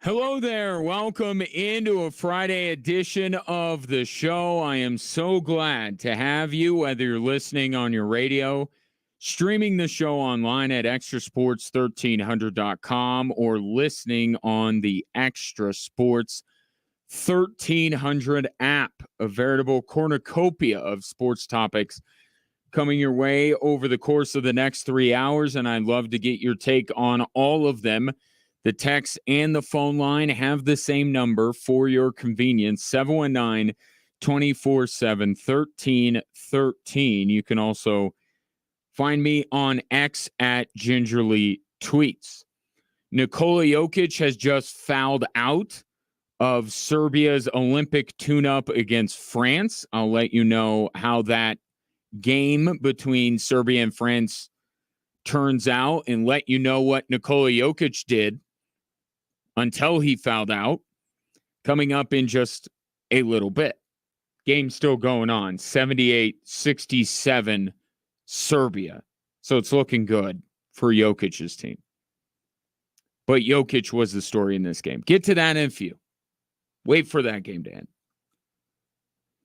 Hello there. Welcome into a Friday edition of the show. I am so glad to have you, whether you're listening on your radio, streaming the show online at extrasports1300.com, or listening on the Extra Sports 1300 app, a veritable cornucopia of sports topics coming your way over the course of the next 3 hours, and I'd love to get your take on all of them. The text and the phone line have the same number for your convenience, 719-247-1313. You can also find me on X at Gingerly Tweets. Nikola Jokic has just fouled out of Serbia's Olympic tune-up against France. I'll let you know how that game between Serbia and France turns out and let you know what Nikola Jokic did until he fouled out, coming up in just a little bit. Game still going on, 78-67 Serbia. So it's looking good for Jokic's team. But Jokic was the story in this game. Get to that in a few. Wait for that game to end.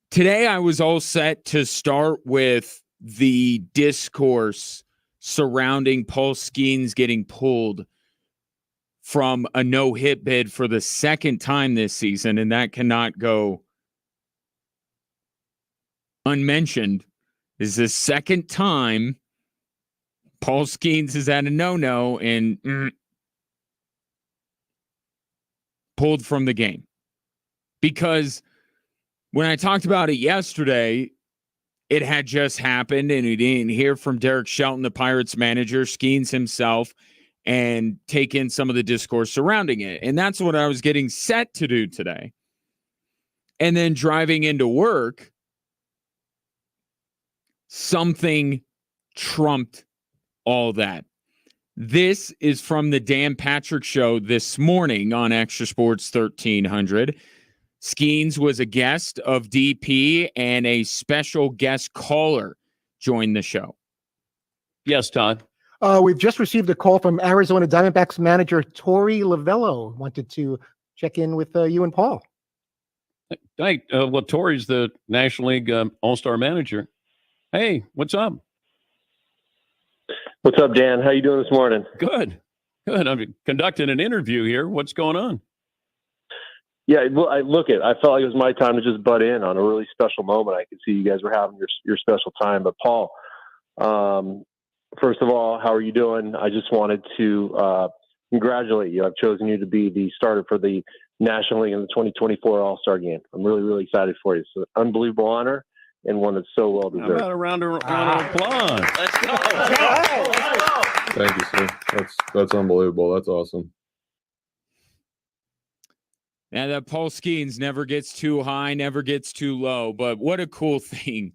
Today I was all set to start with the discourse surrounding Paul Skenes getting pulled from a no-hit bid for the second time this season, and that cannot go unmentioned. This is the second time Paul Skenes has had a no-no and pulled from the game. Because when I talked about it yesterday, it had just happened, and we didn't hear from Derek Shelton, the Pirates manager, Skenes himself, and take in some of the discourse surrounding it. And that's what I was getting set to do today. And then driving into work, something trumped all that. This is from the Dan Patrick Show this morning on Extra Sports 1300. Skenes was a guest of DP, and a special guest caller joined the show. Yes, Todd. We've just received a call from Arizona Diamondbacks manager Torey Lovello. Wanted to check in with you and Paul. Hey, well, Torey's the National League All-Star manager. Hey, what's up? What's up, Dan? How you doing this morning? Good. I'm conducting an interview here. What's going on? Yeah, well, I felt like it was my time to just butt in on a really special moment. I could see you guys were having your special time. But Paul, first of all, how are you doing? I just wanted to congratulate you. I've chosen you to be the starter for the National League in the 2024 All-Star Game. I'm really, really excited for you. It's an unbelievable honor and one that's so well deserved. How about a round of applause? Let's go. Thank you, sir. That's unbelievable. That's awesome. Now, that Paul Skenes never gets too high, never gets too low. But what a cool thing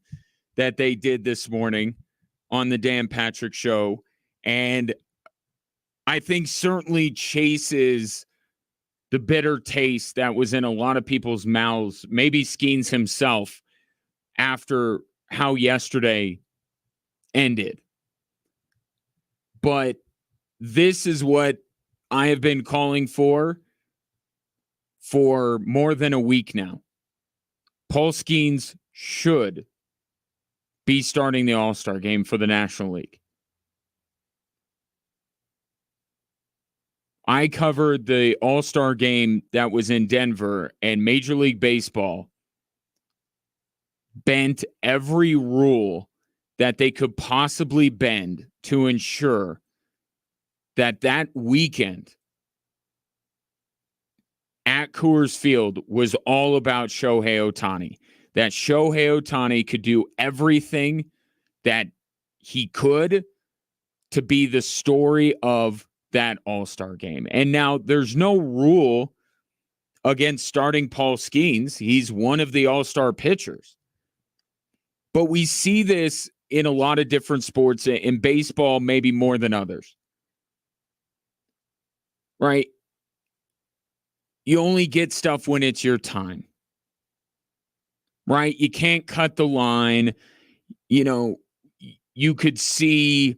that they did this morning on the Dan Patrick Show. And I think certainly chases the bitter taste that was in a lot of people's mouths, maybe Skenes himself, after how yesterday ended. But this is what I have been calling for more than a week now. Paul Skenes should be starting the All-Star game for the National League. I covered the All-Star game that was in Denver, and Major League Baseball bent every rule that they could possibly bend to ensure that that weekend at Coors Field was all about Shohei Ohtani. That Shohei Ohtani could do everything that he could to be the story of that All-Star game. And now there's no rule against starting Paul Skenes. He's one of the All-Star pitchers. But we see this in a lot of different sports, in baseball maybe more than others. Right? You only get stuff when it's your time. Right? You can't cut the line. You know, you could see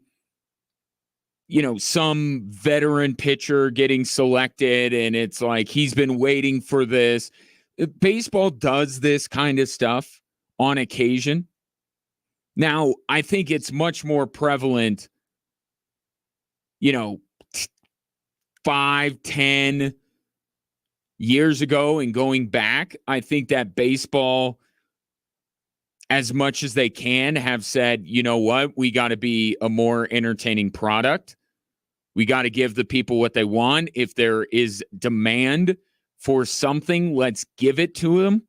some veteran pitcher getting selected, and it's like he's been waiting for this. Baseball does this kind of stuff on occasion. Now, I think it's much more prevalent, 5, 10 years ago and going back. I think that baseball, as much as they can, have said, you know what, we got to be a more entertaining product. We got to give the people what they want. If there is demand for something, let's give it to them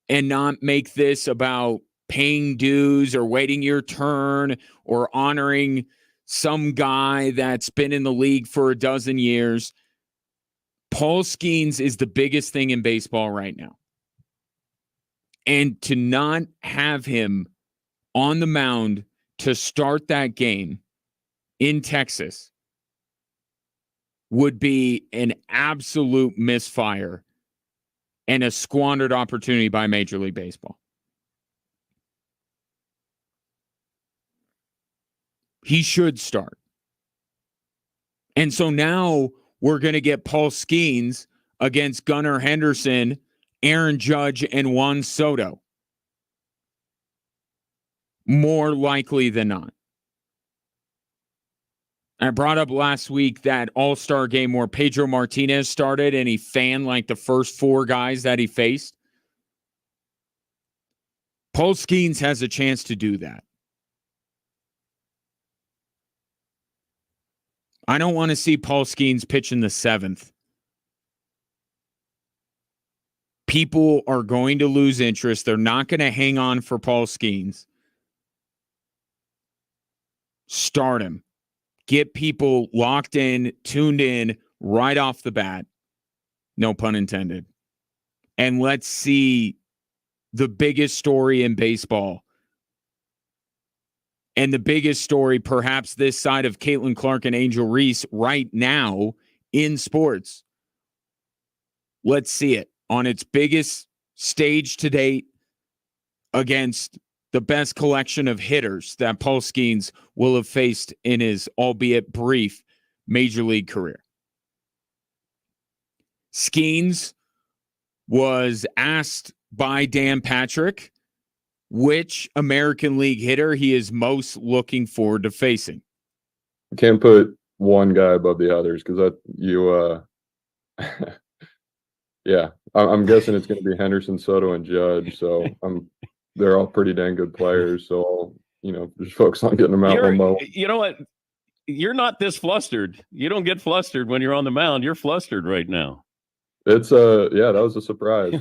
and not make this about paying dues or waiting your turn or honoring some guy that's been in the league for a dozen years. Paul Skenes is the biggest thing in baseball right now. And to not have him on the mound to start that game in Texas would be an absolute misfire and a squandered opportunity by Major League Baseball. He should start. And so now we're going to get Paul Skenes against Gunnar Henderson, Aaron Judge, and Juan Soto. More likely than not. I brought up last week that All-Star game where Pedro Martinez started and he fanned like the first 4 guys that he faced. Paul Skenes has a chance to do that. I don't want to see Paul Skenes pitch in the 7th. People are going to lose interest. They're not going to hang on for Paul Skenes. Start him. Get people locked in, tuned in right off the bat. No pun intended. And let's see the biggest story in baseball. And the biggest story, perhaps this side of Caitlin Clark and Angel Reese right now in sports. Let's see it on its biggest stage to date against the best collection of hitters that Paul Skenes will have faced in his, albeit brief, major league career. Skenes was asked by Dan Patrick which American League hitter he is most looking forward to facing. Can't put one guy above the others because yeah, I'm guessing it's going to be Henderson, Soto, and Judge. So they're all pretty dang good players. So I'll, just focus on getting them out one by one. You know what? You're not this flustered. You don't get flustered when you're on the mound. You're flustered right now. It's that was a surprise.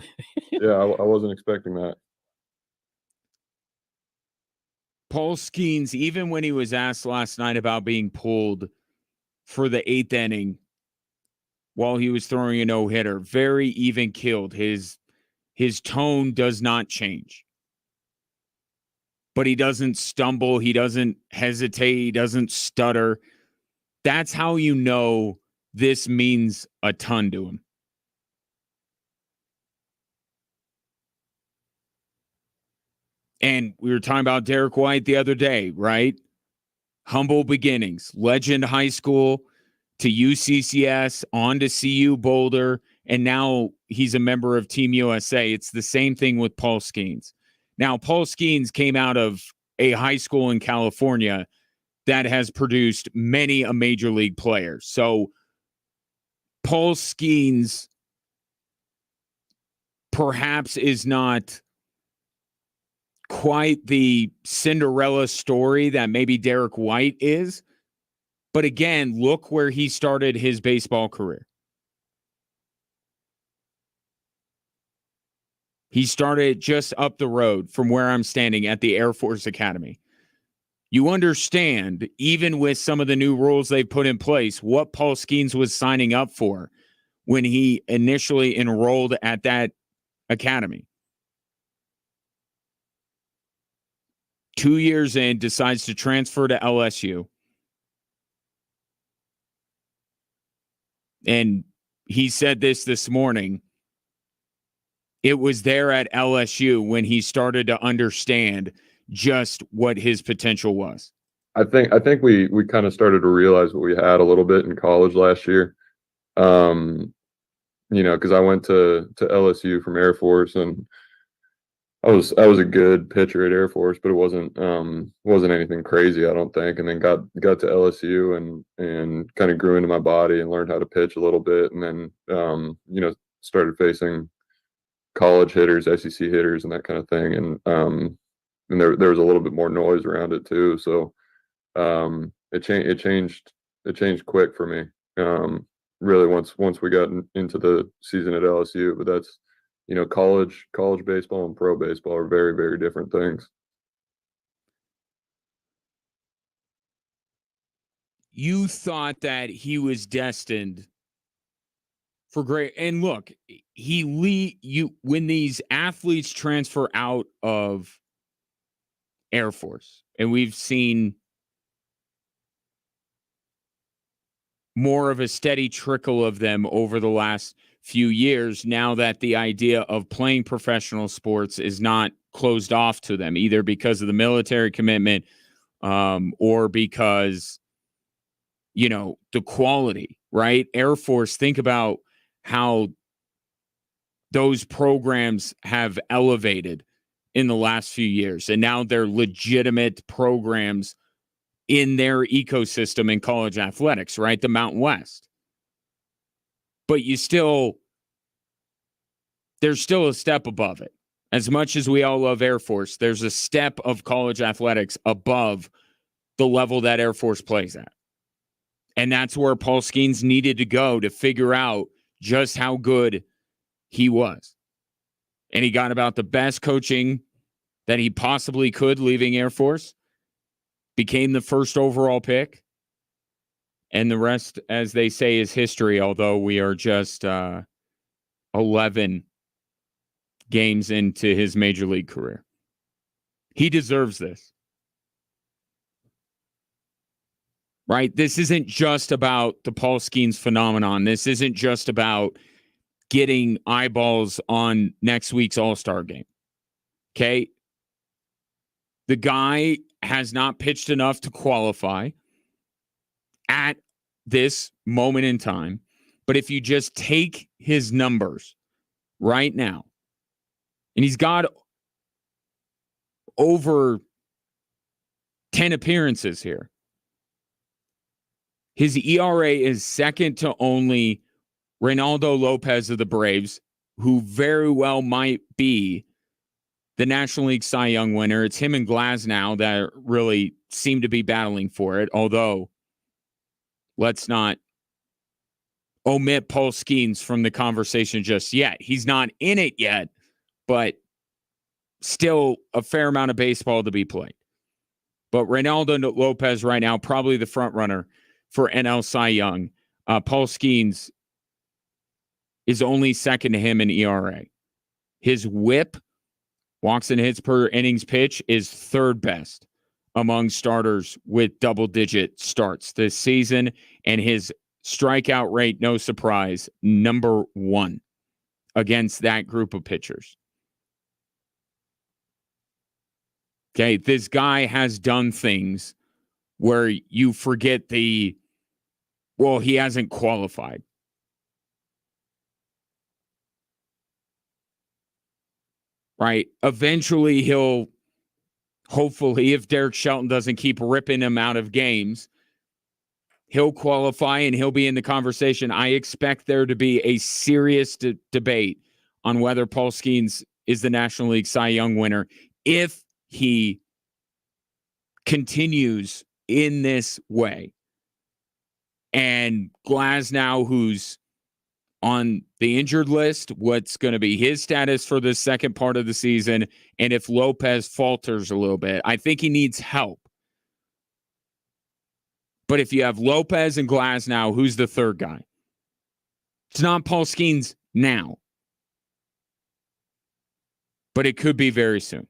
Yeah, I wasn't expecting that. Paul Skenes, even when he was asked last night about being pulled for the 8th inning while he was throwing a no-hitter, very even-keeled. His tone does not change. But he doesn't stumble. He doesn't hesitate. He doesn't stutter. That's how you know this means a ton to him. And we were talking about Derek White the other day, right? Humble beginnings, Legend High School to UCCS, on to CU Boulder, and now he's a member of Team USA. It's the same thing with Paul Skenes. Now, Paul Skenes came out of a high school in California that has produced many a major league player. So Paul Skenes perhaps is not quite the Cinderella story that maybe Derek White is. But again, look where he started his baseball career. He started just up the road from where I'm standing at the Air Force Academy. You understand, even with some of the new rules they've put in place, what Paul Skenes was signing up for when he initially enrolled at that academy. 2 years in, decides to transfer to LSU. And he said this morning. It was there at LSU when he started to understand just what his potential was. I think we kind of started to realize what we had a little bit in college last year. Because I went to LSU from Air Force, and I was a good pitcher at Air Force, but it wasn't anything crazy, I don't think. And then got to LSU and kind of grew into my body and learned how to pitch a little bit, and then started facing college hitters, SEC hitters, and that kind of thing. And there was a little bit more noise around it too. So it changed quick for me. Really once we got into the season at LSU, but that's, college baseball and pro baseball are very, very different things. You thought that he was destined for great, and look, when these athletes transfer out of Air Force, and we've seen more of a steady trickle of them over the last few years, now that the idea of playing professional sports is not closed off to them, either because of the military commitment or because, the quality, right? Air Force, think about how those programs have elevated in the last few years, and now they're legitimate programs in their ecosystem in college athletics, right? The Mountain West. But there's still a step above it. As much as we all love Air Force, there's a step of college athletics above the level that Air Force plays at. And that's where Paul Skenes needed to go to figure out just how good he was. And he got about the best coaching that he possibly could leaving Air Force. Became the first overall pick. And the rest, as they say, is history, although we are just 11 games into his major league career. He deserves this. Right? This isn't just about the Paul Skenes phenomenon. This isn't just about getting eyeballs on next week's All-Star game. Okay? The guy has not pitched enough to qualify at this moment in time. But if you just take his numbers right now, and he's got over 10 appearances here. His ERA is second to only Reynaldo Lopez of the Braves, who very well might be the National League Cy Young winner. It's him and Glasnow that really seem to be battling for it, although let's not omit Paul Skenes from the conversation just yet. He's not in it yet, but still a fair amount of baseball to be played. But Reynaldo Lopez right now, probably the front runner for NL Cy Young. Paul Skenes is only second to him in ERA. His whip, walks and hits per innings pitch, is third best among starters with double-digit starts this season. And his strikeout rate, no surprise, number one against that group of pitchers. Okay, this guy has done things where you forget he hasn't qualified. Right? Eventually he'll, hopefully, if Derek Shelton doesn't keep ripping him out of games, he'll qualify and he'll be in the conversation. I expect there to be a serious debate on whether Paul Skenes is the National League Cy Young winner if he continues in this way. And Glasnow, who's on the injured list, what's going to be his status for the second part of the season, and if Lopez falters a little bit. I think he needs help. But if you have Lopez and Glasnow, who's the third guy? It's not Paul Skenes now. But it could be very soon.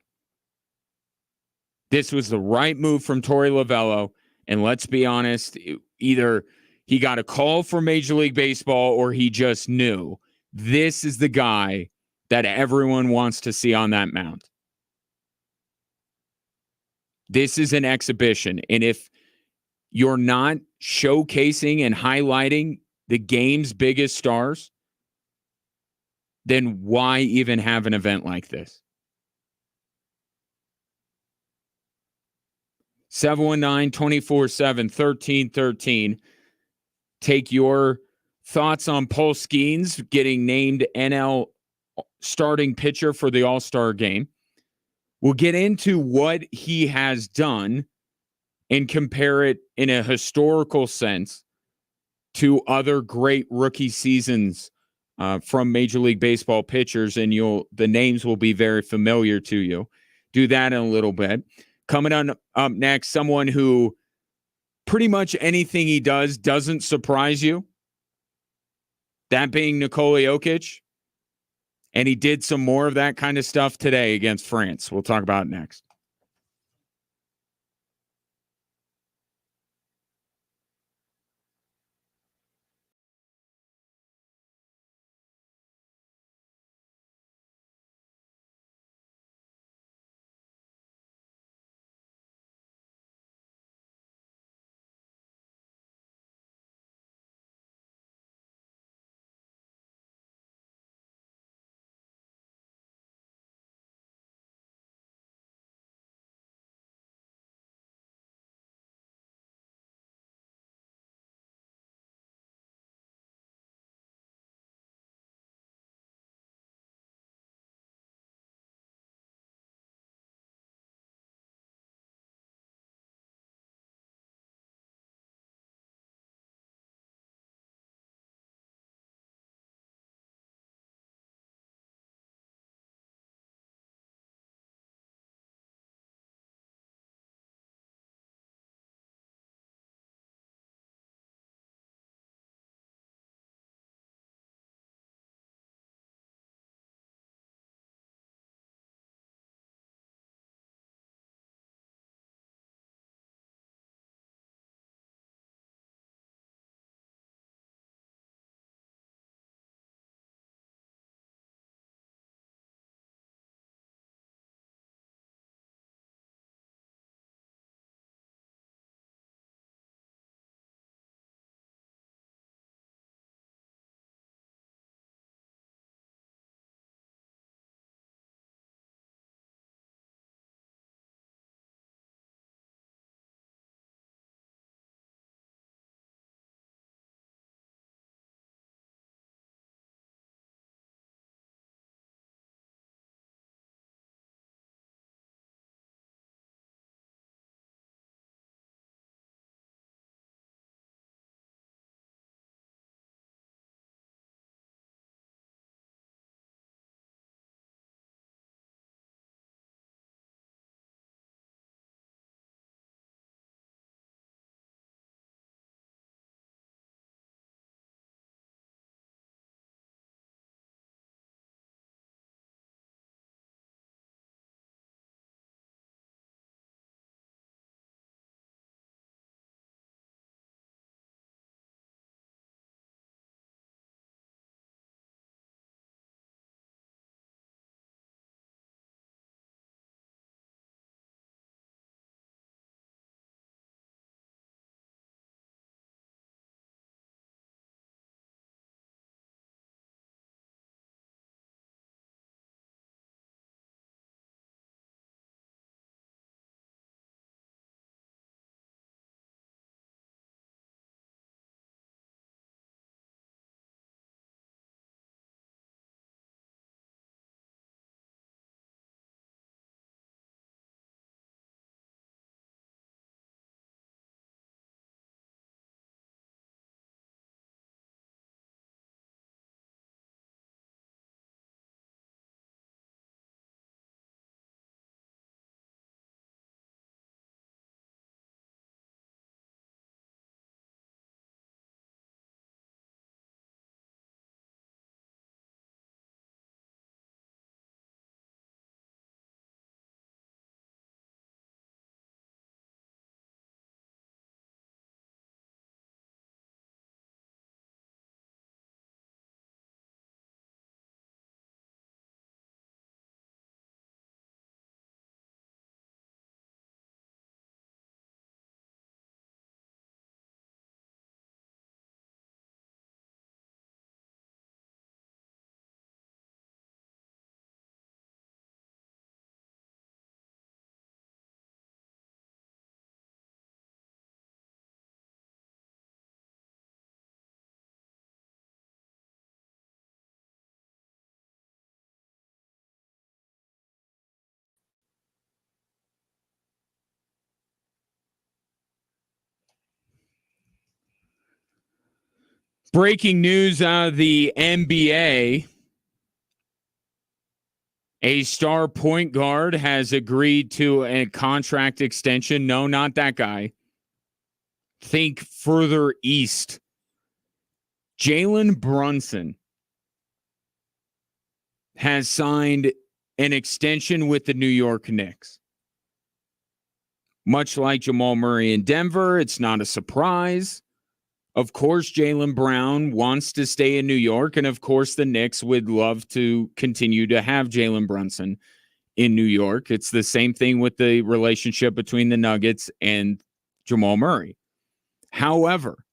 This was the right move from Torey Lovullo, and let's be honest, either he got a call from Major League Baseball or he just knew this is the guy that everyone wants to see on that mound. This is an exhibition, and if you're not showcasing and highlighting the game's biggest stars, then why even have an event like this? 719-247-1313. Take your thoughts on Paul Skenes getting named NL starting pitcher for the All-Star game. We'll get into what he has done and compare it in a historical sense to other great rookie seasons from Major League Baseball pitchers, and the names will be very familiar to you. Do that in a little bit. Coming on up next, someone who pretty much anything he does doesn't surprise you. That being Nikola Jokic. And he did some more of that kind of stuff today against France. We'll talk about it next. Breaking news out of the NBA. A star point guard has agreed to a contract extension. No, not that guy. Think further east. Jalen Brunson has signed an extension with the New York Knicks. Much like Jamal Murray in Denver, it's not a surprise. Of course, Jaylen Brown wants to stay in New York, and of course, the Knicks would love to continue to have Jalen Brunson in New York. It's the same thing with the relationship between the Nuggets and Jamal Murray. However,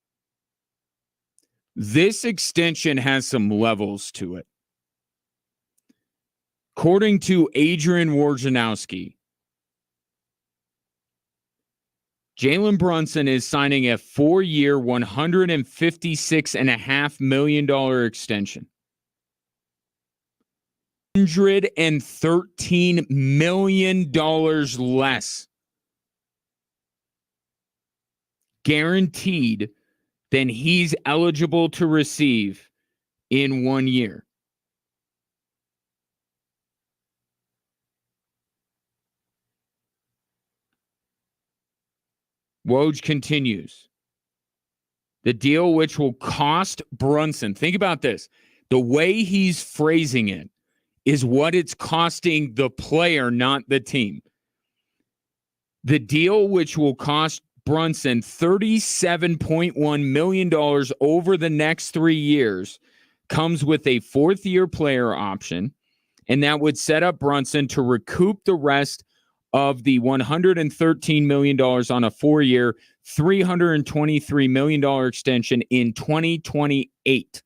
this extension has some levels to it. According to Adrian Wojnarowski, Jalen Brunson is signing a 4-year, $156.5 million extension. $113 million less guaranteed than he's eligible to receive in 1 year. Woj continues. The deal which will cost Brunson, think about this, the way he's phrasing it is what it's costing the player, not the team. The deal which will cost Brunson $37.1 million over the next 3 years comes with a 4th-year player option, and that would set up Brunson to recoup the rest of the $113 million on a 4-year, $323 million extension in 2028.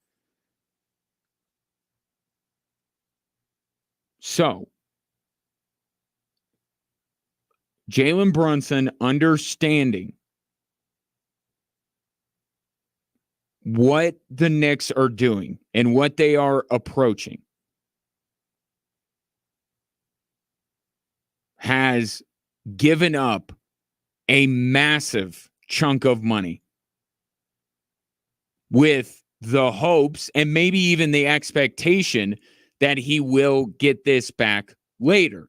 So, Jalen Brunson understanding what the Knicks are doing and what they are approaching has given up a massive chunk of money with the hopes and maybe even the expectation that he will get this back later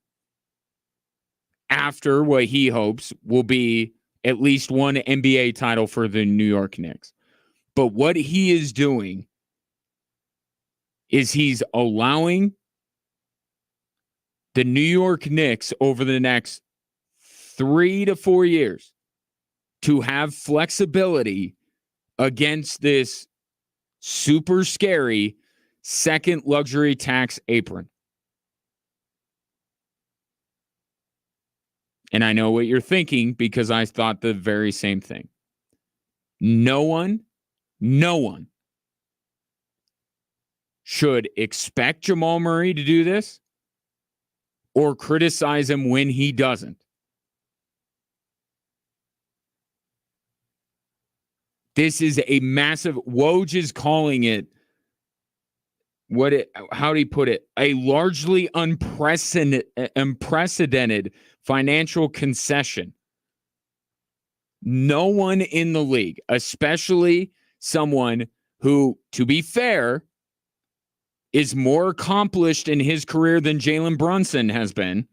after what he hopes will be at least one NBA title for the New York Knicks. But what he is doing is he's allowing the New York Knicks over the next 3 to 4 years to have flexibility against this super scary second luxury tax apron. And I know what you're thinking because I thought the very same thing. No one should expect Jamal Murray to do this or criticize him when he doesn't. This is a massive, Woj is calling it, how do you put it? A largely unprecedented financial concession. No one in the league, especially someone who, to be fair, is more accomplished in his career than Jalen Brunson has been.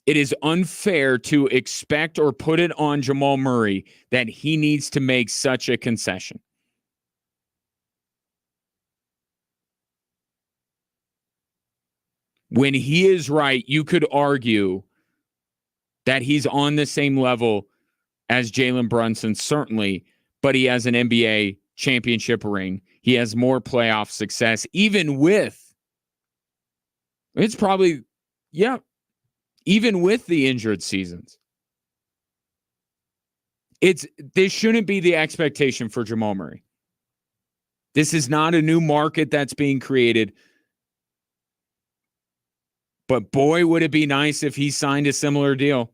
It is unfair to expect or put it on Jamal Murray that he needs to make such a concession. When he is right, you could argue that he's on the same level as Jalen Brunson, certainly, but he has an NBA championship ring. He has more playoff success, even with, even with the injured seasons. This shouldn't be the expectation for Jamal Murray. This is not a new market that's being created. But boy, would it be nice if he signed a similar deal.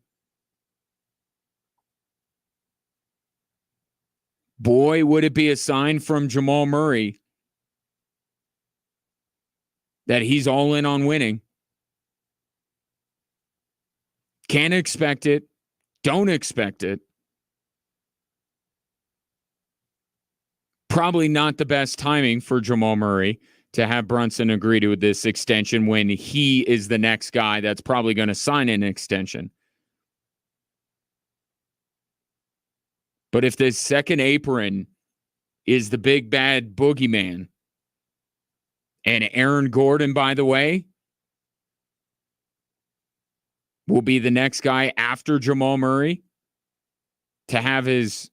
Boy, would it be a sign from Jamal Murray that he's all in on winning. Can't expect it. Don't expect it. Probably not the best timing for Jamal Murray to have Brunson agree to this extension when he is the next guy that's probably going to sign an extension. But if the second apron is the big bad boogeyman, and Aaron Gordon, by the way, will be the next guy after Jamal Murray to have his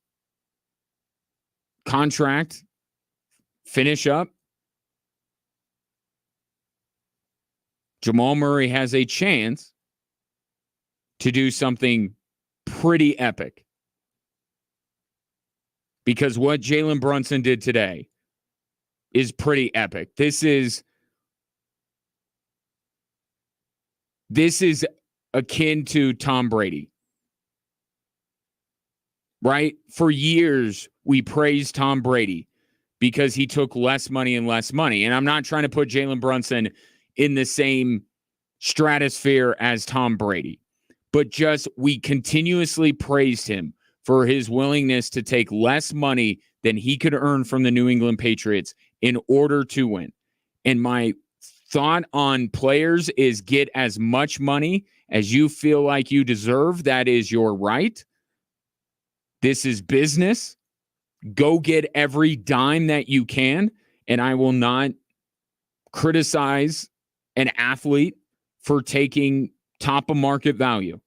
contract finish up, Jamal Murray has a chance to do something pretty epic. Because what Jalen Brunson did today is pretty epic. This is akin to Tom Brady. Right? For years, we praised Tom Brady because he took less money and less money. And I'm not trying to put Jalen Brunson in the same stratosphere as Tom Brady, but just we continuously praised him for his willingness to take less money than he could earn from the New England Patriots in order to win. And my thought on players is get as much money as you feel like you deserve. That is your right. This is business. Go get every dime that you can. And I will not criticize an athlete for taking top of market value.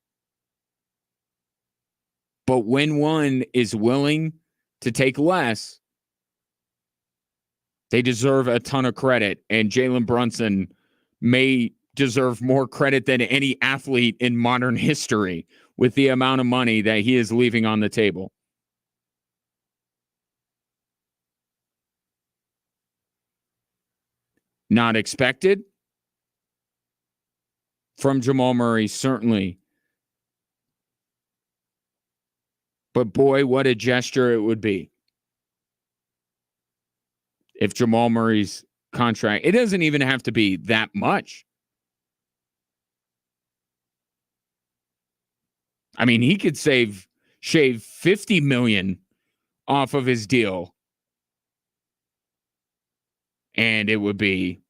But when one is willing to take less, they deserve a ton of credit. And Jalen Brunson may deserve more credit than any athlete in modern history with the amount of money that he is leaving on the table. Not expected from Jamal Murray, certainly. But boy, what a gesture it would be if Jamal Murray's contract, it doesn't even have to be that much. I mean, he could shave $50 million off of his deal, and it would be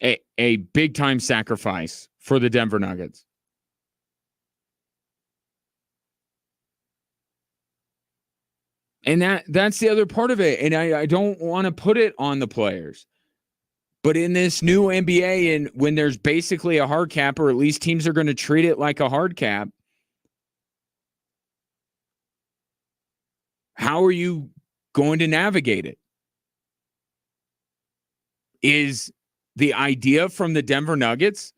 a big time sacrifice for the Denver Nuggets. And that's the other part of it. And I don't want to put it on the players. But in this new NBA, and when there's basically a hard cap, or at least teams are going to treat it like a hard cap, how are you going to navigate it? Is the idea from the Denver Nuggets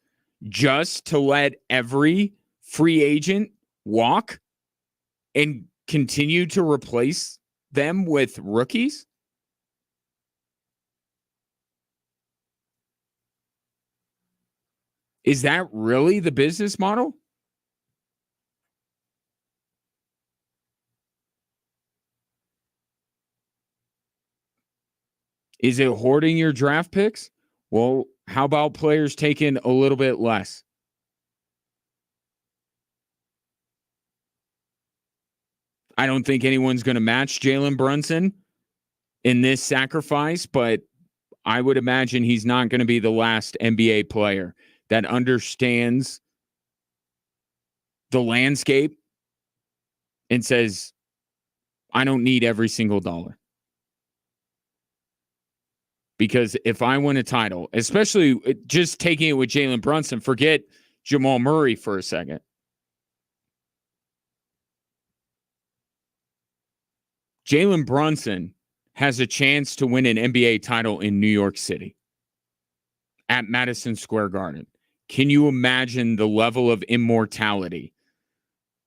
just to let every free agent walk and continue to replace them with rookies? Is that really the business model? Is it hoarding your draft picks? Well, how about players taking a little bit less? I don't think anyone's going to match Jalen Brunson in this sacrifice, but I would imagine he's not going to be the last NBA player that understands the landscape and says, I don't need every single dollar. Because if I win a title, especially just taking it with Jalen Brunson, forget Jamal Murray for a second. Jalen Brunson has a chance to win an NBA title in New York City at Madison Square Garden. Can you imagine the level of immortality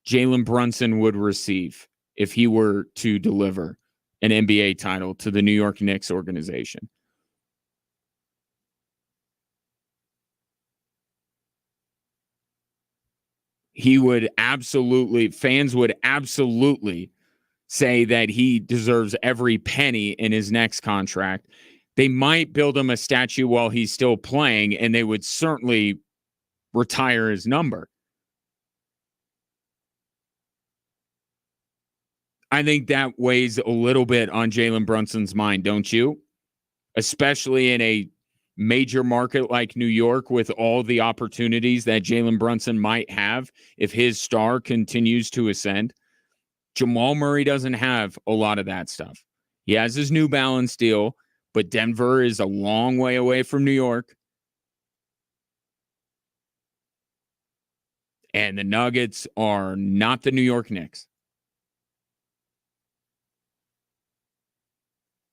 Jalen Brunson would receive if he were to deliver an NBA title to the New York Knicks organization? Fans would absolutely say that he deserves every penny in his next contract. They might build him a statue while he's still playing, and they would certainly retire his number. I think that weighs a little bit on Jalen Brunson's mind, don't you? Especially in a major market like New York with all the opportunities that Jalen Brunson might have if his star continues to ascend. Jamal Murray doesn't have a lot of that stuff. He has his New Balance deal, but Denver is a long way away from New York. And the Nuggets are not the New York Knicks.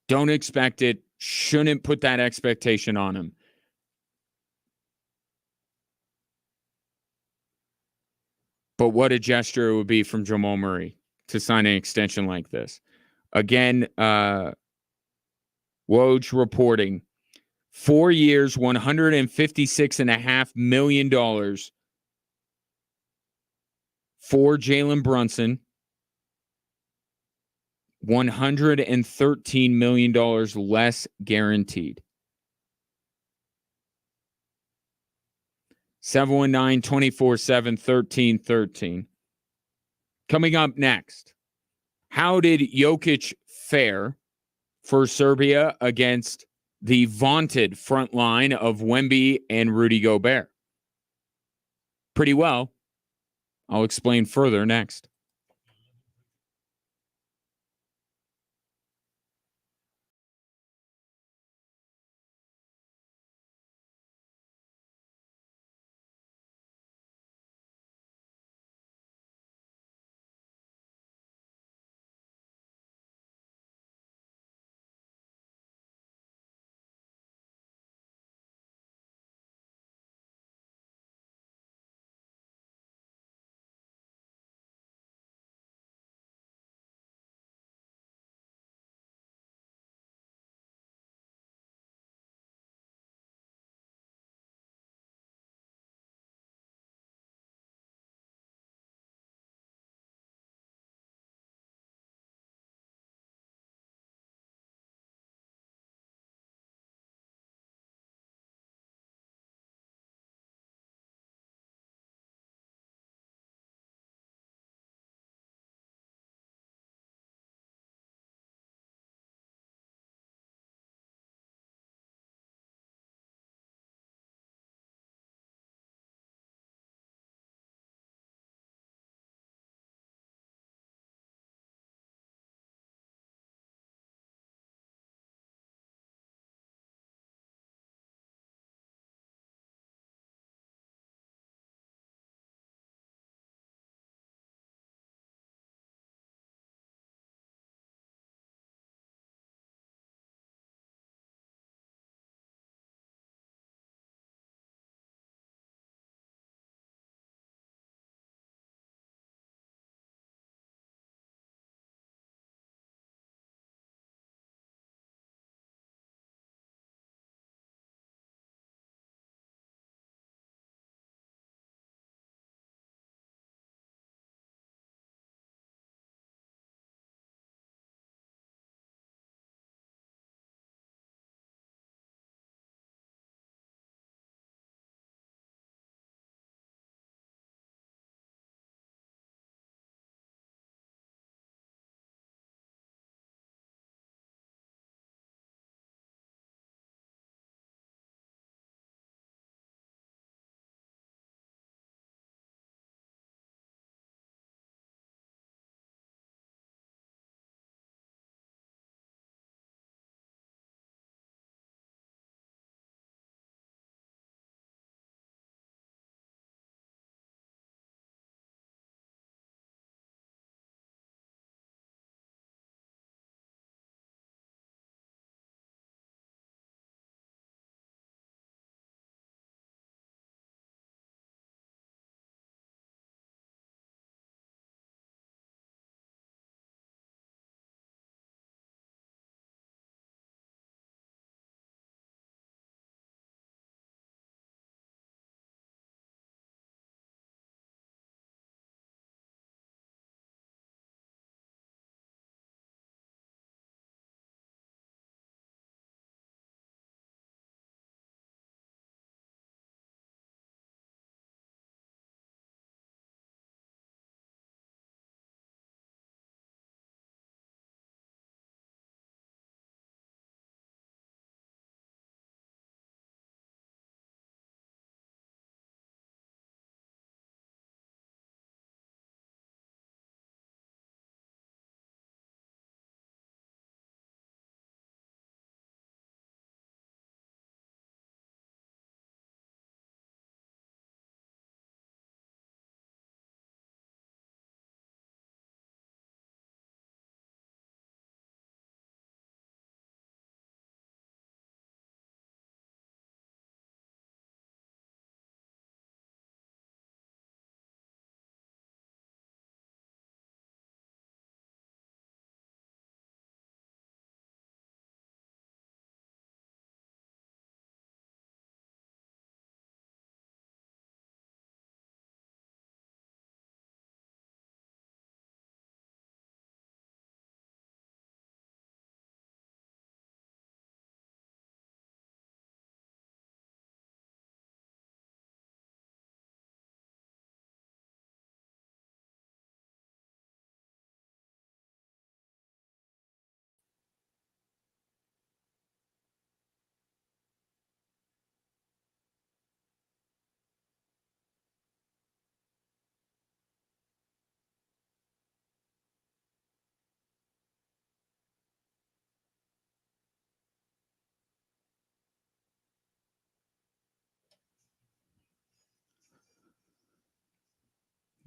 Don't expect it. Shouldn't put that expectation on him. But what a gesture it would be from Jamal Murray to sign an extension like this. Again, Woj reporting 4 years, $156.5 million for Jalen Brunson. $113 million less guaranteed. 719-247-1313. Coming up next, how did Jokic fare for Serbia against the vaunted front line of Wemby and Rudy Gobert? Pretty well. I'll explain further next.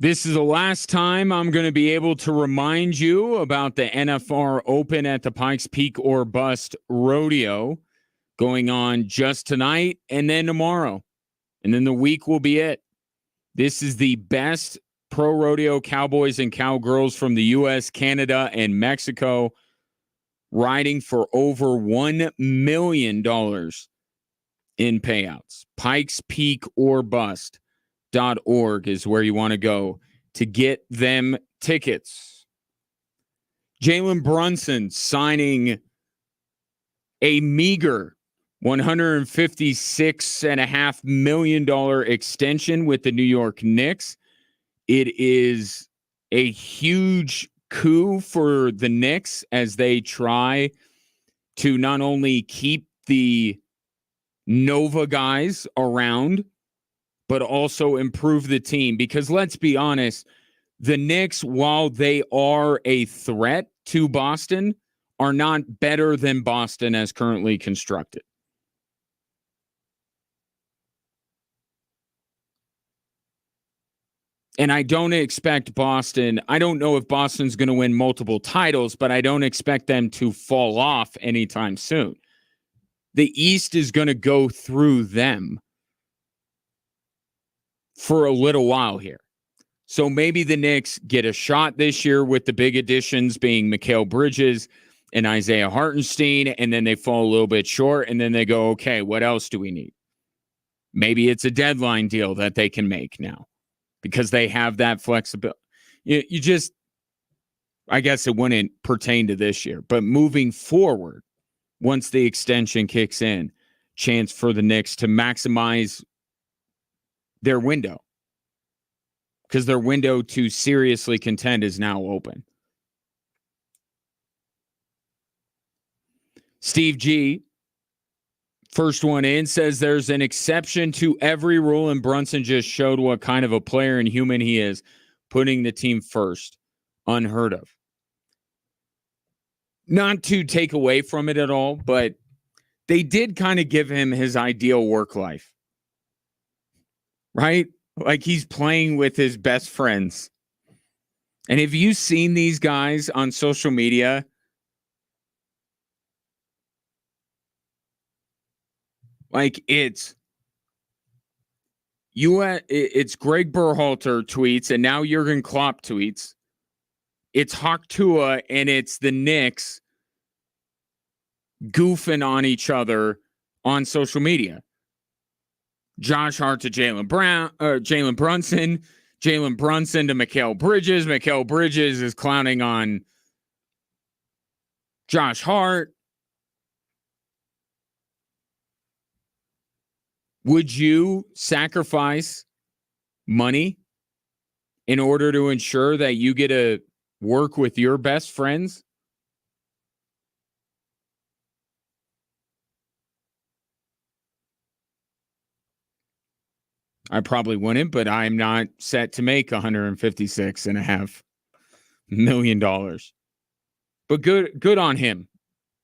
This is the last time I'm going to be able to remind you about the NFR Open at the Pikes Peak or Bust Rodeo going on just tonight and then tomorrow. And then the week will be it. This is the best pro rodeo cowboys and cowgirls from the U.S., Canada, and Mexico riding for over $1 million in payouts. Pikes Peak or Bust.org is where you want to go to get them tickets. Jalen Brunson signing a meager $156.5 million extension with the New York Knicks. It is a huge coup for the Knicks as they try to not only keep the Nova guys around, but also improve the team. Because let's be honest, the Knicks, while they are a threat to Boston, are not better than Boston as currently constructed. And I don't expect Boston. I don't know if Boston's going to win multiple titles, but I don't expect them to fall off anytime soon. The East is going to go through them for a little while here. So maybe the Knicks get a shot this year with the big additions being Mikal Bridges and Isaiah Hartenstein, and then they fall a little bit short, and then they go, okay, what else do we need? Maybe it's a deadline deal that they can make now, because they have that flexibility. You just, I guess it wouldn't pertain to this year, but moving forward, once the extension kicks in, chance for the Knicks to maximize their window, because their window to seriously contend is now open. Steve G, first one in, says there's an exception to every rule, and Brunson just showed what kind of a player and human he is, putting the team first. Unheard of. Not to take away from it at all, but they did kind of give him his ideal work life. Right? Like he's playing with his best friends. And have you seen these guys on social media? Like it's Greg Berhalter tweets, and now Jurgen Klopp tweets. It's Hawk Tua, and it's the Knicks goofing on each other on social media. Josh Hart to Jalen Brunson, Jalen Brunson to Mikal Bridges. Mikal Bridges is clowning on Josh Hart. Would you sacrifice money in order to ensure that you get to work with your best friends? I probably wouldn't, but I'm not set to make $156.5 million. But good on him.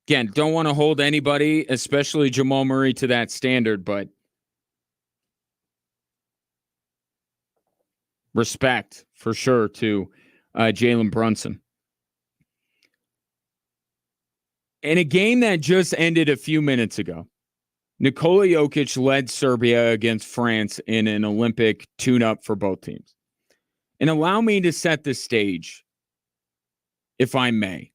Again, don't want to hold anybody, especially Jamal Murray, to that standard, but respect for sure to Jalen Brunson. In a game that just ended a few minutes ago, Nikola Jokic led Serbia against France in an Olympic tune-up for both teams. And allow me to set the stage, if I may,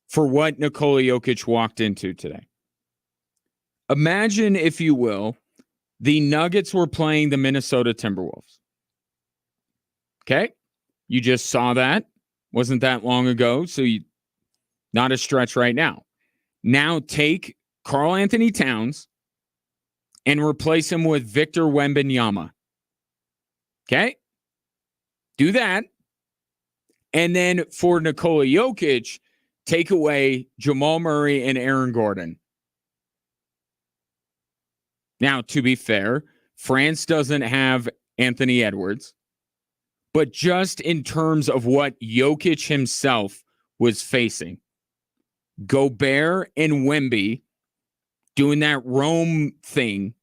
for what Nikola Jokic walked into today. Imagine, if you will, the Nuggets were playing the Minnesota Timberwolves. Okay? You just saw that. Wasn't that long ago, so not a stretch right now. Now take Karl Anthony Towns and replace him with Victor Wembanyama. Okay? Do that. And then for Nikola Jokic, take away Jamal Murray and Aaron Gordon. Now, to be fair, France doesn't have Anthony Edwards. But just in terms of what Jokic himself was facing, Gobert and Wemby doing that Rome thing.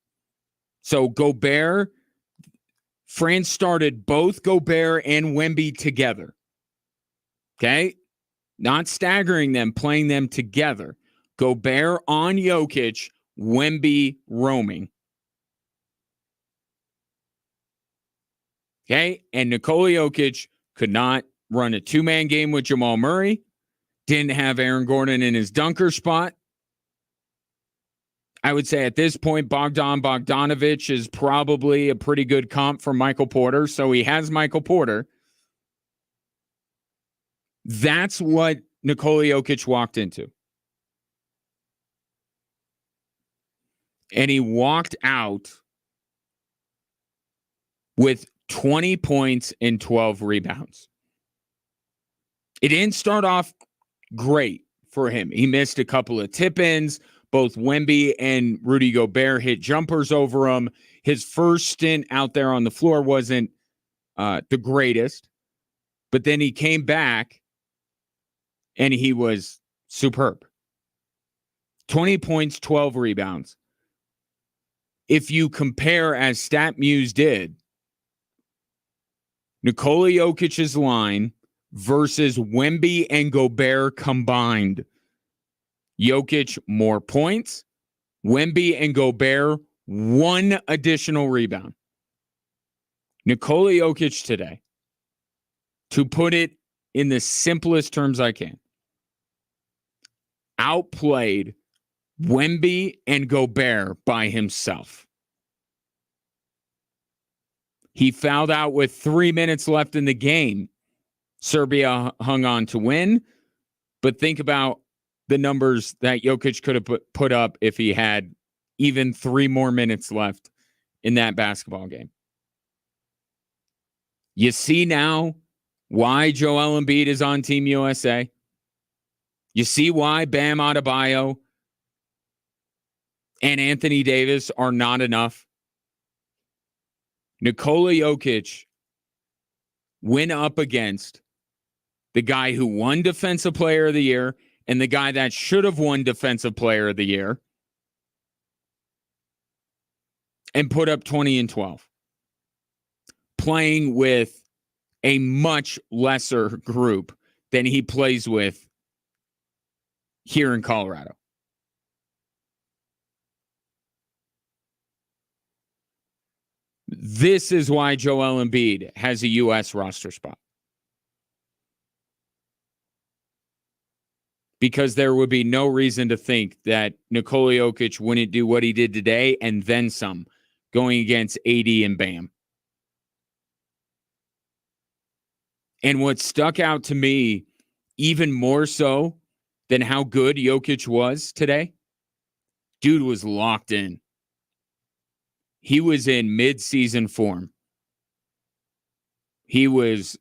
So Gobert France started both Gobert and Wemby together. Okay? Not staggering them, playing them together. Gobert on Jokic, Wemby roaming. Okay? And Nikola Jokic could not run a two-man game with Jamal Murray. Didn't have Aaron Gordon in his dunker spot. I would say at this point, Bogdanovich is probably a pretty good comp for Michael Porter. So he has Michael Porter. That's what Nikola Jokic walked into. And he walked out with 20 points and 12 rebounds. It didn't start off great for him. He missed a couple of tip-ins. Both Wemby and Rudy Gobert hit jumpers over him. His first stint out there on the floor wasn't the greatest, but then he came back and he was superb. 20 points, 12 rebounds. If you compare, as StatMuse did, Nikola Jokic's line versus Wemby and Gobert combined. Jokic more points. Wemby and Gobert 1 additional rebound. Nikola Jokic today, to put it in the simplest terms I can, outplayed Wemby and Gobert by himself. He fouled out with 3 minutes left in the game. Serbia hung on to win, but think about the numbers that Jokic could have put up if he had even 3 more minutes left in that basketball game. You see now why Joel Embiid is on Team USA. You see why Bam Adebayo and Anthony Davis are not enough. Nikola Jokic went up against the guy who won Defensive Player of the Year and the guy that should have won Defensive Player of the Year and put up 20 and 12. Playing with a much lesser group than he plays with here in Colorado. This is why Joel Embiid has a U.S. roster spot. Because there would be no reason to think that Nikola Jokic wouldn't do what he did today and then some, going against AD and Bam. And what stuck out to me, even more so than how good Jokic was today, dude was locked in. He was in mid-season form. He was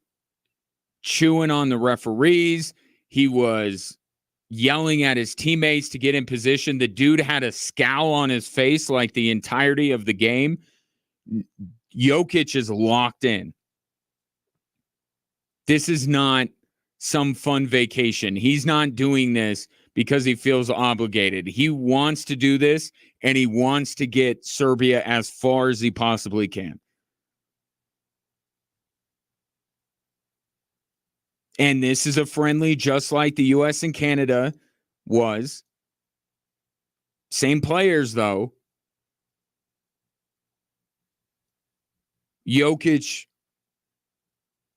chewing on the referees. He was yelling at his teammates to get in position. The dude had a scowl on his face like the entirety of the game. Jokic is locked in. This is not some fun vacation. He's not doing this because he feels obligated. He wants to do this, and he wants to get Serbia as far as he possibly can. And this is a friendly just like the U.S. and Canada was. Same players, though. Jokic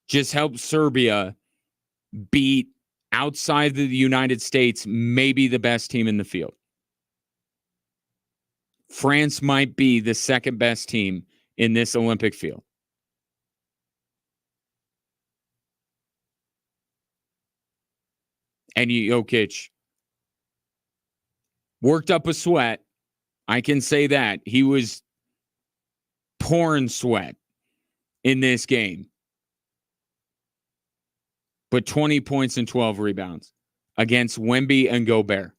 just helped Serbia beat, outside of the United States, maybe the best team in the field. France might be the second best team in this Olympic field. And Jokic worked up a sweat. I can say that. He was pouring sweat in this game. But 20 points and 12 rebounds against Wemby and Gobert.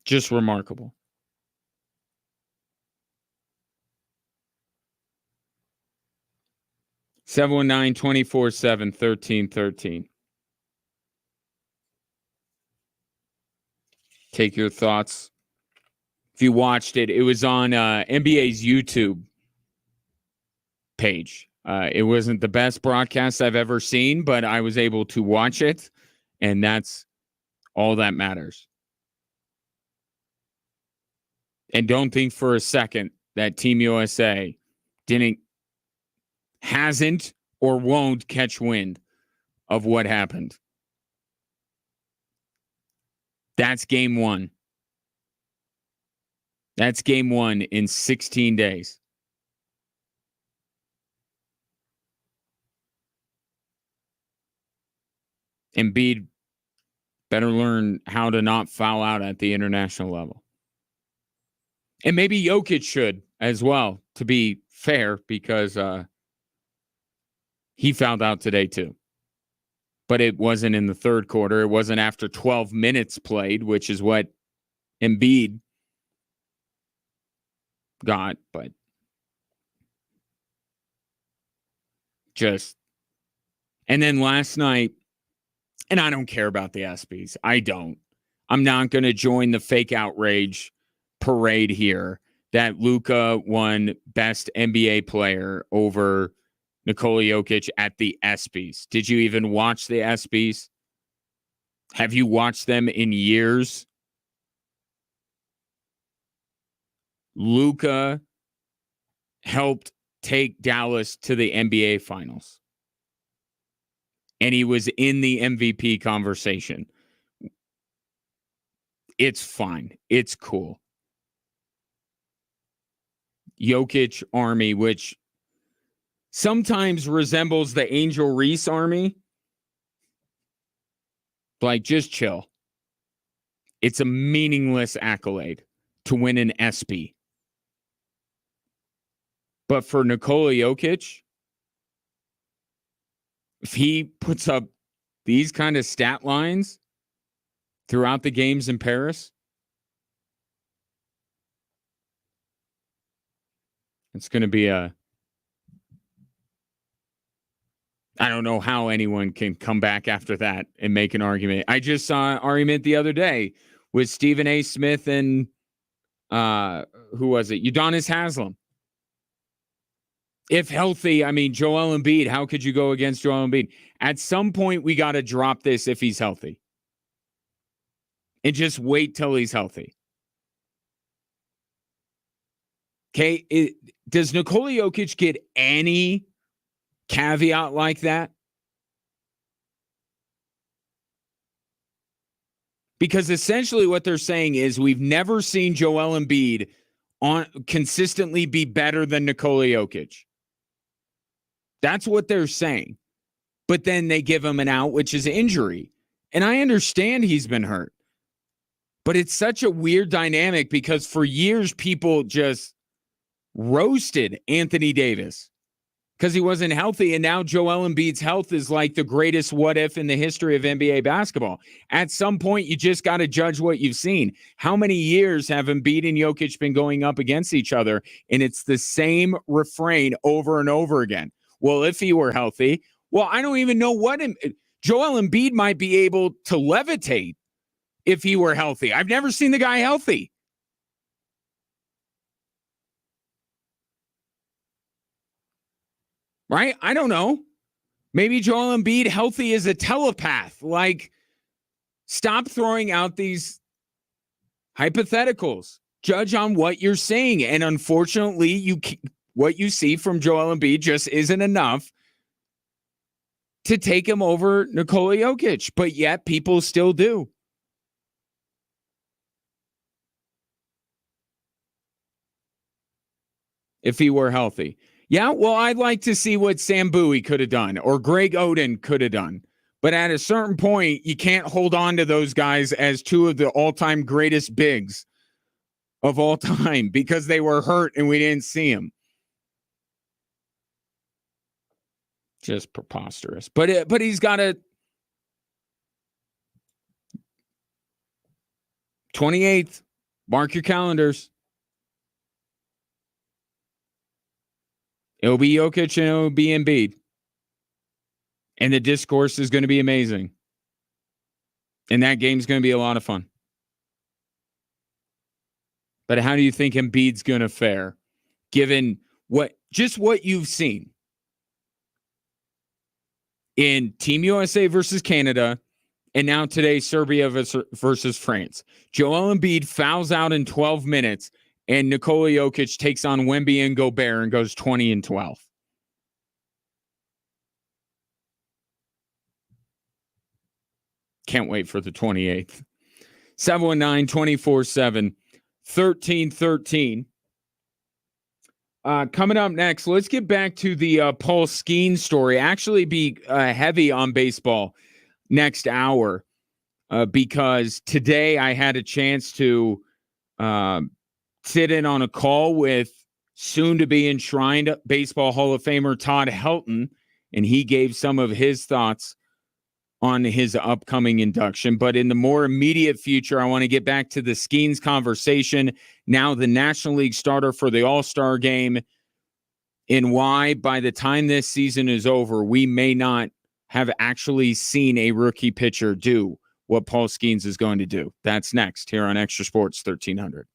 Just remarkable. Seven 719-24-7-1313. Take your thoughts If you watched it, it was on NBA's YouTube page. It wasn't the best broadcast I've ever seen, but I was able to watch it, and that's all that matters. And don't think for a second that Team USA hasn't or won't catch wind of what happened. That's game one. That's game one in 16 days. Embiid better learn how to not foul out at the international level. And maybe Jokic should as well, to be fair, because he fouled out today too. But it wasn't in the third quarter. It wasn't after 12 minutes played, which is what Embiid got. But and then last night, and I don't care about the ESPYs. I don't. I'm not going to join the fake outrage parade here that Luka won best NBA player over Nikola Jokic at the ESPYs. Did you even watch the ESPYs? Have you watched them in years? Luka helped take Dallas to the NBA Finals. And he was in the MVP conversation. It's fine. It's cool. Jokic army, which sometimes resembles the Angel Reese army. Like, just chill. It's a meaningless accolade to win an ESPY. But for Nikola Jokic, if he puts up these kind of stat lines throughout the games in Paris, it's going to be I don't know how anyone can come back after that and make an argument. I just saw an argument the other day with Stephen A. Smith and who was it? Udonis Haslem. If healthy, I mean, Joel Embiid, how could you go against Joel Embiid? At some point, we got to drop this if he's healthy. And just wait till he's healthy. Okay, does Nikola Jokic get any caveat like that? Because essentially what they're saying is we've never seen Joel Embiid consistently be better than Nikola Jokic. That's what they're saying. But then they give him an out, which is injury. And I understand he's been hurt. But it's such a weird dynamic because for years people just roasted Anthony Davis because he wasn't healthy. And now Joel Embiid's health is like the greatest what if in the history of NBA basketball. At some point, you just got to judge what you've seen. How many years have Embiid and Jokic been going up against each other? And it's the same refrain over and over again. Well, if he were healthy, well, I don't even know what Joel Embiid might be able to levitate if he were healthy. I've never seen the guy healthy. Right? I don't know. Maybe Joel Embiid healthy is a telepath. Like, stop throwing out these hypotheticals. Judge on what you're seeing. And unfortunately, what you see from Joel Embiid just isn't enough to take him over Nikola Jokic. But yet, people still do. If he were healthy. Yeah, well, I'd like to see what Sam Bowie could have done or Greg Oden could have done. But at a certain point, you can't hold on to those guys as two of the all-time greatest bigs of all time because they were hurt and we didn't see them. Just preposterous. But he's got a 28th. Mark your calendars. It'll be Jokic and it'll be Embiid. And the discourse is going to be amazing. And that game's going to be a lot of fun. but how do you think Embiid's going to fare, given what you've seen in Team USA versus Canada, and now today Serbia versus France? Joel Embiid fouls out in 12 minutes, and Nikola Jokic takes on Wemby and Gobert and goes 20-12. Can't wait for the 28th. 719-24-7-1313. Coming up next, let's get back to the Paul Skenes story. Actually be heavy on baseball next hour because today I had a chance to sit in on a call with soon-to-be enshrined Baseball Hall of Famer Todd Helton, and he gave some of his thoughts on his upcoming induction. But in the more immediate future, I want to get back to the Skenes conversation. Now the National League starter for the All-Star game, and why by the time this season is over, we may not have actually seen a rookie pitcher do what Paul Skenes is going to do. That's next here on Extra Sports 1300.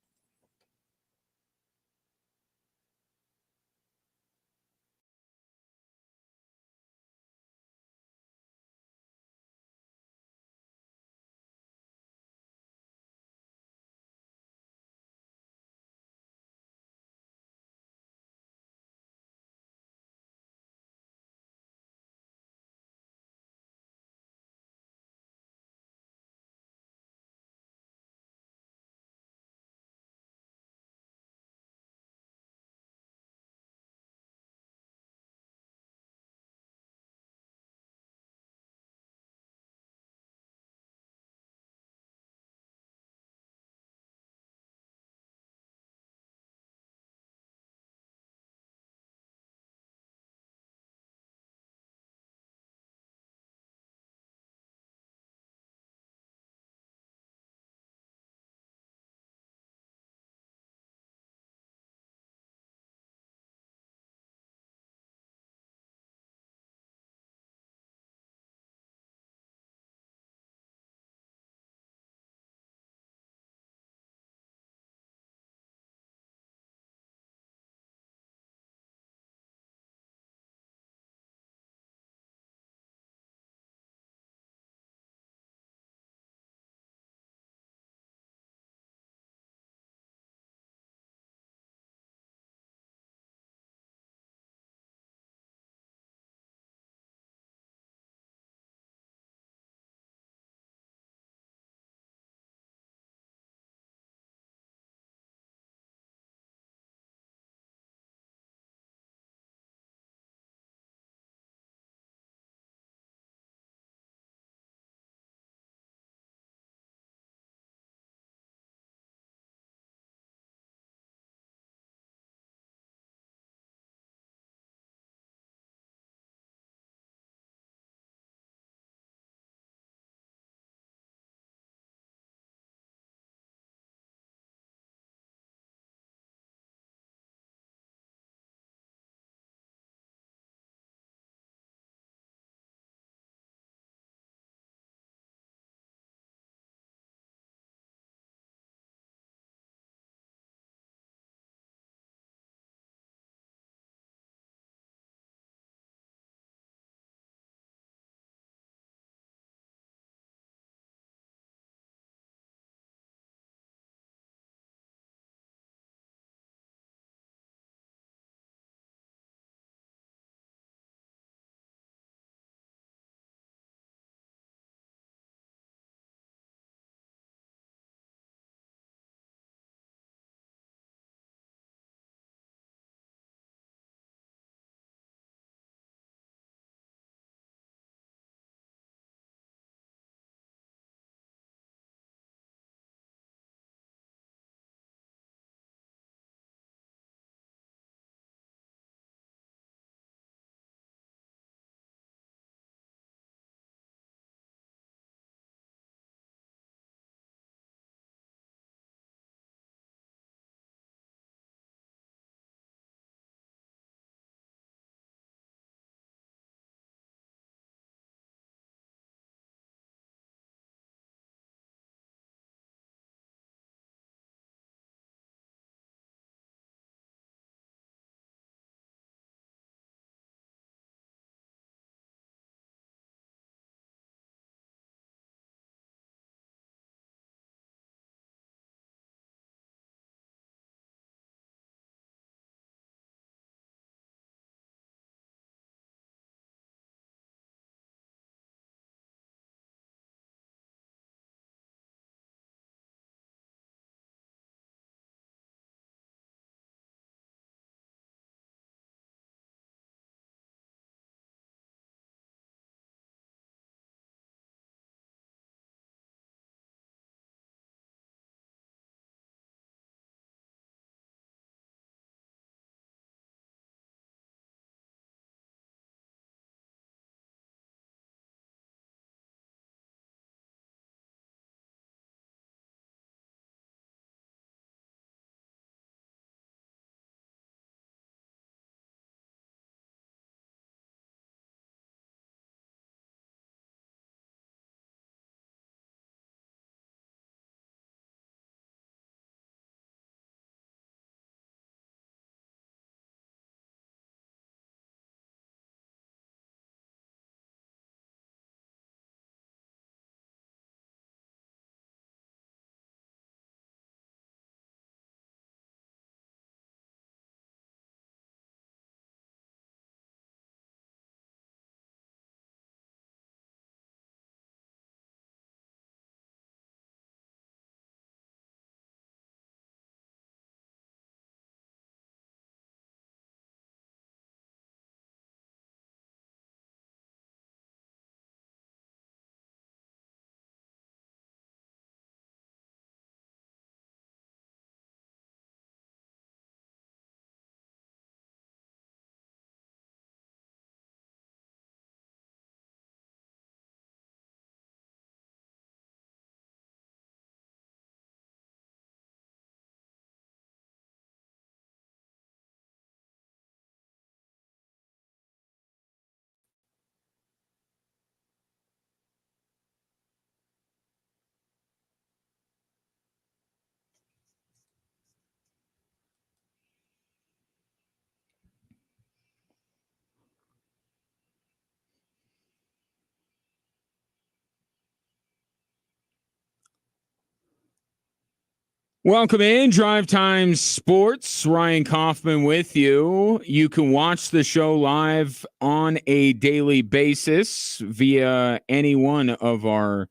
Welcome in, Drive Time Sports. Ryan Kaufman with you. You can watch the show live on a daily basis via any one of our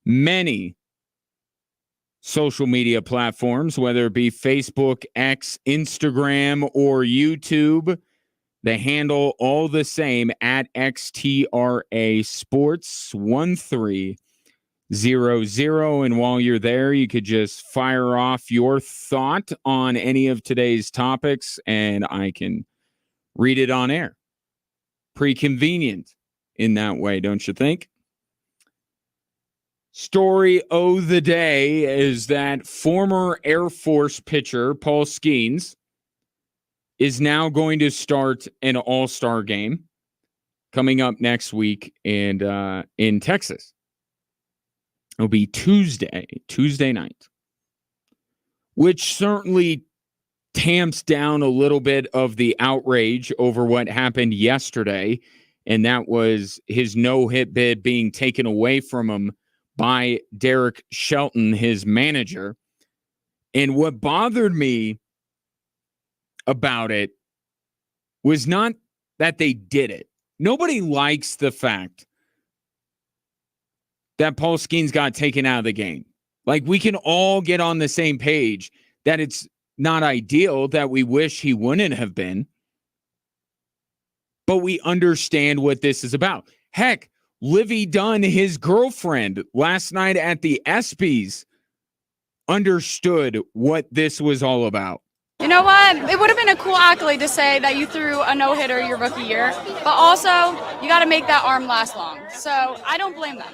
many social media platforms, whether it be Facebook, X, Instagram, or YouTube. The handle all the same at XTRA Sports 1300. And while you're there, you could just fire off your thought on any of today's topics, and I can read it on air. Pretty convenient in that way, don't you think? Story of the day is that former Air Force pitcher Paul Skenes is now going to start an all-star game coming up next week and in Texas. It'll be Tuesday night, which certainly tamps down a little bit of the outrage over what happened yesterday, and that was his no-hit bid being taken away from him by Derek Shelton, his manager. And what bothered me about it was not that they did it. Nobody likes the fact that Paul Skenes got taken out of the game. Like, we can all get on the same page that it's not ideal, that we wish he wouldn't have been. But we understand what this is about. Heck, Livy Dunn, his girlfriend, last night at the ESPYs, understood what this was all about. You know what? It would have been a cool accolade to say that you threw a no-hitter your rookie year, but also you got to make that arm last long. So I don't blame them.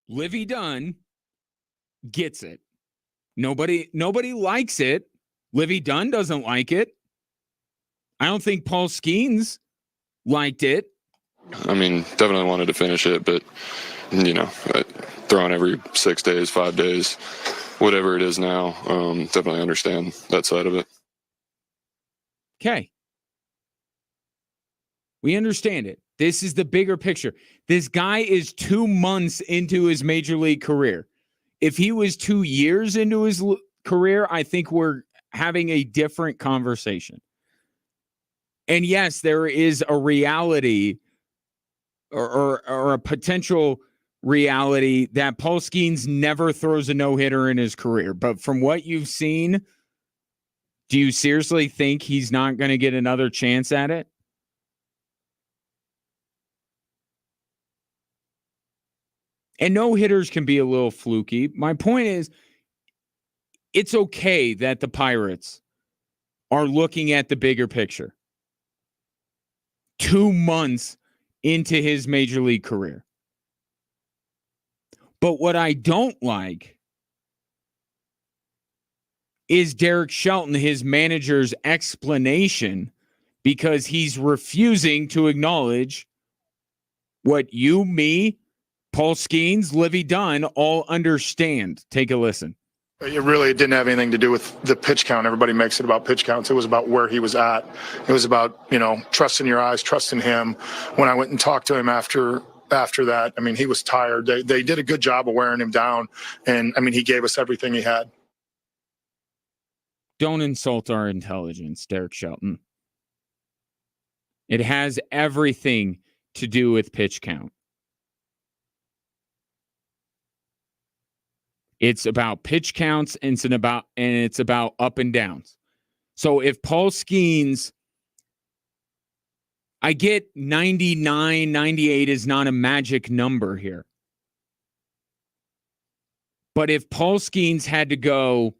Livy Dunn gets it. Nobody likes it. Livy Dunn doesn't like it. I don't think Paul Skenes liked it. I mean, definitely wanted to finish it, but, throwing every 6 days, 5 days, whatever it is now, definitely understand that side of it. Okay. We understand it. This is the bigger picture. This guy is 2 months into his major league career. If he was 2 years into his career, I think we're having a different conversation. And yes, there is a reality or a potential reality that Paul Skenes never throws a no-hitter in his career. But from what you've seen, do you seriously think he's not going to get another chance at it? And no-hitters can be a little fluky. My point is, it's okay that the Pirates are looking at the bigger picture. 2 months into his major league career. But what I don't like is Derek Shelton, his manager's explanation, because he's refusing to acknowledge what you, me, Paul Skenes, Livy Dunn all understand. Take a listen. It really didn't have anything to do with the pitch count. Everybody makes it about pitch counts. It was about where he was at. It was about, trusting your eyes, trusting him. When I went and talked to him after that, I mean, he was tired. They did a good job of wearing him down. And, I mean, he gave us everything he had. Don't insult our intelligence, Derek Shelton. It has everything to do with pitch count. It's about pitch counts, and it's about up and downs. So if Paul Skenes, I get 99, 98 is not a magic number here. But if Paul Skenes had to go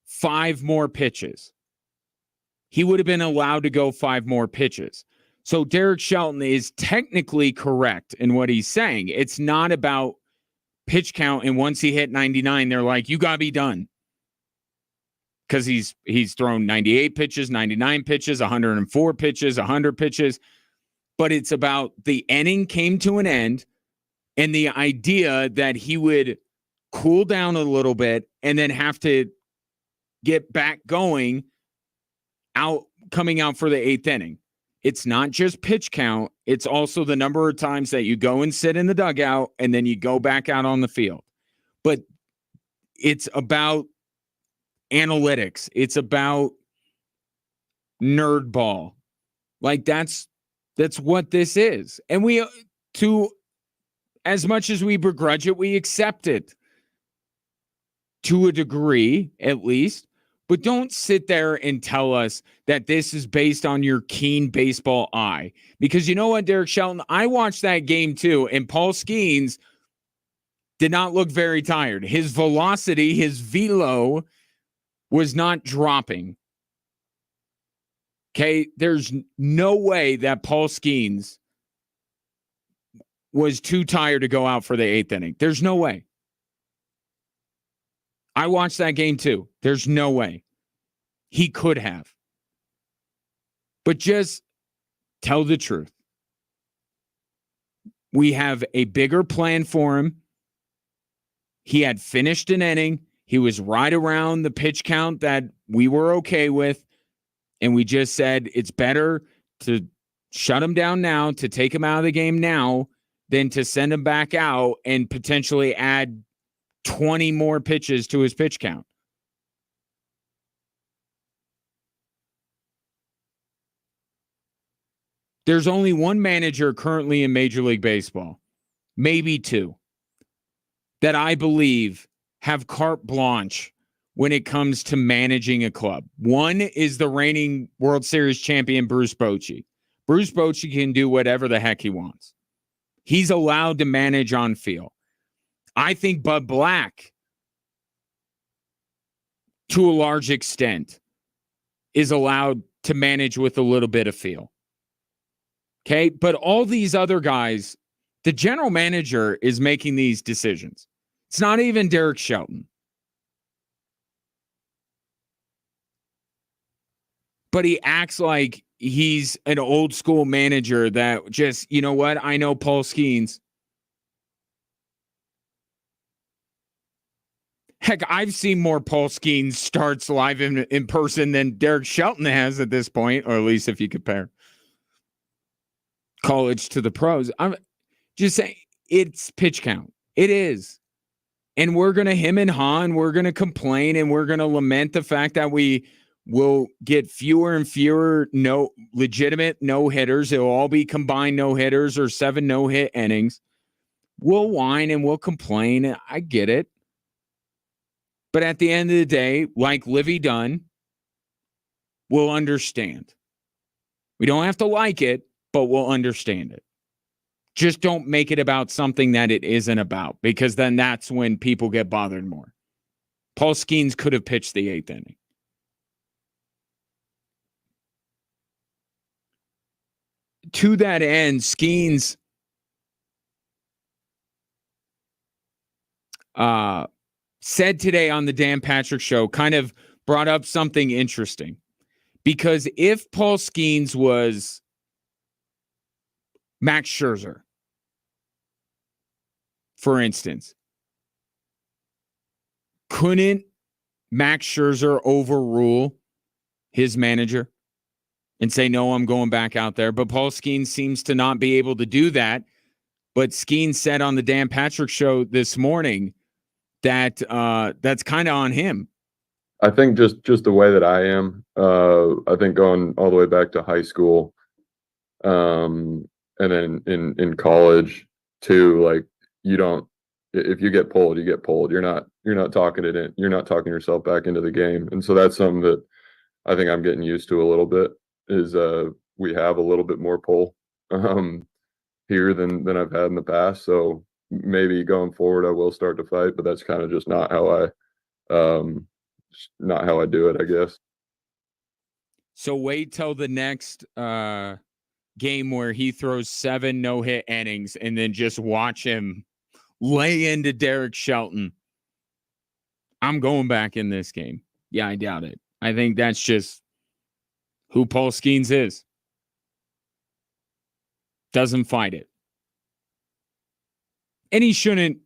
5 more pitches, he would have been allowed to go 5 more pitches. So Derek Shelton is technically correct in what he's saying. It's not about pitch count, and once he hit 99, they're like, you got to be done. Because he's thrown 98 pitches, 99 pitches, 104 pitches, 100 pitches. But it's about the inning came to an end, and the idea that he would cool down a little bit and then have to get back coming out for the 8th inning. It's not just pitch count. It's also the number of times that you go and sit in the dugout and then you go back out on the field. But it's about analytics. It's about nerd ball. Like that's what this is. And we, to as much as we begrudge it, we accept it to a degree, at least. But don't sit there and tell us that this is based on your keen baseball eye. Because you know what, Derek Shelton? I watched that game too, and Paul Skenes did not look very tired. His velocity, his velo was not dropping. Okay? There's no way that Paul Skenes was too tired to go out for the 8th inning. There's no way. I watched that game too. There's no way. He could have. But just tell the truth. We have a bigger plan for him. He had finished an inning. He was right around the pitch count that we were okay with. And we just said it's better to shut him down now, to take him out of the game now, than to send him back out and potentially add 20 more pitches to his pitch count. There's only one manager currently in Major League Baseball, maybe two, that I believe have carte blanche when it comes to managing a club. One is the reigning World Series champion, Bruce Bochy. Bruce Bochy can do whatever the heck he wants. He's allowed to manage on field. I think Bud Black, to a large extent, is allowed to manage with a little bit of feel. Okay, but all these other guys, the general manager is making these decisions. It's not even Derek Shelton. But he acts like he's an old school manager that just, you know what? I know Paul Skenes. Heck, I've seen more Paul Skenes starts live in person than Derek Shelton has at this point, or at least if you compare college to the pros. I'm just saying it's pitch count. It is. And we're going to hem and haw, and we're going to complain, and we're going to lament the fact that we will get fewer and fewer legitimate no-hitters. It'll all be combined no-hitters or 7 no-hit innings. We'll whine and we'll complain. I get it. But at the end of the day, like Livy Dunn, we'll understand. We don't have to like it, but we'll understand it. Just don't make it about something that it isn't about, because then that's when people get bothered more. Paul Skenes could have pitched the 8th inning. To that end, Skenes said today on the Dan Patrick Show, kind of brought up something interesting. Because if Paul Skenes was Max Scherzer, for instance, couldn't Max Scherzer overrule his manager and say, no, I'm going back out there? But Paul Skenes seems to not be able to do that. But Skenes said on the Dan Patrick Show this morning that that's kind of on him. I think just the way that I am, I think going all the way back to high school, and then in college too, like, you don't, if you get pulled, you get pulled. You're not talking it in. You're not talking yourself back into the game. And so that's something that I think I'm getting used to a little bit, is we have a little bit more pull here than I've had in the past. So maybe going forward, I will start to fight, but that's kind of just not how I do it, I guess. So wait till the next game where he throws 7 no-hit innings, and then just watch him lay into Derek Shelton. I'm going back in this game. Yeah, I doubt it. I think that's just who Paul Skenes is. Doesn't fight it. And he shouldn't,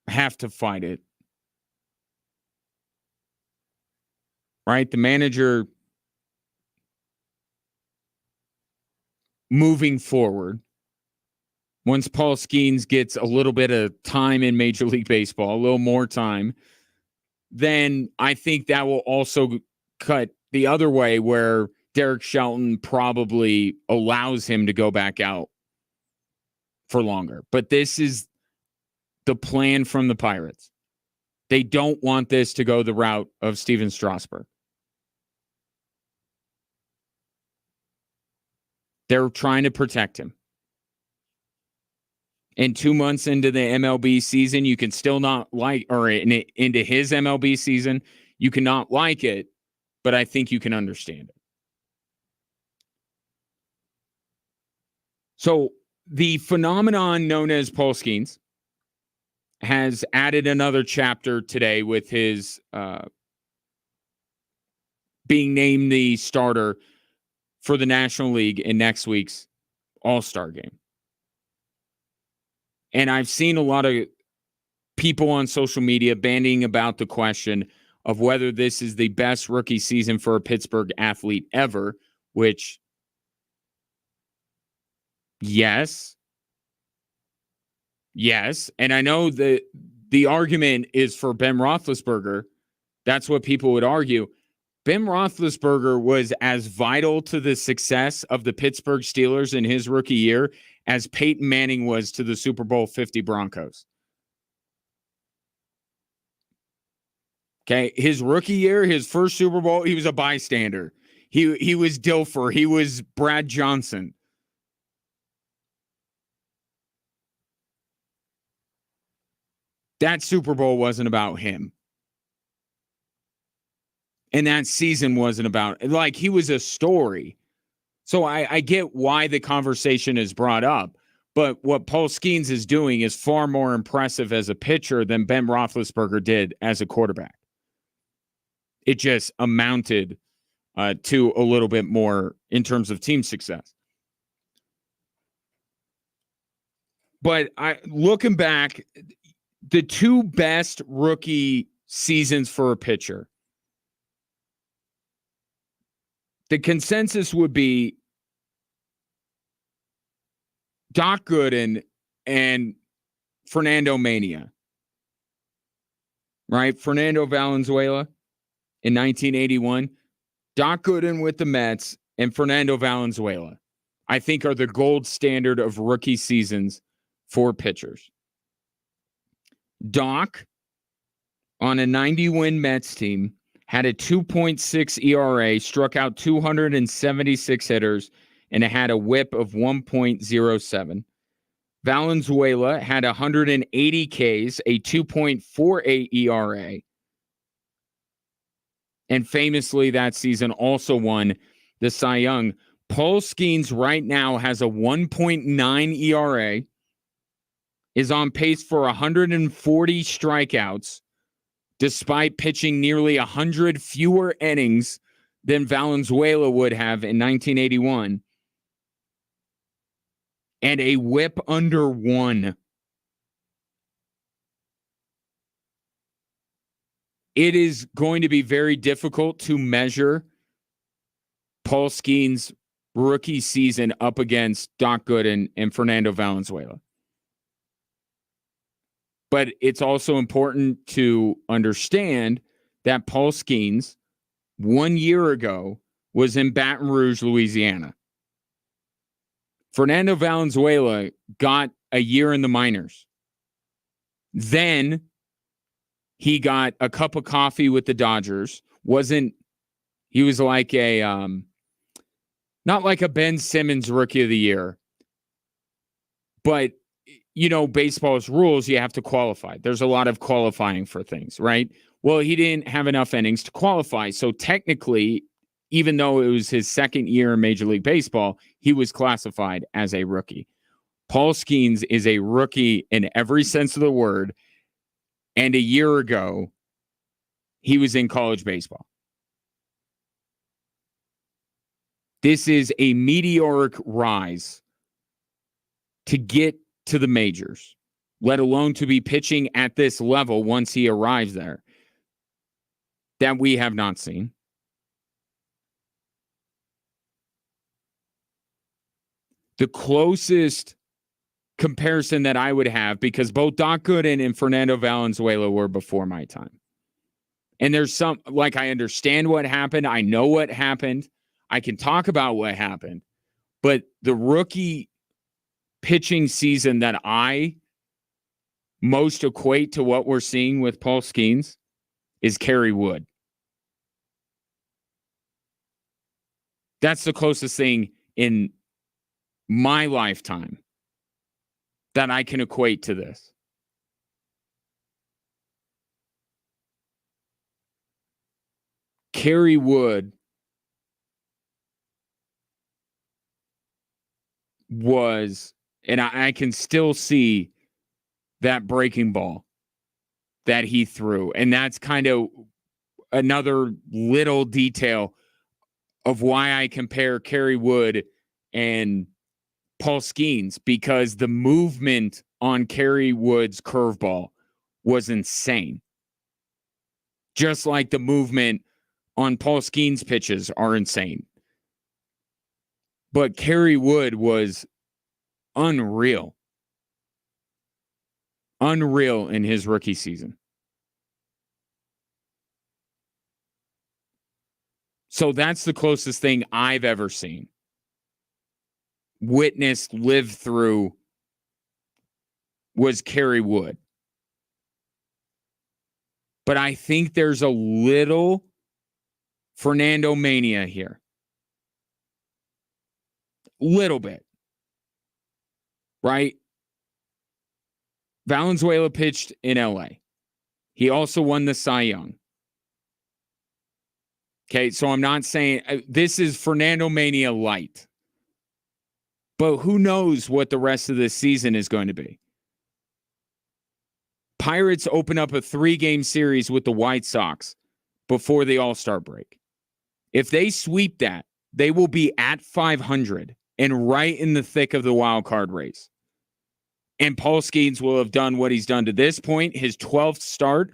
have to fight it. Right? The manager moving forward once Paul Skenes gets a little bit of time in Major League Baseball, a little more time, then I think that will also cut the other way where Derek Shelton probably allows him to go back out for longer. But this is the plan from the Pirates. They don't want this to go the route of Steven Strasburg. They're trying to protect him. And 2 months into the MLB season, you can still not like, or into his MLB season, you cannot like it, but I think you can understand it. So the phenomenon known as Paul Skenes has added another chapter today with his being named the starter for the National League in next week's All-Star game. And I've seen a lot of people on social media bandying about the question of whether this is the best rookie season for a Pittsburgh athlete ever, which, yes. And I know that the argument is for Ben Roethlisberger. That's what people would argue. Ben Roethlisberger was as vital to the success of the Pittsburgh Steelers in his rookie year as Peyton Manning was to the Super Bowl 50 Broncos. Okay, his rookie year, his first Super Bowl, he was a bystander. He was Dilfer. He was Brad Johnson. That Super Bowl wasn't about him. And that season wasn't about, like, he was a story. So I get why the conversation is brought up. But what Paul Skenes is doing is far more impressive as a pitcher than Ben Roethlisberger did as a quarterback. It just amounted to a little bit more in terms of team success. But looking back, the two best rookie seasons for a pitcher, the consensus would be Doc Gooden and Fernando Mania. Right? Fernando Valenzuela in 1981. Doc Gooden with the Mets and Fernando Valenzuela, I think, are the gold standard of rookie seasons for pitchers. Doc, on a 90-win Mets team, had a 2.6 ERA, struck out 276 hitters, and it had a whip of 1.07. Valenzuela had 180 Ks, a 2.48 ERA. And famously that season also won the Cy Young. Paul Skenes right now has a 1.9 ERA, is on pace for 140 strikeouts, despite pitching nearly 100 fewer innings than Valenzuela would have in 1981, and a whip under 1. It is going to be very difficult to measure Paul Skenes' rookie season up against Doc Gooden and Fernando Valenzuela. But it's also important to understand that Paul Skenes 1 year ago was in Baton Rouge, Louisiana. Fernando Valenzuela got a year in the minors. Then he got a cup of coffee with the Dodgers. He was like a, not like a Ben Simmons rookie of the year, but you know, baseball's rules, you have to qualify. There's a lot of qualifying for things, right? Well, he didn't have enough innings to qualify. So technically, even though it was his second year in Major League Baseball, he was classified as a rookie. Paul Skenes is a rookie in every sense of the word. And a year ago, he was in college baseball. This is a meteoric rise to get to the majors, let alone to be pitching at this level once he arrives there, that we have not seen. The closest comparison that I would have because both Doc Gooden and Fernando Valenzuela were before my time. And there's some, like, I understand what happened. I know what happened. I can talk about what happened. But the rookie pitching season that I most equate to what we're seeing with Paul Skenes is Kerry Wood. That's the closest thing in my lifetime that I can equate to this. Kerry Wood was, and I can still see that breaking ball that he threw. And that's kind of another little detail of why I compare Kerry Wood and Paul Skenes, because the movement on Kerry Wood's curveball was insane. Just like the movement on Paul Skenes' pitches are insane. But Kerry Wood was unreal. Unreal in his rookie season. So that's the closest thing I've ever seen. Witnessed, lived through was Kerry Wood. But I think there's a little Fernando mania here. Little bit. Right? Valenzuela pitched in LA. He also won the Cy Young. Okay, so I'm not saying this is Fernando mania light. But who knows what the rest of this season is going to be. Pirates open up a 3-game series with the White Sox before the All-Star break. If they sweep that, they will be at 500 and right in the thick of the wild card race. And Paul Skenes will have done what he's done to this point. His 12th start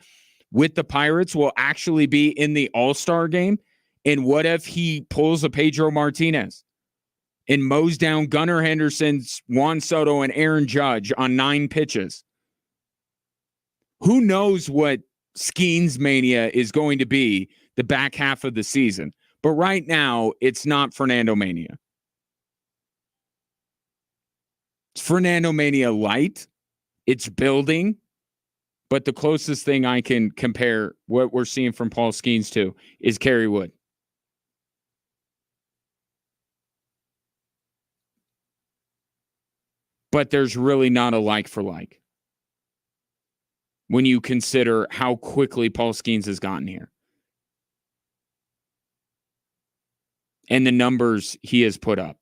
with the Pirates will actually be in the All-Star game. And what if he pulls a Pedro Martinez and mows down Gunnar Henderson's Juan Soto and Aaron Judge on 9 pitches? Who knows what Skenes mania is going to be the back half of the season? But right now, it's not Fernando mania. It's Fernando mania light. It's building. But the closest thing I can compare what we're seeing from Paul Skenes to is Kerry Wood. But there's really not a like for like when you consider how quickly Paul Skenes has gotten here. And the numbers he has put up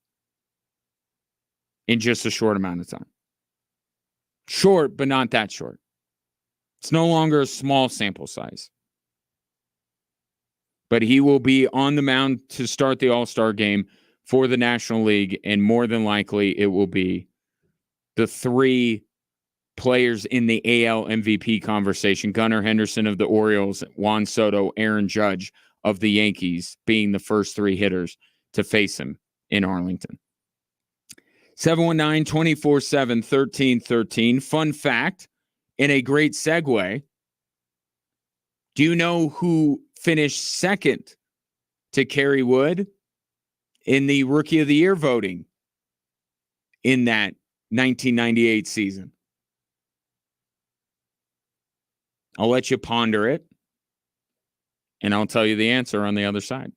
in just a short amount of time. Short, but not that short. It's no longer a small sample size. But he will be on the mound to start the All-Star game for the National League, and more than likely it will be the 3 players in the AL MVP conversation. Gunnar Henderson of the Orioles, Juan Soto, Aaron Judge of the Yankees being the first 3 hitters to face him in Arlington. 719-247-1313. Fun fact, and a great segue. Do you know who finished second to Kerry Wood in the Rookie of the Year voting in that 1998 season? I'll let you ponder it, and I'll tell you the answer on the other side.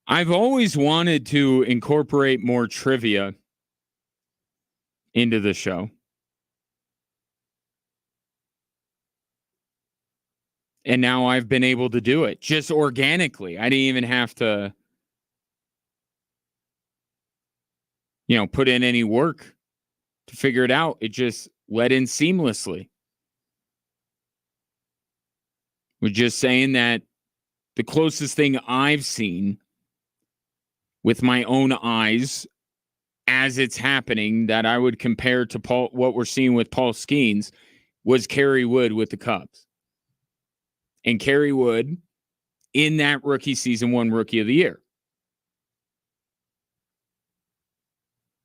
I've always wanted to incorporate more trivia into the show. And now I've been able to do it just organically. I didn't even have to, put in any work to figure it out. It just led in seamlessly. We're just saying that the closest thing I've seen with my own eyes as it's happening that I would compare to what we're seeing with Paul Skenes was Kerry Wood with the Cubs. And Kerry Wood, in that rookie season, won Rookie of the Year.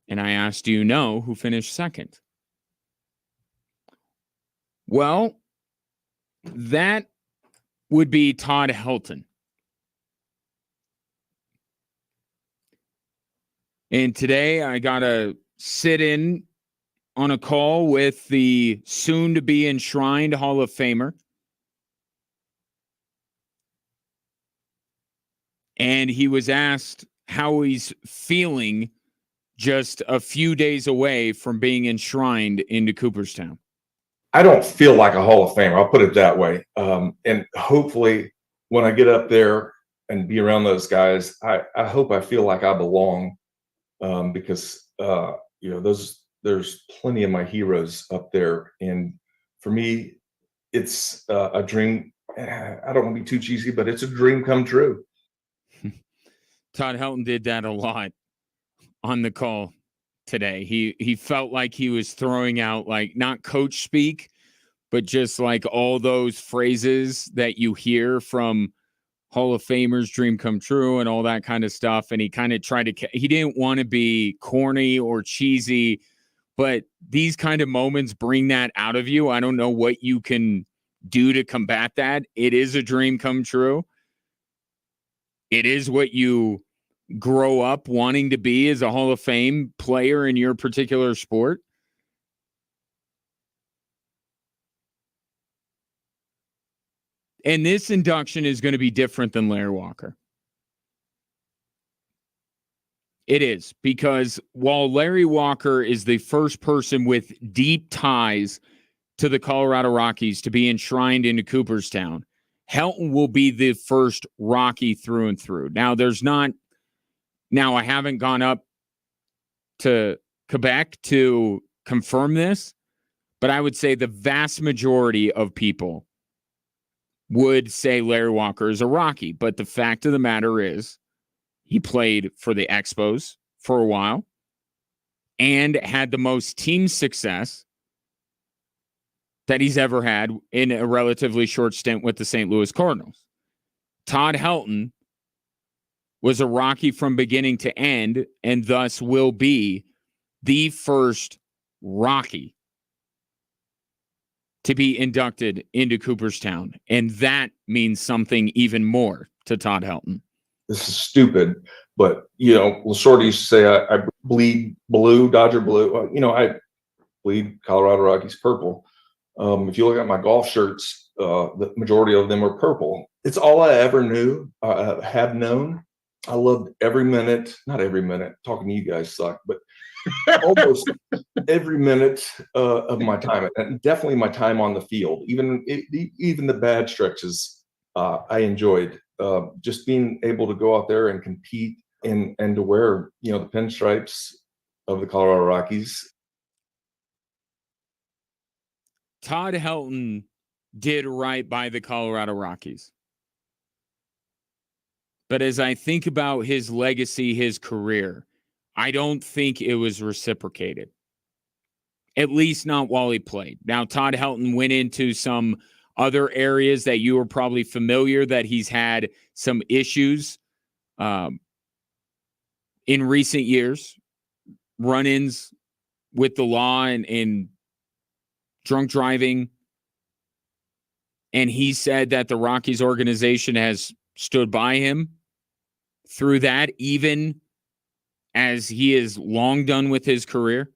And I asked, do you know who finished second? Well, that would be Todd Helton. And today I got to sit in on a call with the soon-to-be enshrined Hall of Famer. And he was asked how he's feeling just a few days away from being enshrined into Cooperstown. I don't feel like a Hall of Famer. I'll put it that way. And hopefully when I get up there and be around those guys, I hope I feel like I belong, because, there's plenty of my heroes up there. And for me, it's a dream. I don't want to be too cheesy, but it's a dream come true. Todd Helton did that a lot on the call today. He felt like he was throwing out, like, not coach speak, but just like all those phrases that you hear from Hall of Famers, dream come true and all that kind of stuff. And he kind of tried to, he didn't want to be corny or cheesy, but these kind of moments bring that out of you. I don't know what you can do to combat that. It is a dream come true. It is what you grow up wanting to be as a Hall of Fame player in your particular sport. And this induction is going to be different than Larry Walker. It is, because while Larry Walker is the first person with deep ties to the Colorado Rockies to be enshrined into Cooperstown, Helton will be the first Rocky through and through. Now, I haven't gone up to Quebec to confirm this, but I would say the vast majority of people would say Larry Walker is a Rocky. But the fact of the matter is, he played for the Expos for a while and had the most team success that he's ever had in a relatively short stint with the St. Louis Cardinals. Todd Helton was a Rocky from beginning to end, and thus will be the first Rocky to be inducted into Cooperstown. And that means something even more to Todd Helton. This is stupid, but, Lasorda used to say, I bleed blue, Dodger blue. I bleed Colorado Rockies purple. If you look at my golf shirts, the majority of them are purple. It's all I ever knew, have known. I loved every minute, not every minute, talking to you guys suck, but almost every minute of my time, and definitely my time on the field. Even the bad stretches, I enjoyed. Just being able to go out there and compete and to wear, the pinstripes of the Colorado Rockies. Todd Helton did right by the Colorado Rockies. But as I think about his legacy, his career, I don't think it was reciprocated. At least not while he played. Now, Todd Helton went into some other areas that you are probably familiar that he's had some issues in recent years, run-ins with the law and drunk driving. And he said that the Rockies organization has stood by him through that, even as he is long done with his career.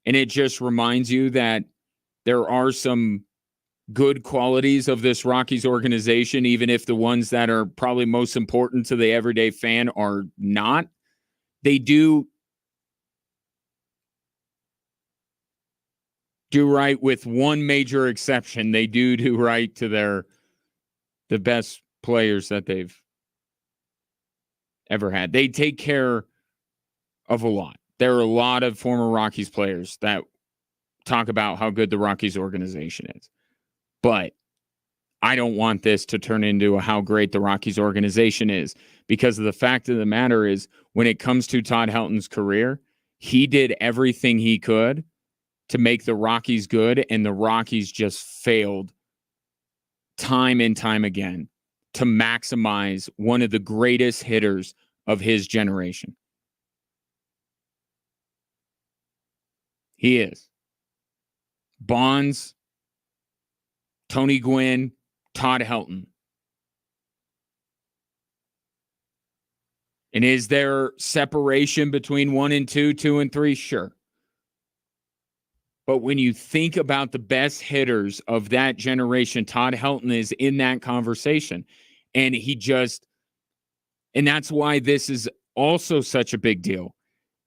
And it just reminds you that there are some good qualities of this Rockies organization, even if the ones that are probably most important to the everyday fan are not. They do right with one major exception. They do right to the best players that they've ever had. They take care of a lot. There are a lot of former Rockies players that talk about how good the Rockies organization is. But I don't want this to turn into how great the Rockies organization is, because of the fact of the matter is, when it comes to Todd Helton's career, he did everything he could to make the Rockies good, and the Rockies just failed time and time again to maximize one of the greatest hitters of his generation. He is. Bonds, Tony Gwynn, Todd Helton. And is there separation between 1 and 2, 2 and 3? Sure. But when you think about the best hitters of that generation, Todd Helton is in that conversation. And that's why this is also such a big deal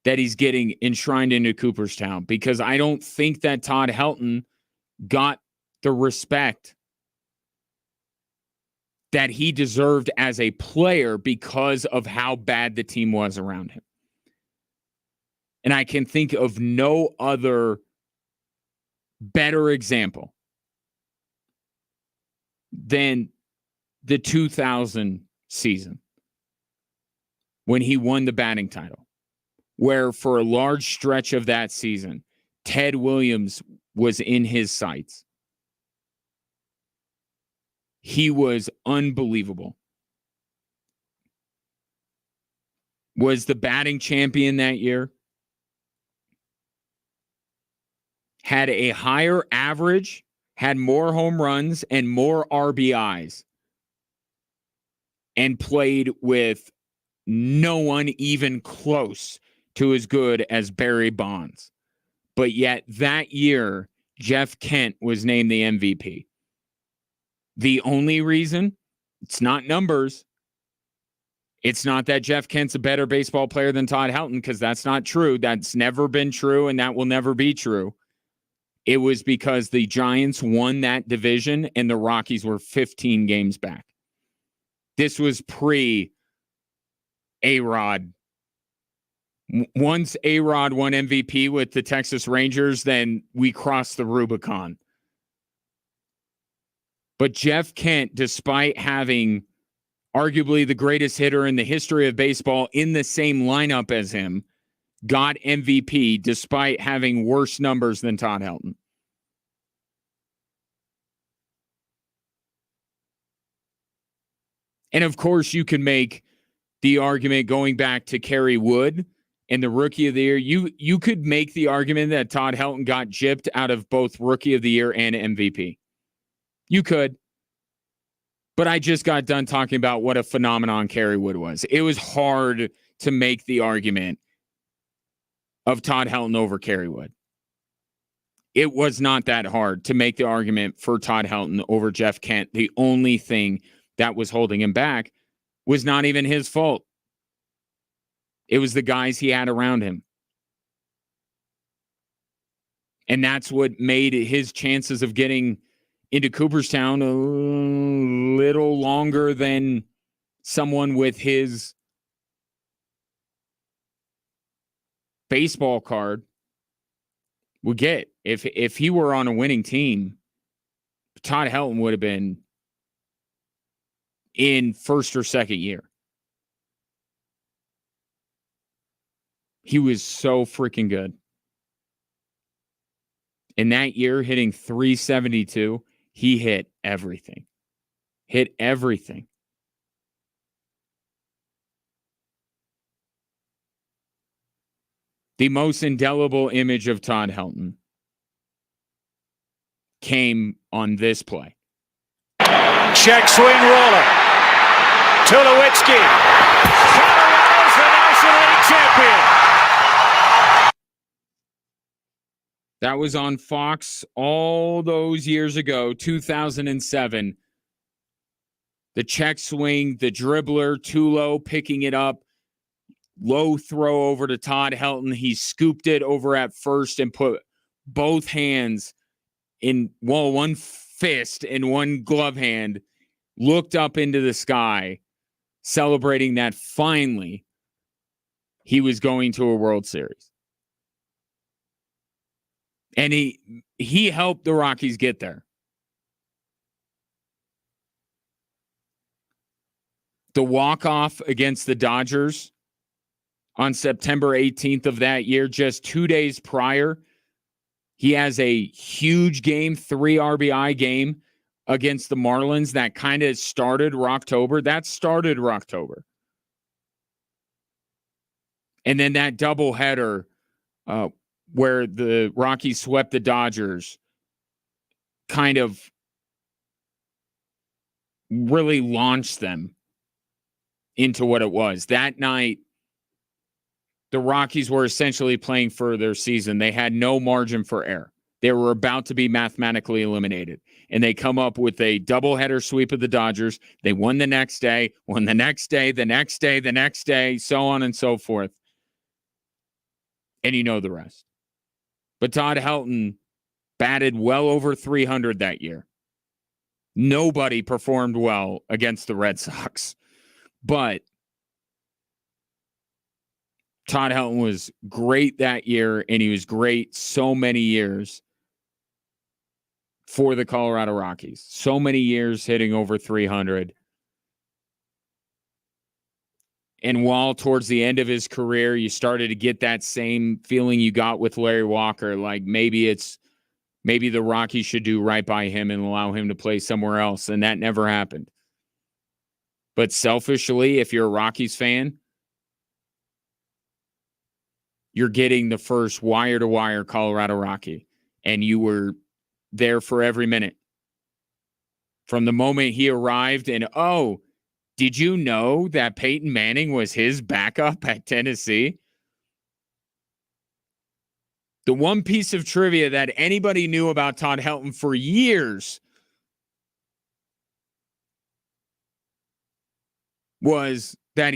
that he's getting enshrined into Cooperstown, because I don't think that Todd Helton got the respect that he deserved as a player because of how bad the team was around him. And I can think of no other better example than the 2000 season when he won the batting title, where for a large stretch of that season, Ted Williams was in his sights. He was unbelievable. Was the batting champion that year. Had a higher average, had more home runs and more RBIs, and played with no one even close to as good as Barry Bonds. But yet that year, Jeff Kent was named the MVP. The only reason, it's not numbers. It's not that Jeff Kent's a better baseball player than Todd Helton, because that's not true. That's never been true, and that will never be true. It was because the Giants won that division and the Rockies were 15 games back. This was pre-A-Rod. Once A-Rod won MVP with the Texas Rangers, then we crossed the Rubicon. But Jeff Kent, despite having arguably the greatest hitter in the history of baseball in the same lineup as him, got MVP despite having worse numbers than Todd Helton. And of course, you can make the argument going back to Kerry Wood and the Rookie of the Year. You could make the argument that Todd Helton got gypped out of both Rookie of the Year and MVP. You could. But I just got done talking about what a phenomenon Kerry Wood was. It was hard to make the argument of Todd Helton over Kerry Wood. It was not that hard to make the argument for Todd Helton over Jeff Kent. The only thing that was holding him back was not even his fault. It was the guys he had around him. And that's what made his chances of getting into Cooperstown a little longer than someone with his baseball card would get. If he were on a winning team, Todd Helton would have been in first or second year. He was so freaking good. In that year, hitting 372, he hit everything. Hit everything. The most indelible image of Todd Helton came on this play. Check swing roller. Tulowitzki. Colorado's the National League champion. That was on Fox all those years ago, 2007. The check swing, the dribbler, Tulo picking it up, low throw over to Todd Helton. He scooped it over at first and put both hands in, well, one fist and one glove hand, looked up into the sky, celebrating that finally he was going to a World Series. And he helped the Rockies get there. The walk-off against the Dodgers on September 18th of that year, just 2 days prior, he has a huge game, 3 RBI game against the Marlins that kind of started Rocktober. That started Rocktober. And then that doubleheader where the Rockies swept the Dodgers kind of really launched them into what it was. That night, the Rockies were essentially playing for their season. They had no margin for error. They were about to be mathematically eliminated. And they come up with a doubleheader sweep of the Dodgers. They won the next day, won the next day, the next day, the next day, so on and so forth. And you know the rest. But Todd Helton batted well over 300 that year. Nobody performed well against the Red Sox. But Todd Helton was great that year, and he was great so many years for the Colorado Rockies. So many years hitting over 300. And while towards the end of his career, you started to get that same feeling you got with Larry Walker, like maybe the Rockies should do right by him and allow him to play somewhere else, and that never happened. But selfishly, if you're a Rockies fan, you're getting the first wire-to-wire Colorado Rocky, and you were there for every minute. From the moment he arrived, and did you know that Peyton Manning was his backup at Tennessee? The one piece of trivia that anybody knew about Todd Helton for years was that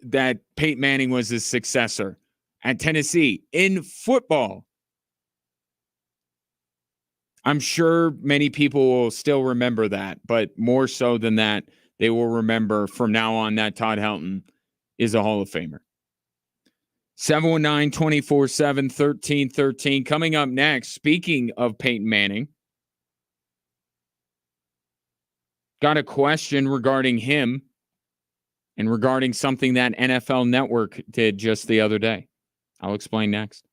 that Peyton Manning was his successor at Tennessee in football. I'm sure many people will still remember that, but more so than that, they will remember from now on that Todd Helton is a Hall of Famer. 719-247-1313. Coming up next, speaking of Peyton Manning, got a question regarding him and regarding something that NFL Network did just the other day. I'll explain next.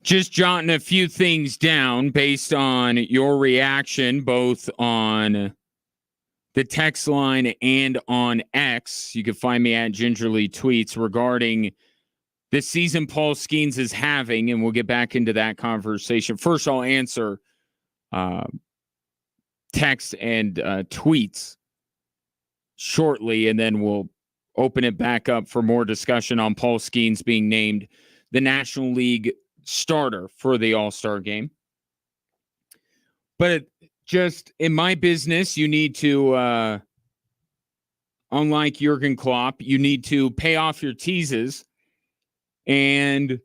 Just jotting a few things down based on your reaction, both on the text line and on X. You can find me at Gingerly Tweets regarding the season Paul Skenes is having, and we'll get back into that conversation. First, I'll answer text and tweets shortly, and then we'll open it back up for more discussion on Paul Skenes being named the National League starter for the All-Star game. But just in my business, you need to, unlike Jurgen Klopp, you need to pay off your teases. And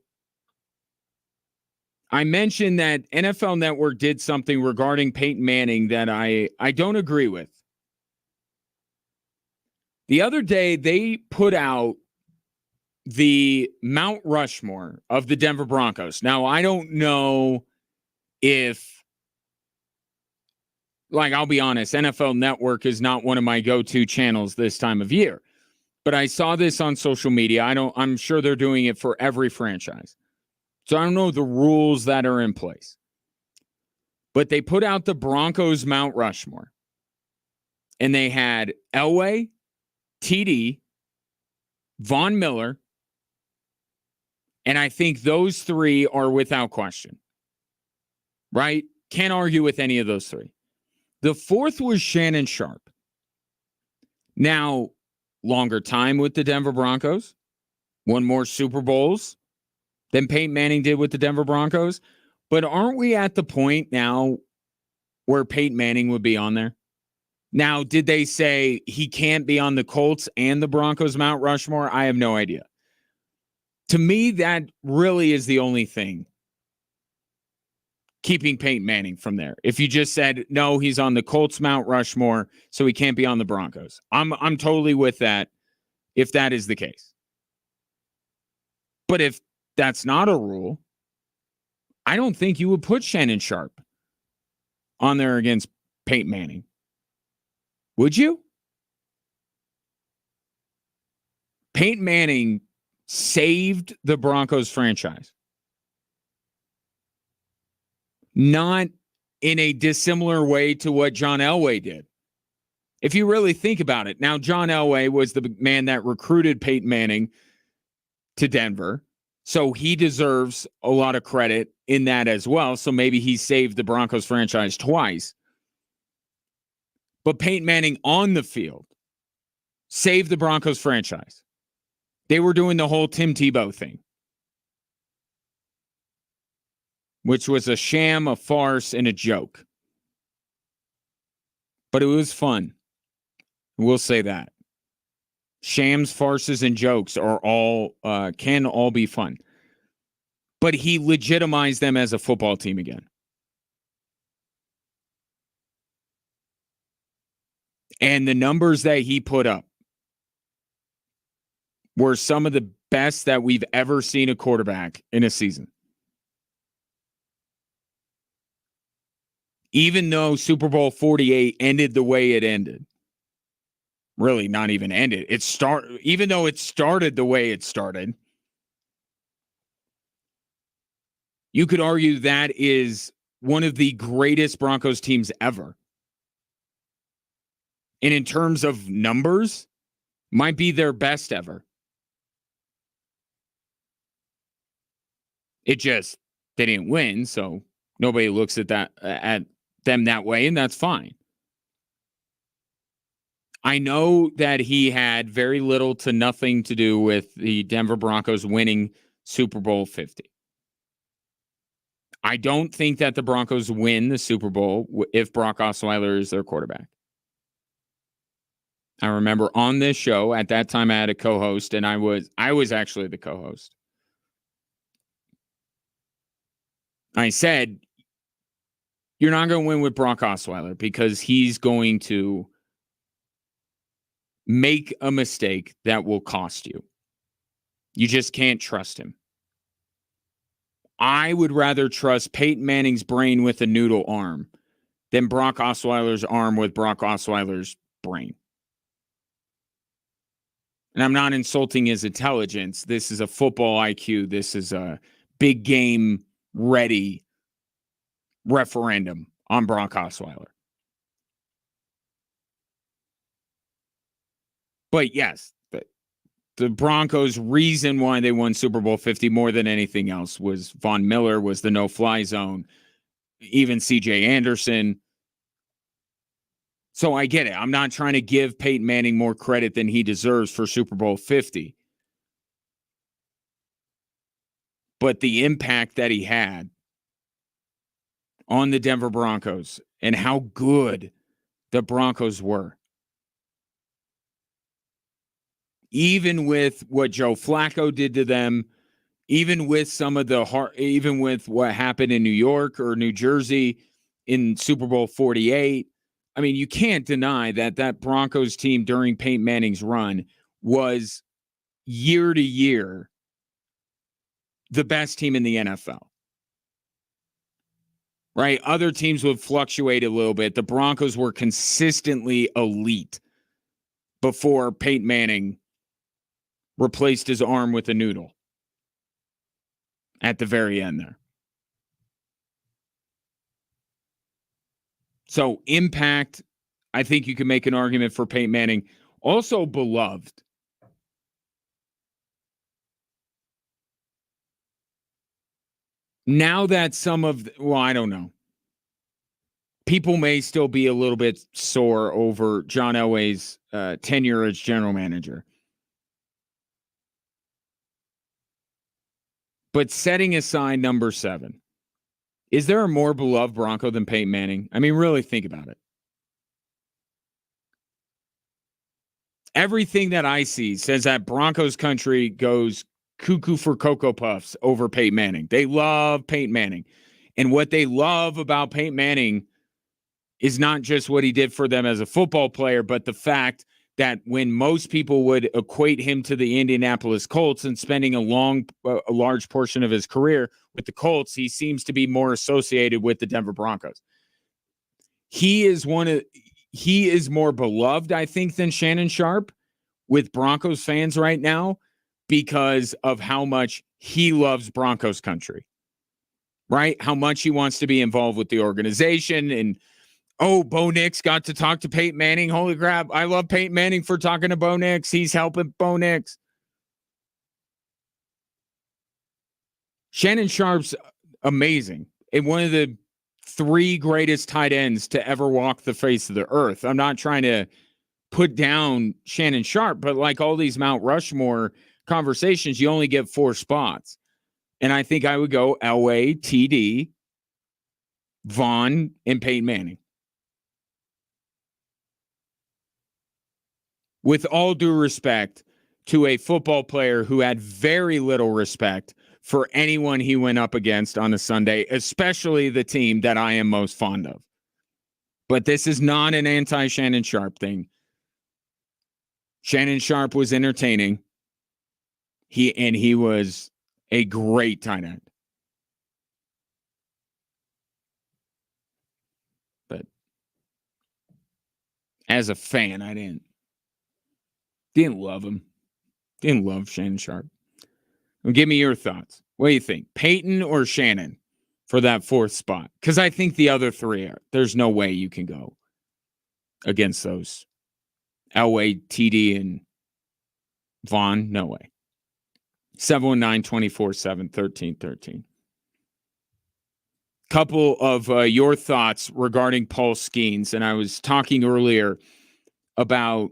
I mentioned that NFL Network did something regarding Peyton Manning that I don't agree with. The other day, they put out the Mount Rushmore of the Denver Broncos. Now, I don't know if, like, I'll be honest, NFL Network is not one of my go-to channels this time of year. But I saw this on social media. I'm sure they're doing it for every franchise. So I don't know the rules that are in place. But they put out the Broncos Mount Rushmore. And they had Elway, TD, Von Miller, and I think those three are without question. Right? Can't argue with any of those three. The fourth was Shannon Sharp. Now, longer time with the Denver Broncos, won more Super Bowls than Peyton Manning did with the Denver Broncos. But aren't we at the point now where Peyton Manning would be on there? Now, did they say he can't be on the Colts and the Broncos Mount Rushmore? I have no idea. To me, that really is the only thing keeping Peyton Manning from there. If you just said, no, he's on the Colts Mount Rushmore, so he can't be on the Broncos. I'm totally with that if that is the case. But if that's not a rule, I don't think you would put Shannon Sharp on there against Peyton Manning. Would you? Peyton Manning saved the Broncos franchise. Not in a dissimilar way to what John Elway did. If you really think about it. Now, John Elway was the man that recruited Peyton Manning to Denver. So he deserves a lot of credit in that as well. So maybe he saved the Broncos franchise twice. But Peyton Manning on the field saved the Broncos franchise. They were doing the whole Tim Tebow thing, which was a sham, a farce, and a joke. But it was fun. We'll say that. Shams, farces, and jokes are all can all be fun. But he legitimized them as a football team again. And the numbers that he put up were some of the best that we've ever seen a quarterback in a season. Even though Super Bowl 48 ended the way it ended. Really not even ended. Even though it started the way it started. You could argue that is one of the greatest Broncos teams ever. And in terms of numbers, might be their best ever. They didn't win, so nobody looks at them that way, and that's fine. I know that he had very little to nothing to do with the Denver Broncos winning Super Bowl 50. I don't think that the Broncos win the Super Bowl if Brock Osweiler is their quarterback. I remember on this show, at that time I had a co-host, and I was actually the co-host. I said, you're not going to win with Brock Osweiler because he's going to make a mistake that will cost you. You just can't trust him. I would rather trust Peyton Manning's brain with a noodle arm than Brock Osweiler's arm with Brock Osweiler's brain. And I'm not insulting his intelligence. This is a football IQ. This is a big game ready referendum on Brock Osweiler. But yes, the Broncos' reason why they won Super Bowl 50 more than anything else was Von Miller, was the no-fly zone, even CJ Anderson. So I get it. I'm not trying to give Peyton Manning more credit than he deserves for Super Bowl 50. But the impact that he had on the Denver Broncos and how good the Broncos were, even with what Joe Flacco did to them, even with some of even with what happened in New York or New Jersey in Super Bowl 48. I mean, you can't deny that Broncos team during Peyton Manning's run was year to year the best team in the NFL. Right? Other teams would fluctuate a little bit. The Broncos were consistently elite before Peyton Manning replaced his arm with a noodle at the very end there. So impact, I think you can make an argument for Peyton Manning. Also beloved. Now that I don't know. People may still be a little bit sore over John Elway's tenure as general manager. But setting aside number 7, is there a more beloved Bronco than Peyton Manning? I mean, really think about it. Everything that I see says that Broncos country goes cuckoo for Cocoa Puffs over Peyton Manning. They love Peyton Manning. And what they love about Peyton Manning is not just what he did for them as a football player, but the fact that when most people would equate him to the Indianapolis Colts and spending a large portion of his career with the Colts, he seems to be more associated with the Denver Broncos. He is more beloved, I think, than Shannon Sharpe with Broncos fans right now because of how much he loves Broncos country, right? How much he wants to be involved with the organization. And, Bo Nix got to talk to Peyton Manning. Holy crap. I love Peyton Manning for talking to Bo Nix. He's helping Bo Nix. Shannon Sharpe's amazing. And one of the 3 greatest tight ends to ever walk the face of the earth. I'm not trying to put down Shannon Sharpe, but like all these Mount Rushmore conversations, you only get 4 spots. And I think I would go Elway, TD, Vaughn, and Peyton Manning. With all due respect to a football player who had very little respect for anyone he went up against on a Sunday, especially the team that I am most fond of. But this is not an anti-Shannon Sharpe thing. Shannon Sharpe was entertaining. He was a great tight end. But as a fan, I didn't love him. Didn't love Shannon Sharpe. Well, give me your thoughts. What do you think? Peyton or Shannon for that 4th spot? Because I think the other 3 there's no way you can go against those. Elway, TD, and Vaughn, no way. 719-247-1313. Couple of your thoughts regarding Paul Skenes. And I was talking earlier about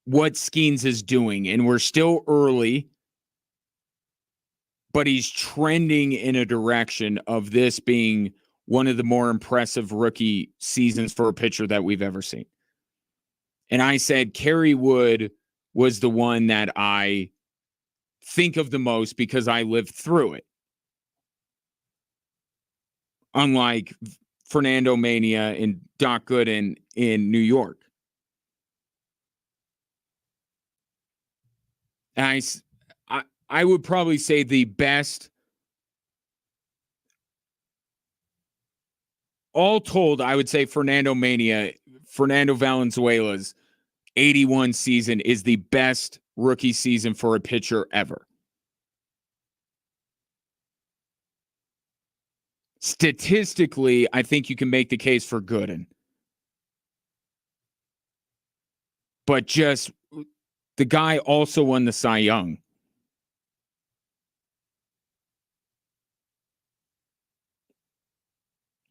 what Skenes is doing. And we're still early, but he's trending in a direction of this being one of the more impressive rookie seasons for a pitcher that we've ever seen. And I said Kerry Wood was the one that I think of the most because I lived through it. Unlike Fernando Mania and Doc Gooden in New York. And I would probably say the best, all told, I would say Fernando Valenzuela's 81 season is the best rookie season for a pitcher ever. Statistically, I think you can make the case for Gooden. But just the guy also won the Cy Young.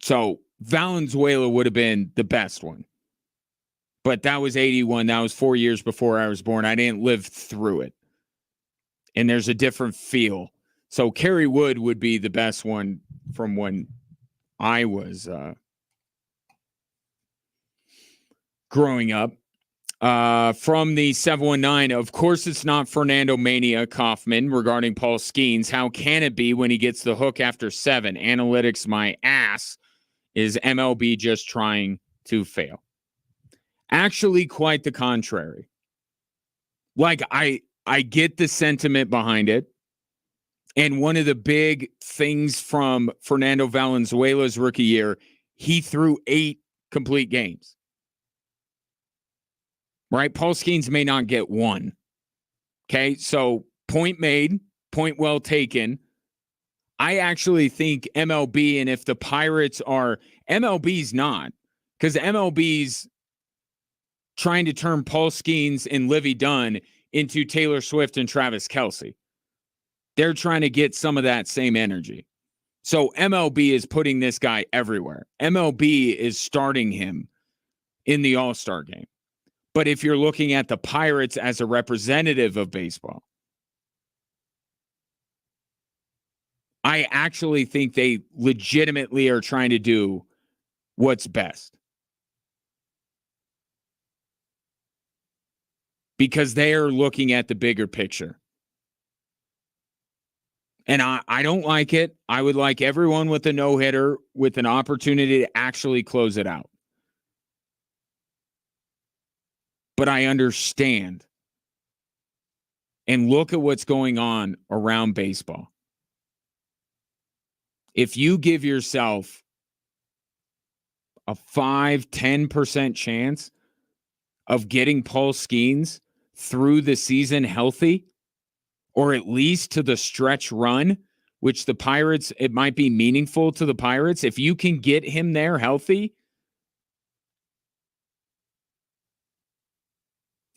So Valenzuela would have been the best one. But that was 81. That was 4 years before I was born. I didn't live through it. And there's a different feel. So Kerry Wood would be the best one from when I was growing up. From the 719, of course it's not Fernando Mania Kaufman regarding Paul Skenes. How can it be when he gets the hook after 7? Analytics my ass. Is MLB just trying to fail? Actually, quite the contrary. Like, I get the sentiment behind it. And one of the big things from Fernando Valenzuela's rookie year, he threw 8 complete games. Right? Paul Skenes may not get 1. Okay, so point made, point well taken. I actually think MLB, and if the Pirates are, MLB's not, because MLB's trying to turn Paul Skenes and Livy Dunn into Taylor Swift and Travis Kelce. They're trying to get some of that same energy. So MLB is putting this guy everywhere. MLB is starting him in the All-Star game. But if you're looking at the Pirates as a representative of baseball, I actually think they legitimately are trying to do what's best. Because they are looking at the bigger picture. And I don't like it. I would like everyone with a no-hitter with an opportunity to actually close it out. But I understand. And look at what's going on around baseball. If you give yourself a 5-10% chance of getting Paul Skenes through the season healthy, or at least to the stretch run, which the Pirates, it might be meaningful to the Pirates. If you can get him there healthy,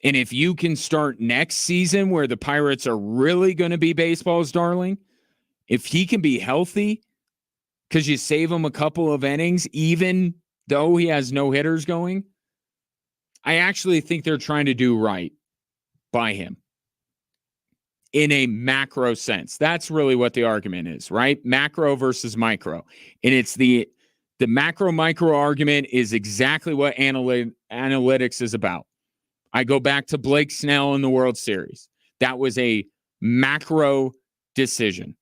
and if you can start next season where the Pirates are really going to be baseball's darling, if he can be healthy, because you save him a couple of innings, even though he has no hitters going, I actually think they're trying to do right by him in a macro sense. That's really what the argument is, right? Macro versus micro. And it's the macro-micro argument is exactly what analytics is about. I go back to Blake Snell in the World Series. That was a macro decision.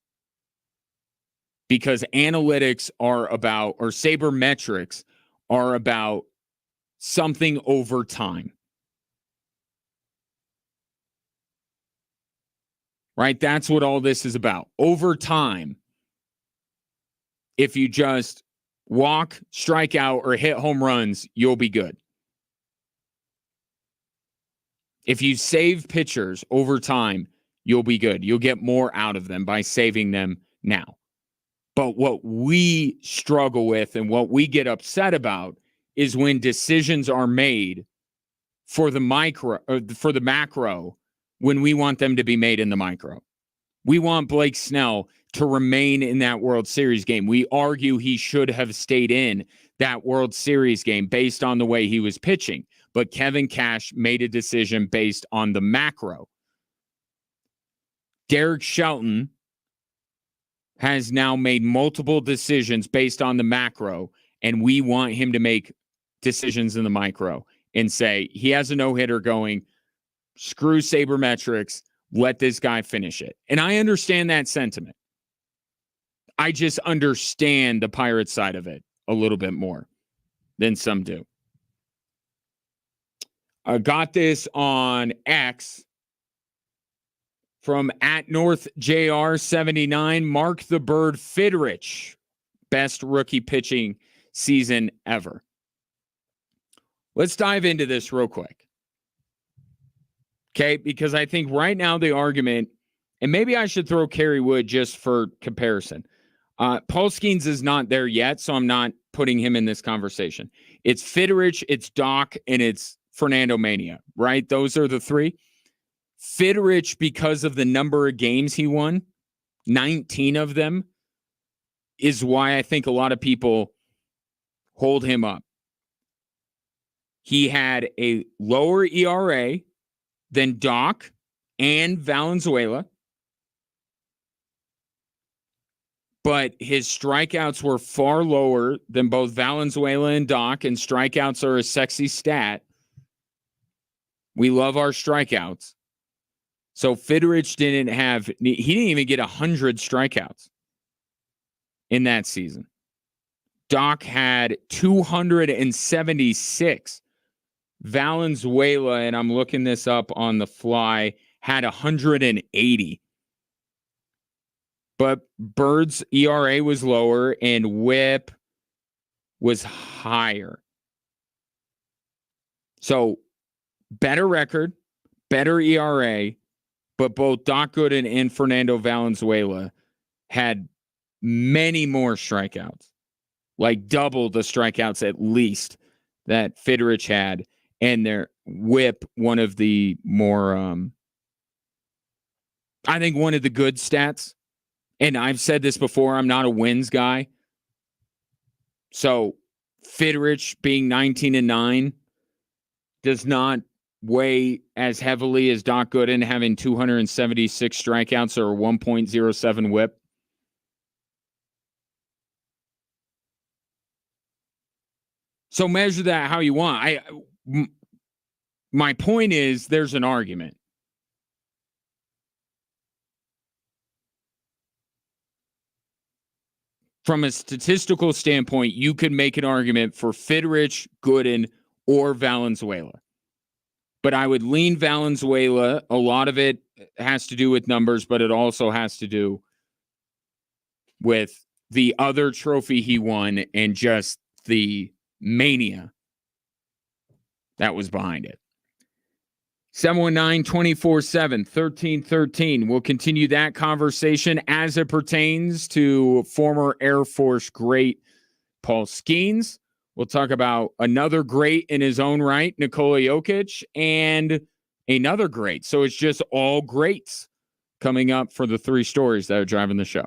Because analytics are about, or sabermetrics are about something over time. Right? That's what all this is about. Over time, if you just walk, strike out, or hit home runs, you'll be good. If you save pitchers over time, you'll be good. You'll get more out of them by saving them now. But what we struggle with and what we get upset about is when decisions are made for the micro or for the macro when we want them to be made in the micro. We want Blake Snell to remain in that World Series game. We argue he should have stayed in that World Series game based on the way he was pitching. But Kevin Cash made a decision based on the macro. Derek Shelton has now made multiple decisions based on the macro, and we want him to make decisions in the micro and say, he has a no-hitter going, screw sabermetrics, let this guy finish it. And I understand that sentiment. I just understand the Pirates side of it a little bit more than some do. I got this on X from @NorthJR79, Mark the Bird Fidrich, best rookie pitching season ever. Let's dive into this real quick. Okay, because I think right now the argument, and maybe I should throw Kerry Wood just for comparison. Paul Skenes is not there yet, so I'm not putting him in this conversation. It's Fitterich, it's Doc, and it's Fernando Mania, right? Those are the three. Fitterich, because of the number of games he won, 19 of them, is why I think a lot of people hold him up. He had a lower ERA than Doc and Valenzuela, but his strikeouts were far lower than both Valenzuela and Doc, and strikeouts are a sexy stat. We love our strikeouts. So Fitterich he didn't even get 100 strikeouts in that season. Doc had 276. Valenzuela, and I'm looking this up on the fly, had 180. But Bird's ERA was lower and WHIP was higher. So better record, better ERA, but both Doc Gooden and Fernando Valenzuela had many more strikeouts, like double the strikeouts at least that Fitterich had, and their WHIP, one of the more, I think one of the good stats. And I've said this before, I'm not a wins guy. So Fitterich being 19-9 does not weigh as heavily as Doc Gooden having 276 strikeouts or 1.07 WHIP. So measure that how you want. My point is there's an argument. From a statistical standpoint, you could make an argument for Fitterich, Gooden, or Valenzuela. But I would lean Valenzuela. A lot of it has to do with numbers, but it also has to do with the other trophy he won and just the mania that was behind it. 719-247-1313. We'll continue that conversation as it pertains to former Air Force great Paul Skenes. We'll talk about another great in his own right, Nikola Jokic, and another great. So it's just all greats coming up for the three stories that are driving the show.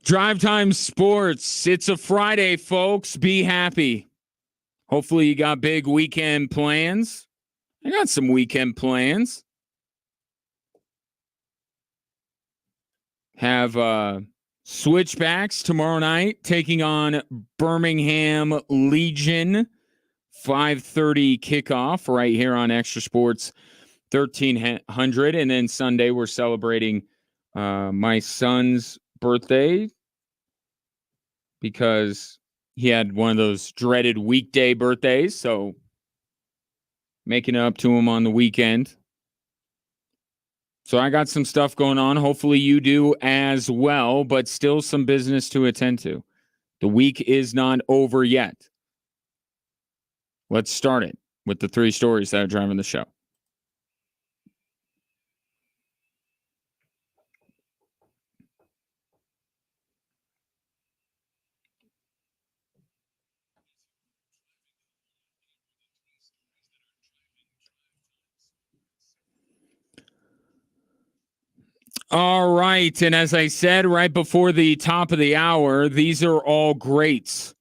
Drive Time Sports. It's a Friday, folks. Be happy. Hopefully you got big weekend plans. I got some weekend plans. Have Switchbacks tomorrow night taking on Birmingham Legion. 5:30 kickoff right here on Extra Sports 1300. And then Sunday we're celebrating my son's birthday because he had one of those dreaded weekday birthdays. So making it up to him on the weekend. So I got some stuff going on. Hopefully you do as well, but still some business to attend to. The week is not over yet. Let's start it with the three stories that are driving the show. All right. And as I said right before the top of the hour, these are all greats.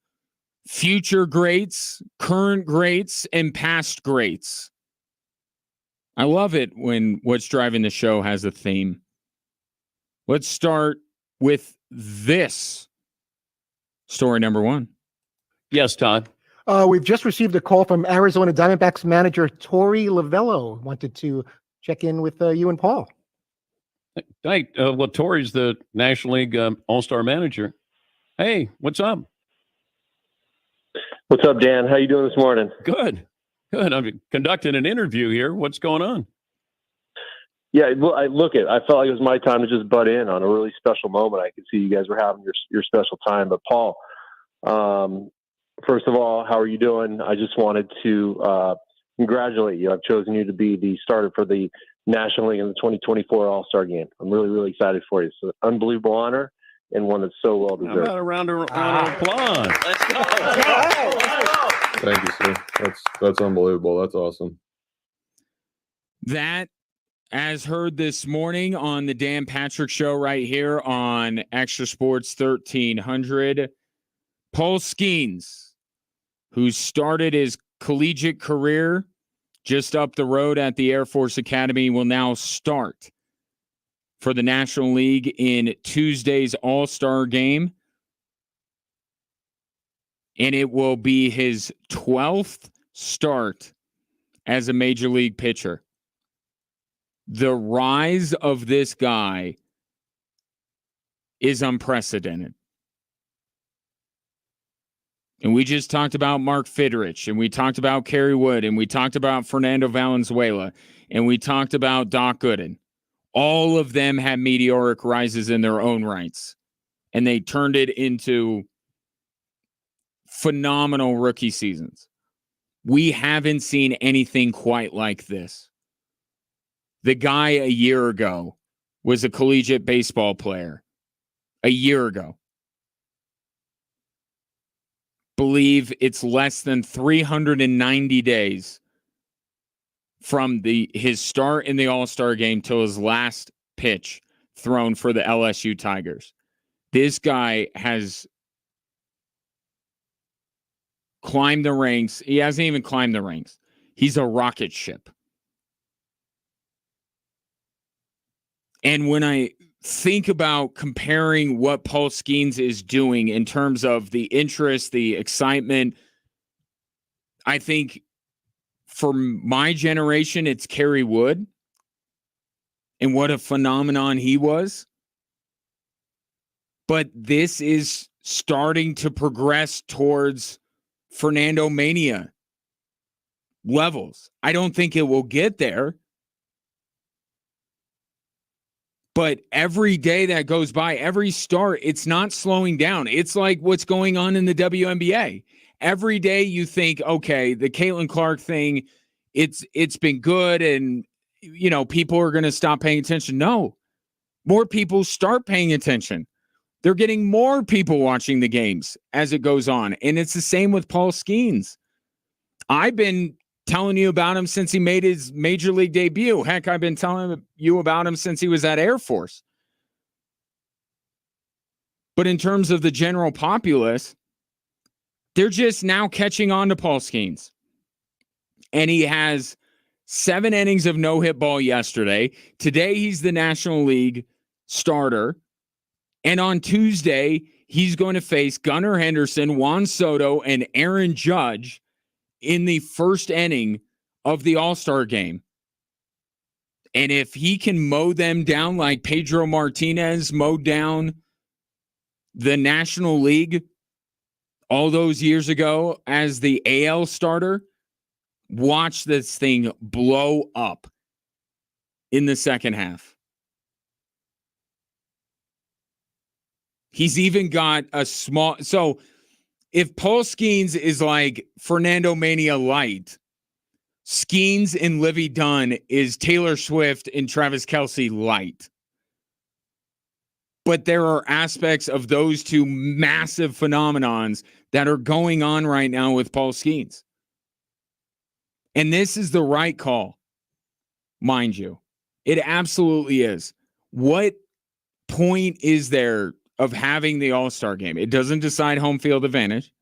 Future greats, current greats, and past greats. I love it when what's driving the show has a theme. Let's start with this story number one. Yes, Todd. We've just received a call from Arizona Diamondbacks manager Torey Lovello. Wanted to check in with you and Paul. Hey, well, Torey's the National League All-Star manager. Hey, what's up? What's up, Dan? How you doing this morning? Good. I'm conducting an interview here. What's going on? Yeah, well, I felt like it was my time to just butt in on a really special moment. I could see you guys were having your special time. But Paul, first of all, how are you doing? I just wanted to congratulate you. I've chosen you to be the starter for the National League in the 2024 All-Star Game. I'm really, really excited for you. It's an unbelievable honor and one that's so well deserved. How about a round of applause? Let's go. Thank you, sir. That's unbelievable. That's awesome. That, as heard this morning on the Dan Patrick Show right here on Extra Sports 1300, Paul Skenes, who started his collegiate career just up the road at the Air Force Academy, will now start for the National League in Tuesday's All-Star Game. And it will be his 12th start as a major league pitcher. The rise of this guy is unprecedented. And we just talked about Mark Fidrich, and we talked about Kerry Wood, and we talked about Fernando Valenzuela, and we talked about Doc Gooden. All of them had meteoric rises in their own rights, and they turned it into phenomenal rookie seasons. We haven't seen anything quite like this. The guy a year ago was a collegiate baseball player. A year ago. Believe it's less than 390 days from his start in the All-Star game till his last pitch thrown for the LSU Tigers. This guy has climbed the ranks. He hasn't even climbed the ranks. He's a rocket ship. And when I think about comparing what Paul Skenes is doing in terms of the interest, the excitement, I think for my generation, it's Kerry Wood. And what a phenomenon he was. But this is starting to progress towards Fernando Mania levels. I don't think it will get there. But every day that goes by, every start, it's not slowing down. It's like what's going on in the WNBA. Every day you think, okay, the Caitlin Clark thing, it's been good, and people are going to stop paying attention. No, more people start paying attention. They're getting more people watching the games as it goes on, and it's the same with Paul Skenes. I've been telling you about him since he made his major league debut. Heck, I've been telling you about him since he was at Air Force. But in terms of the general populace, they're just now catching on to Paul Skenes. And he has 7 innings of no-hit ball yesterday. Today, he's the National League starter. And on Tuesday, he's going to face Gunnar Henderson, Juan Soto, and Aaron Judge in the first inning of the All-Star game. And if he can mow them down like Pedro Martinez mowed down the National League all those years ago as the AL starter, watch this thing blow up in the second half. He's even got a small... So if Paul Skenes is like Fernando Mania Light, Skenes and Livy Dunn is Taylor Swift and Travis Kelce Light. But there are aspects of those two massive phenomenons that are going on right now with Paul Skenes. And this is the right call, mind you. It absolutely is. What point is there of having the All-Star game? It doesn't decide home field advantage,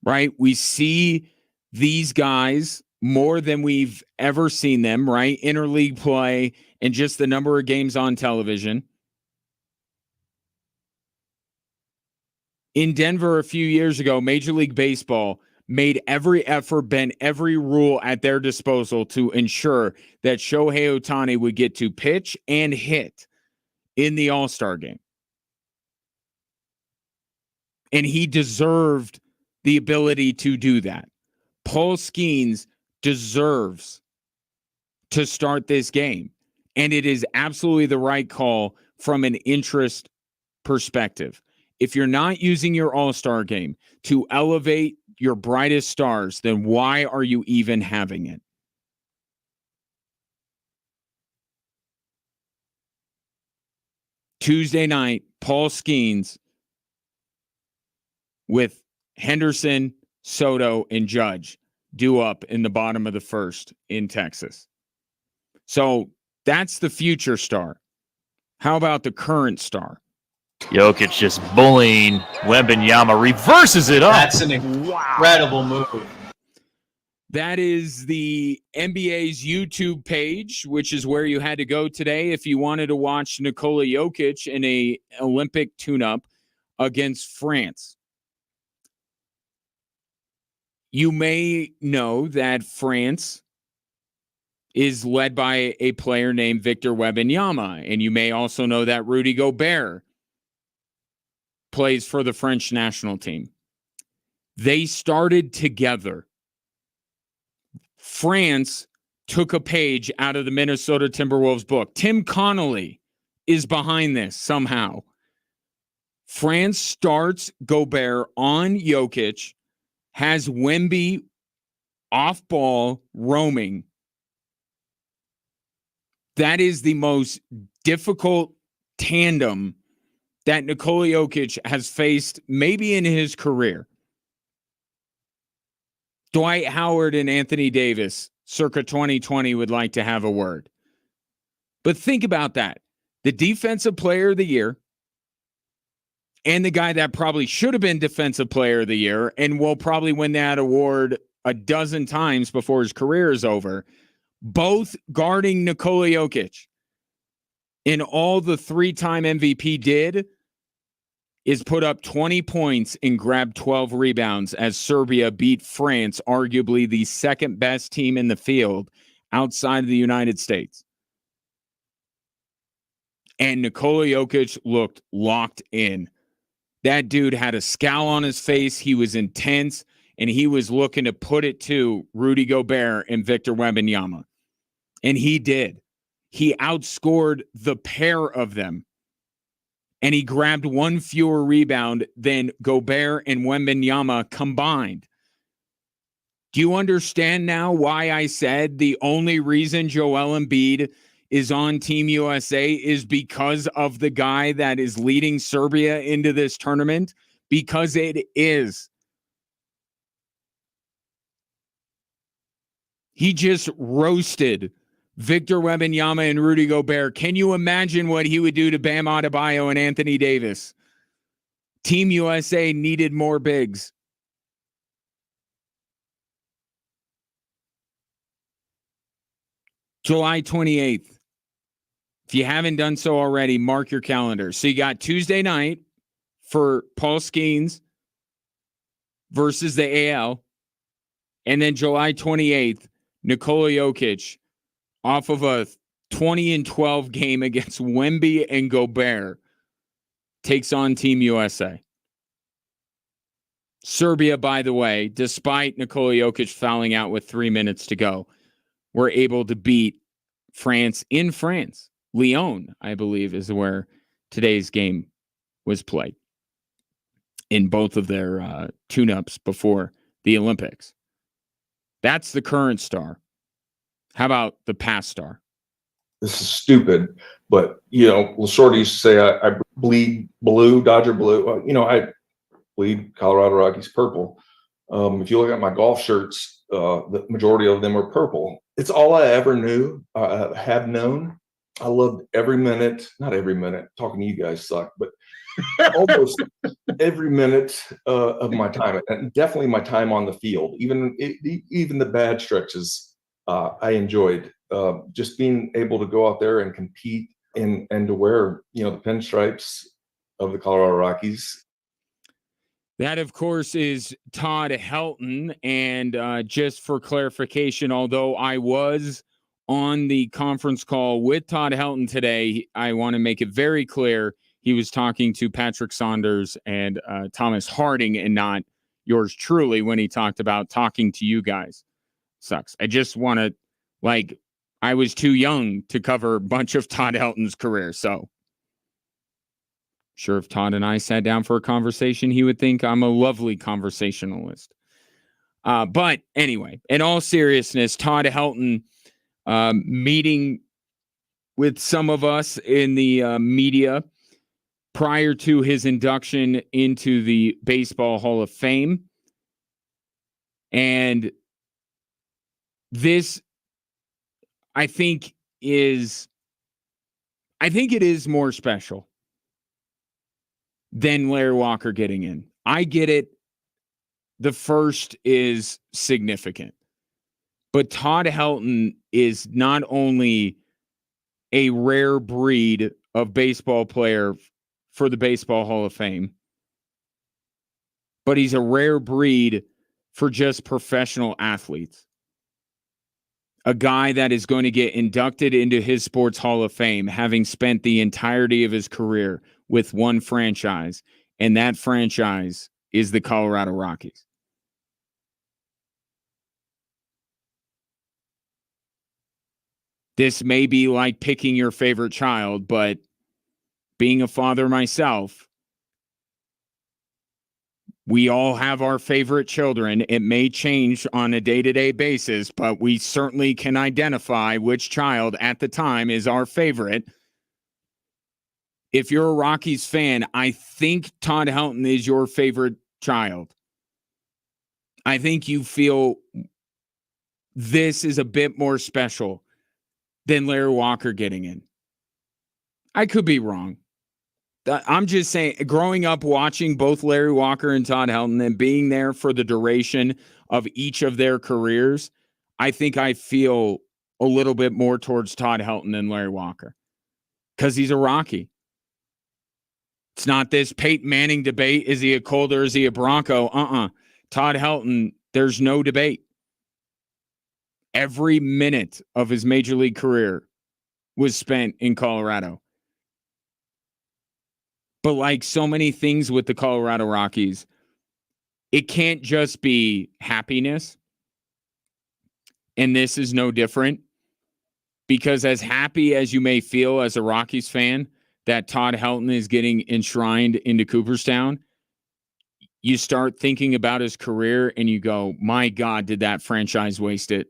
right? We see these guys more than we've ever seen them, right? Interleague play and just the number of games on television. In Denver a few years ago, Major League Baseball made every effort, bent every rule at their disposal to ensure that Shohei Ohtani would get to pitch and hit in the All-Star game. And he deserved the ability to do that. Paul Skenes deserves to start this game. And it is absolutely the right call from an interest perspective. If you're not using your All-Star game to elevate your brightest stars, then why are you even having it? Tuesday night, Paul Skenes with Henderson, Soto, and Judge due up in the bottom of the first in Texas. So that's the future star. How about the current star? Jokic just bullying Wembanyama, reverses it up. That's an incredible move. That is the NBA's YouTube page, which is where you had to go today if you wanted to watch Nikola Jokic in a Olympic tune-up against France. You may know that France is led by a player named Victor Wembanyama, and you may also know that Rudy Gobert plays for the French national team. They started together. France took a page out of the Minnesota Timberwolves book. Tim Connolly is behind this somehow. France starts Gobert on Jokic, has Wemby off ball roaming. That is the most difficult tandem that Nikola Jokic has faced maybe in his career. Dwight Howard and Anthony Davis, circa 2020, would like to have a word. But think about that. The defensive player of the year and the guy that probably should have been defensive player of the year and will probably win that award a dozen times before his career is over, both guarding Nikola Jokic. And all the 3-time MVP did is put up 20 points and grab 12 rebounds as Serbia beat France, arguably the second best team in the field outside of the United States. And Nikola Jokic looked locked in. That dude had a scowl on his face. He was intense, and he was looking to put it to Rudy Gobert and Victor Wembanyama. And he did. He outscored the pair of them. And he grabbed one fewer rebound than Gobert and Wembanyama combined. Do you understand now why I said the only reason Joel Embiid is on Team USA is because of the guy that is leading Serbia into this tournament? Because it is. He just roasted Victor Wembanyama and Rudy Gobert. Can you imagine what he would do to Bam Adebayo and Anthony Davis? Team USA needed more bigs. July 28th. If you haven't done so already, mark your calendar. So you got Tuesday night for Paul Skenes versus the AL. And then July 28th, Nikola Jokic off of a 20-12 game against Wemby and Gobert takes on Team USA. Serbia, by the way, despite Nikola Jokic fouling out with 3 minutes to go, were able to beat France in France. Lyon, I believe, is where today's game was played in both of their tune-ups before the Olympics. That's the current star. How about the past star? This is stupid, but Lasorda used to say I bleed blue, Dodger blue. I bleed Colorado Rockies purple. If you look at my golf shirts, the majority of them are purple. It's all I ever knew, have known. I loved every minute, not every minute. Talking to you guys suck, but almost every minute of my time, and definitely my time on the field. Even the bad stretches, I enjoyed. Just being able to go out there and compete and to wear, the pinstripes of the Colorado Rockies. That, of course, is Todd Helton. And just for clarification, although I was on the conference call with Todd Helton today, I want to make it very clear he was talking to Patrick Saunders and Thomas Harding and not yours truly when he talked about talking to you guys. Sucks. I just want to, I was too young to cover a bunch of Todd Helton's career, so sure if Todd and I sat down for a conversation, he would think I'm a lovely conversationalist. But anyway, in all seriousness, Todd Helton meeting with some of us in the media prior to his induction into the Baseball Hall of Fame. And this, I think it is more special than Larry Walker getting in. I get it. The first is significant. But Todd Helton is not only a rare breed of baseball player for the Baseball Hall of Fame, but he's a rare breed for just professional athletes. A guy that is going to get inducted into his sports Hall of Fame, having spent the entirety of his career with one franchise, and that franchise is the Colorado Rockies. This may be like picking your favorite child, but being a father myself, we all have our favorite children. It may change on a day-to-day basis, but we certainly can identify which child at the time is our favorite. If you're a Rockies fan, I think Todd Helton is your favorite child. I think you feel this is a bit more special than Larry Walker getting in. I could be wrong. I'm just saying, growing up watching both Larry Walker and Todd Helton and being there for the duration of each of their careers, I think I feel a little bit more towards Todd Helton than Larry Walker because he's a Rocky. It's not this Peyton Manning debate. Is he a Colt or is he a Bronco? Todd Helton, there's no debate. Every minute of his major league career was spent in Colorado. But like so many things with the Colorado Rockies, it can't just be happiness. And this is no different. Because as happy as you may feel as a Rockies fan that Todd Helton is getting enshrined into Cooperstown, you start thinking about his career and you go, my God, did that franchise waste it?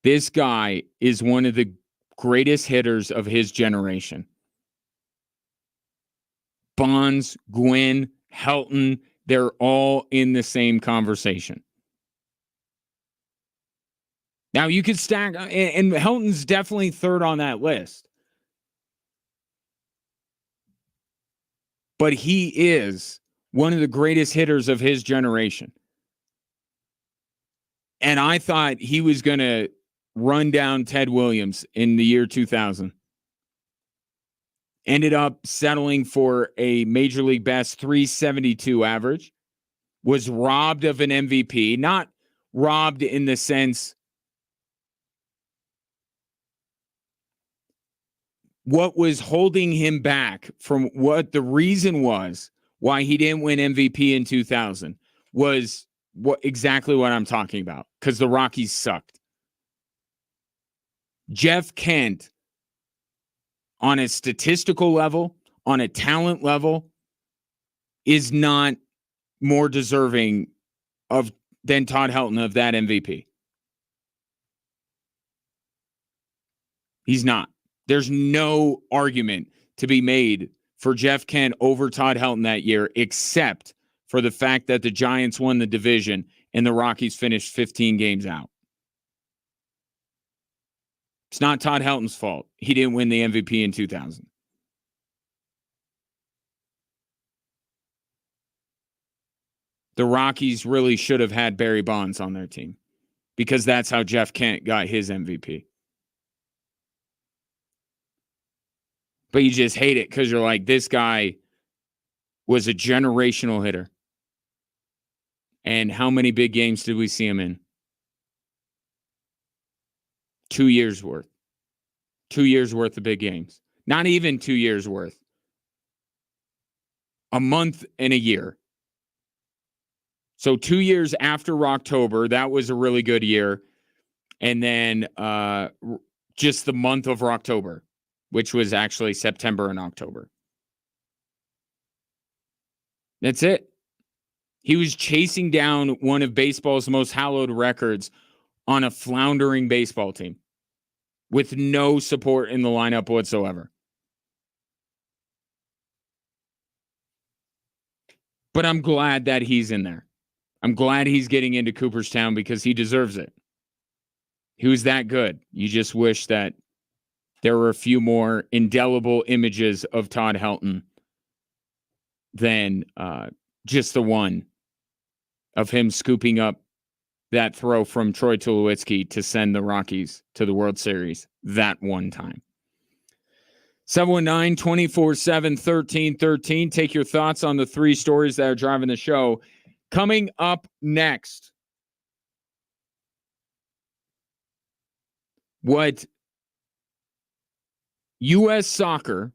This guy is one of the greatest hitters of his generation. Bonds, Gwynn, Helton, they're all in the same conversation. Now you could stack, and Helton's definitely third on that list. But he is one of the greatest hitters of his generation. And I thought he was going to run down Ted Williams in the year 2000. Ended up settling for a Major League Best 372 average. Was robbed of an MVP. Not robbed in the sense what was holding him back from what the reason was why he didn't win MVP in 2000 was exactly what I'm talking about, because the Rockies sucked. Jeff Kent, on a statistical level, on a talent level, is not more deserving than Todd Helton of that MVP. He's not. There's no argument to be made for Jeff Kent over Todd Helton that year, except for the fact that the Giants won the division and the Rockies finished 15 games out. It's not Todd Helton's fault. He didn't win the MVP in 2000. The Rockies really should have had Barry Bonds on their team, because that's how Jeff Kent got his MVP. But you just hate it because you're like, this guy was a generational hitter. And how many big games did we see him in? 2 years worth. 2 years worth of big games. Not even 2 years worth. A month and a year. So 2 years after October, that was a really good year. And then just the month of October, which was actually September and October. That's it. He was chasing down one of baseball's most hallowed records on a floundering baseball team with no support in the lineup whatsoever. But I'm glad that he's in there. I'm glad he's getting into Cooperstown because he deserves it. He was that good. You just wish that there were a few more indelible images of Todd Helton than just the one of him scooping up that throw from Troy Tulowitzki to send the Rockies to the World Series that one time. 719-247-1313. Take your thoughts on the three stories that are driving the show. Coming up next, what U.S. soccer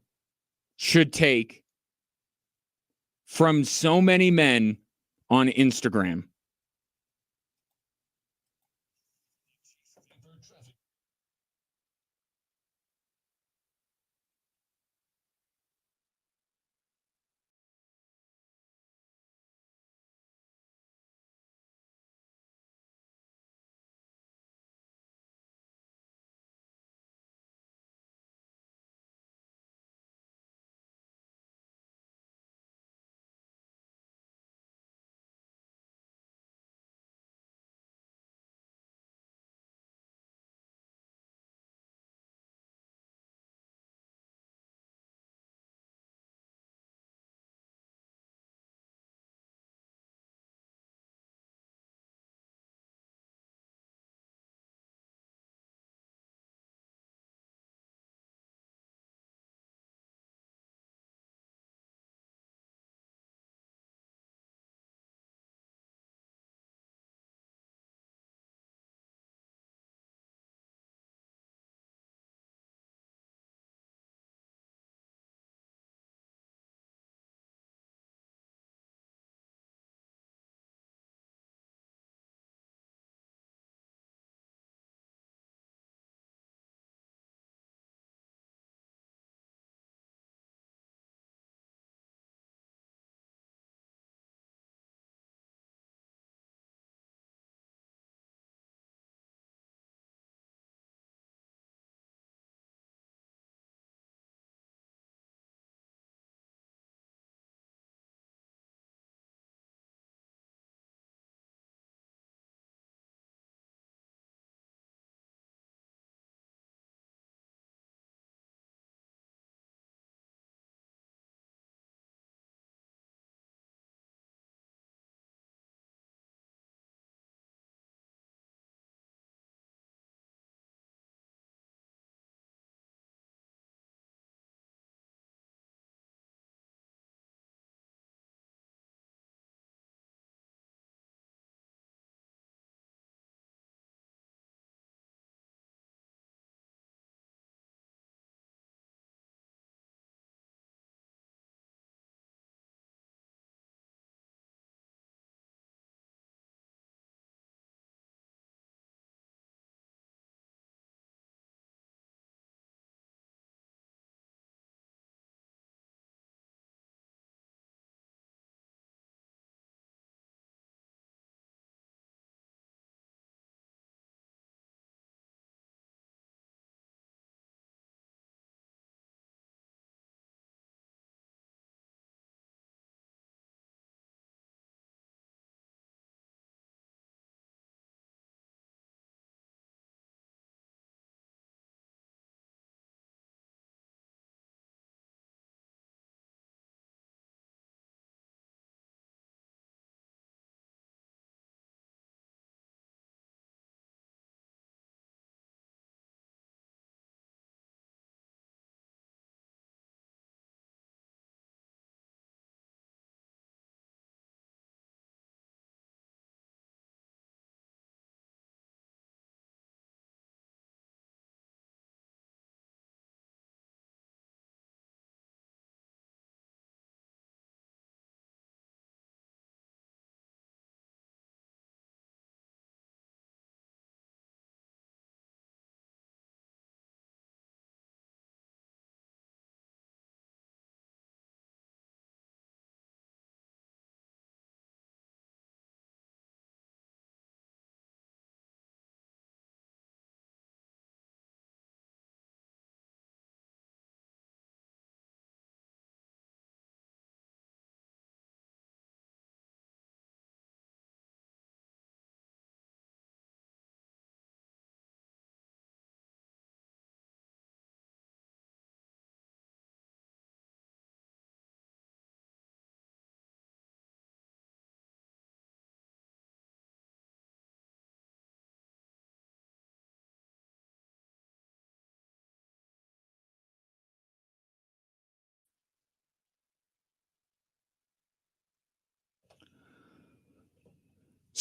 should take from so many men on Instagram.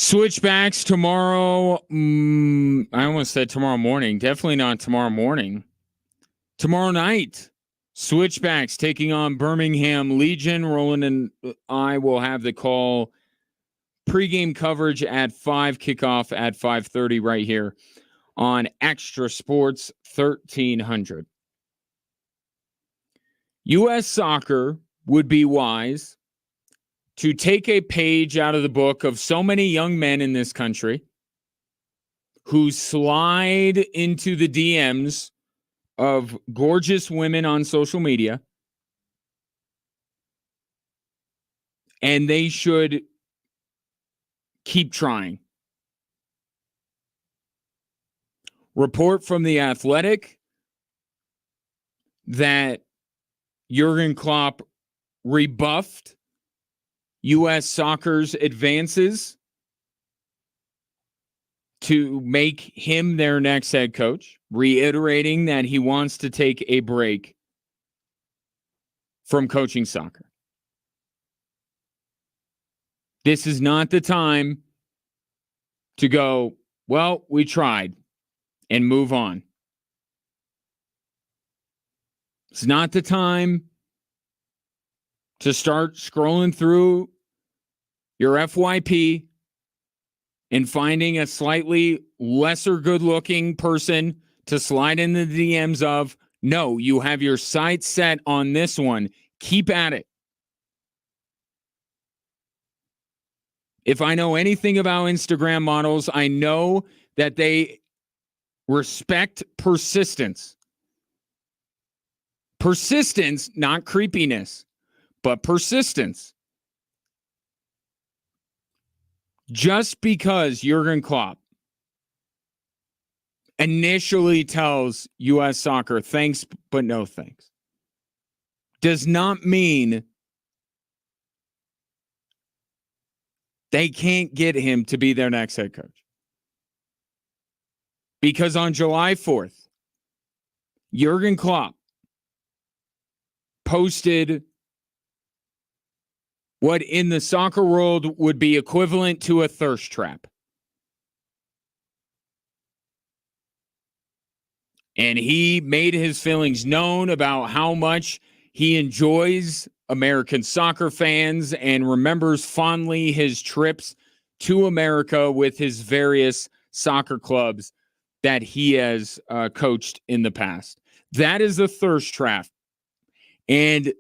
Switchbacks tomorrow. I almost said tomorrow morning. Definitely not tomorrow morning. Tomorrow night. Switchbacks taking on Birmingham Legion. Roland and I will have the call. Pre-game coverage at 5, kickoff at 5:30 right here on Extra Sports 1300. U.S. Soccer would be wise to take a page out of the book of so many young men in this country who slide into the DMs of gorgeous women on social media, and they should keep trying. Report from The Athletic that Jurgen Klopp rebuffed U.S. Soccer's advances to make him their next head coach, reiterating that he wants to take a break from coaching soccer. This is not the time to go, well, we tried, and move on. It's not the time to start scrolling through your FYP and finding a slightly lesser good-looking person to slide in the DMs of. No, you have your sights set on this one. Keep at it. If I know anything about Instagram models, I know that they respect persistence. Persistence, not creepiness, but persistence. Just because Jurgen Klopp initially tells U.S. Soccer, thanks, but no thanks, does not mean they can't get him to be their next head coach. Because on July 4th, Jurgen Klopp posted what in the soccer world would be equivalent to a thirst trap. And he made his feelings known about how much he enjoys American soccer fans and remembers fondly his trips to America with his various soccer clubs that he has coached in the past. That is a thirst trap. And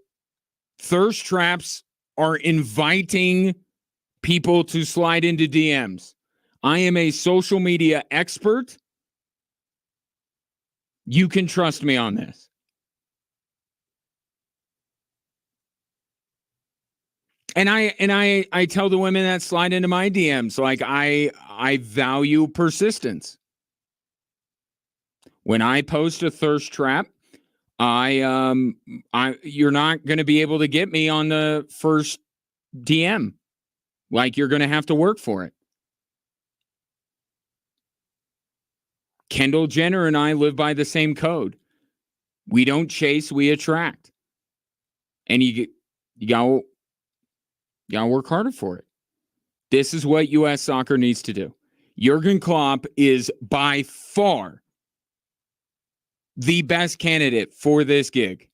thirst traps are inviting people to slide into DMs. I am a social media expert. You can trust me on this. And I tell the women that slide into my DMs, like I value persistence. When I post a thirst trap, you're not going to be able to get me on the first DM. Like, you're going to have to work for it. Kendall Jenner and I live by the same code. We don't chase, we attract. And you gotta work harder for it. This is what U.S. Soccer needs to do. Jurgen Klopp is by far the best candidate for this gig.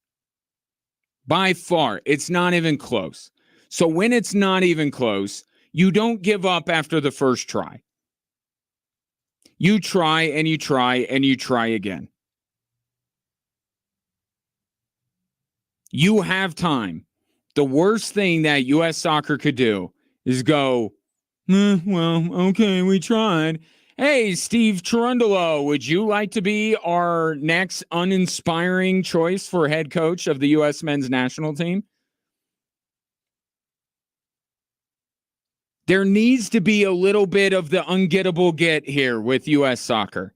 By far. It's not even close. So when it's not even close, you don't give up after the first try. You try and you try and you try again. You have time. The worst thing that U.S. Soccer could do is go, well, okay, we tried. Hey, Steve Cherundolo, would you like to be our next uninspiring choice for head coach of the U.S. men's national team? There needs to be a little bit of the ungettable get here with U.S. Soccer,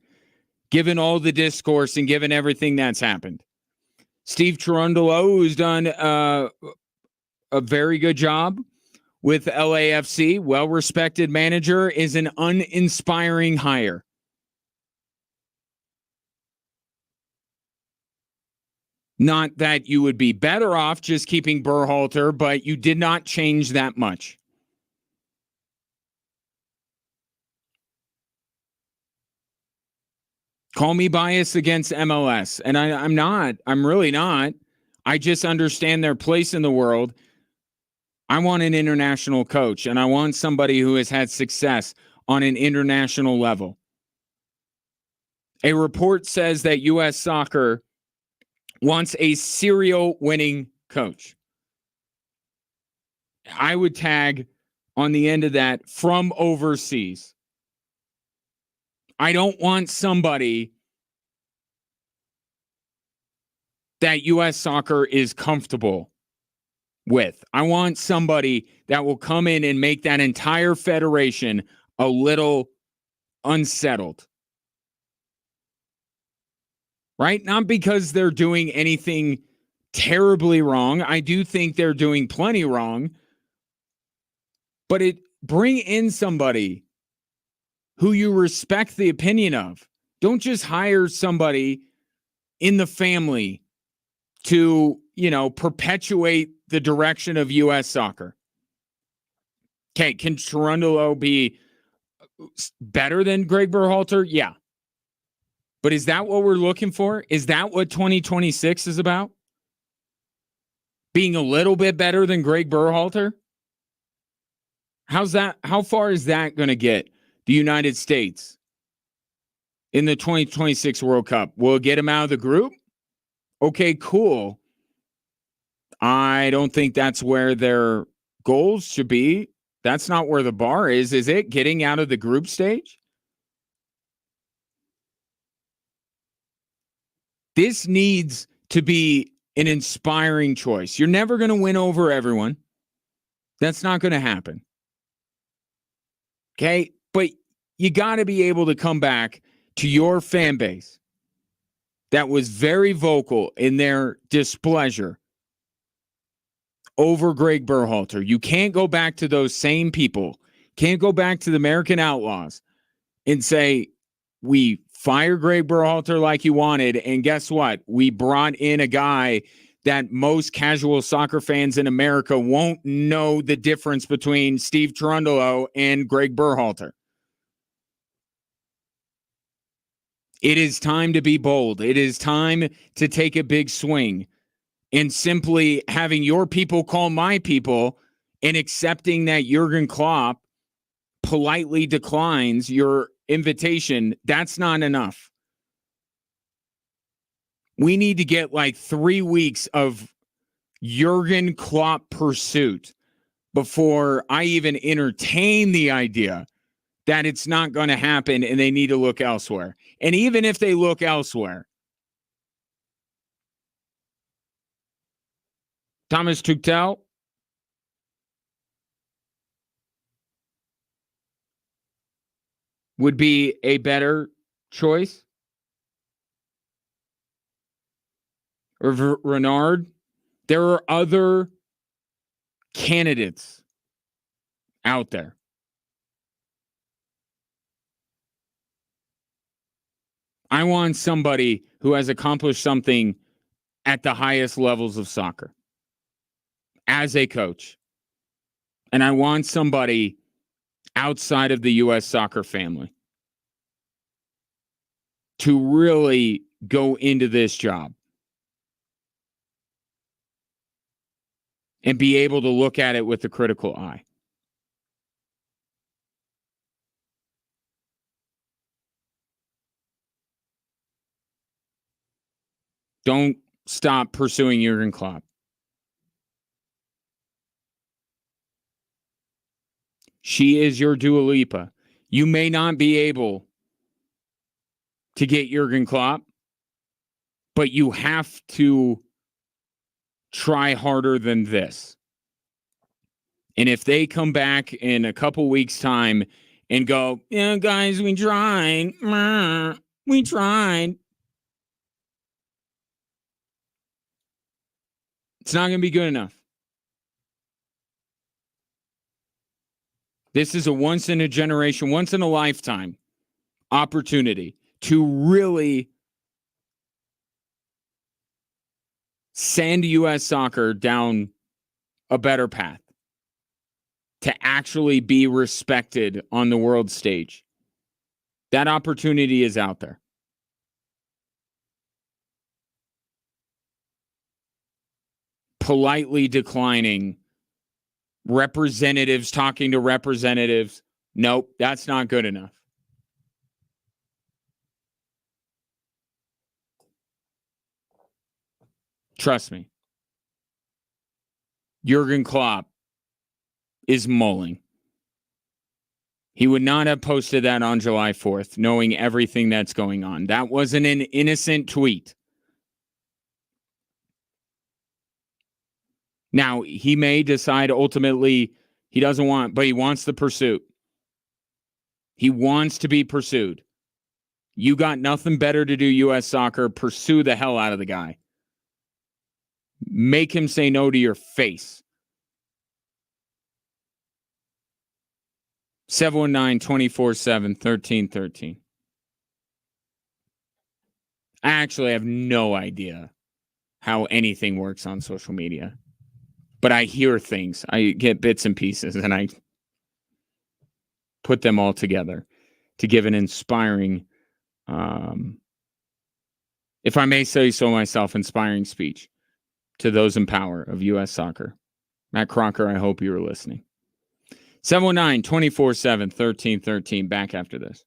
given all the discourse and given everything that's happened. Steve Cherundolo, who's done a very good job with LAFC, well-respected manager, is an uninspiring hire. Not that you would be better off just keeping Berhalter, but you did not change that much. Call me biased against MLS, and I'm not. I'm really not. I just understand their place in the world. I want an international coach, and I want somebody who has had success on an international level. A report says that U.S. Soccer wants a serial winning coach. I would tag on the end of that from overseas. I don't want somebody that U.S. Soccer is comfortable with. I want somebody that will come in and make that entire federation a little unsettled. Right? Not because they're doing anything terribly wrong. I do think they're doing plenty wrong. But bring in somebody who you respect the opinion of. Don't just hire somebody in the family to, perpetuate the direction of U.S. soccer. Okay, can Cherundolo be better than Greg Berhalter? Yeah. But is that what we're looking for? Is that what 2026 is about? Being a little bit better than Greg Berhalter? How's that? How far is that going to get the United States in the 2026 World Cup? Will it get them out of the group? Okay, cool. I don't think that's where their goals should be. That's not where the bar is. Is it getting out of the group stage? This needs to be an inspiring choice. You're never going to win over everyone. That's not going to happen. Okay? But you got to be able to come back to your fan base that was very vocal in their displeasure over Greg Berhalter. You can't go back to those same people. Can't go back to the American Outlaws and say, we fired Greg Berhalter like you wanted, and guess what? We brought in a guy that most casual soccer fans in America won't know the difference between Steve Cherundolo and Greg Berhalter. It is time to be bold. It is time to take a big swing. And simply having your people call my people and accepting that Jurgen Klopp politely declines your invitation, that's not enough. We need to get like 3 weeks of Jurgen Klopp pursuit before I even entertain the idea that it's not going to happen and they need to look elsewhere. And even if they look elsewhere, Thomas Tuchel would be a better choice. Or Renard. There are other candidates out there. I want somebody who has accomplished something at the highest levels of soccer as a coach. And I want somebody outside of the U.S. soccer family to really go into this job and be able to look at it with a critical eye. Don't stop pursuing Jurgen Klopp. She is your Dua Lipa. You may not be able to get Jurgen Klopp, but you have to try harder than this. And if they come back in a couple weeks' time and go, yeah, guys, we tried. We tried. It's not going to be good enough. This is a once in a generation, once in a lifetime opportunity to really send U.S. soccer down a better path, to actually be respected on the world stage. That opportunity is out there. politely declining representatives talking to representatives. Nope, that's not good enough. Trust me. Jurgen Klopp is mulling. He would not have posted that on July 4th, knowing everything that's going on. That wasn't an innocent tweet. Now, he may decide ultimately he doesn't want, but he wants the pursuit. He wants to be pursued. You got nothing better to do, U.S. Soccer. Pursue the hell out of the guy. Make him say no to your face. 719-247-1313. I actually have no idea how anything works on social media. But I hear things. I get bits and pieces, and I put them all together to give an inspiring, if I may say so myself, inspiring speech to those in power of U.S. Soccer. Matt Crocker, I hope you were listening. 719-247-1313. Back after this.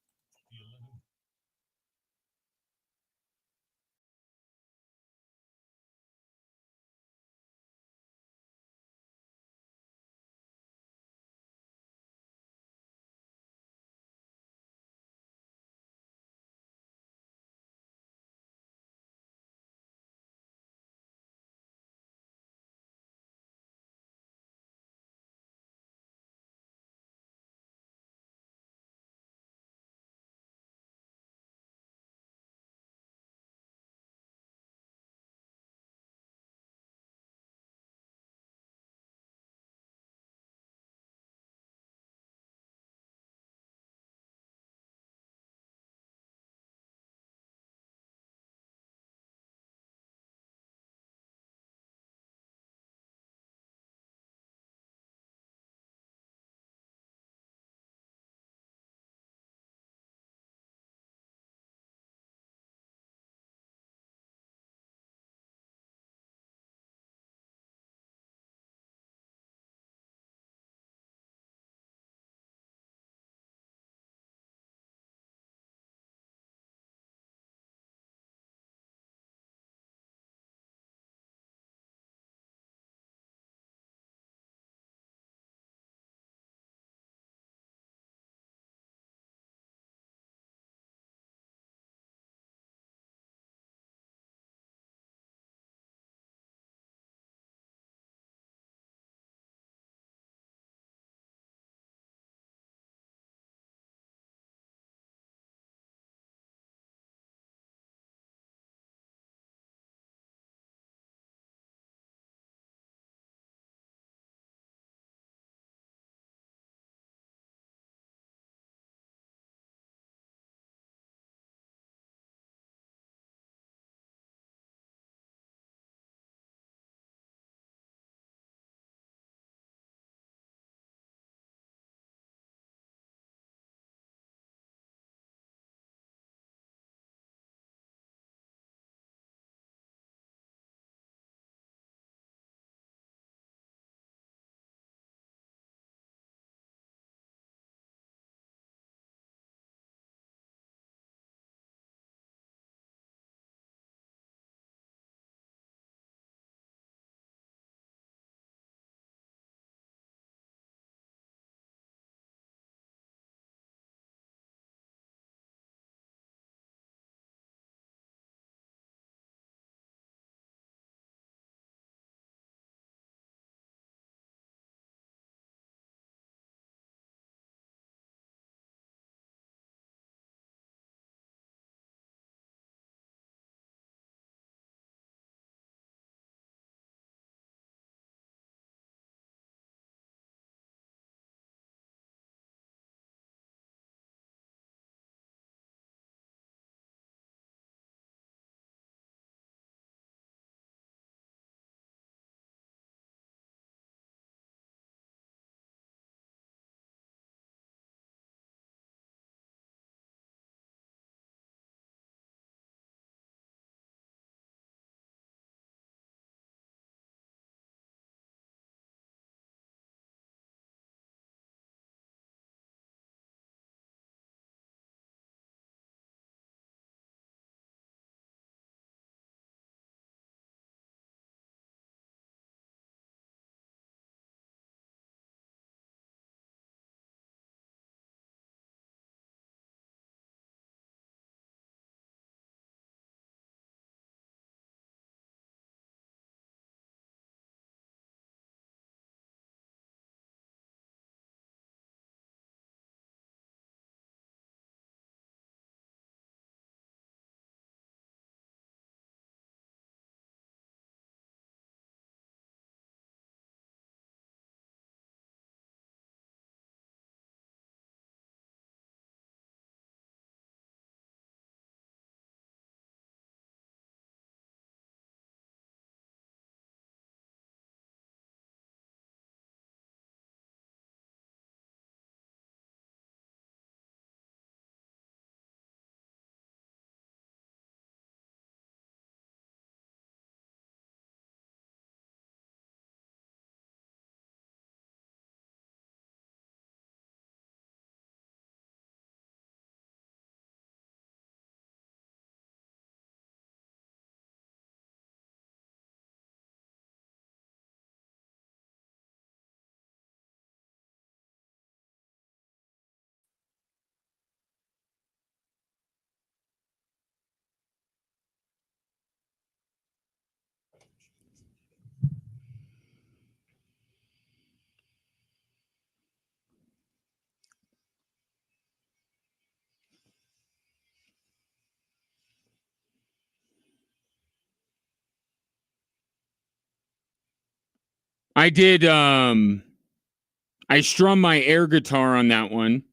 I did. I strummed my air guitar on that one,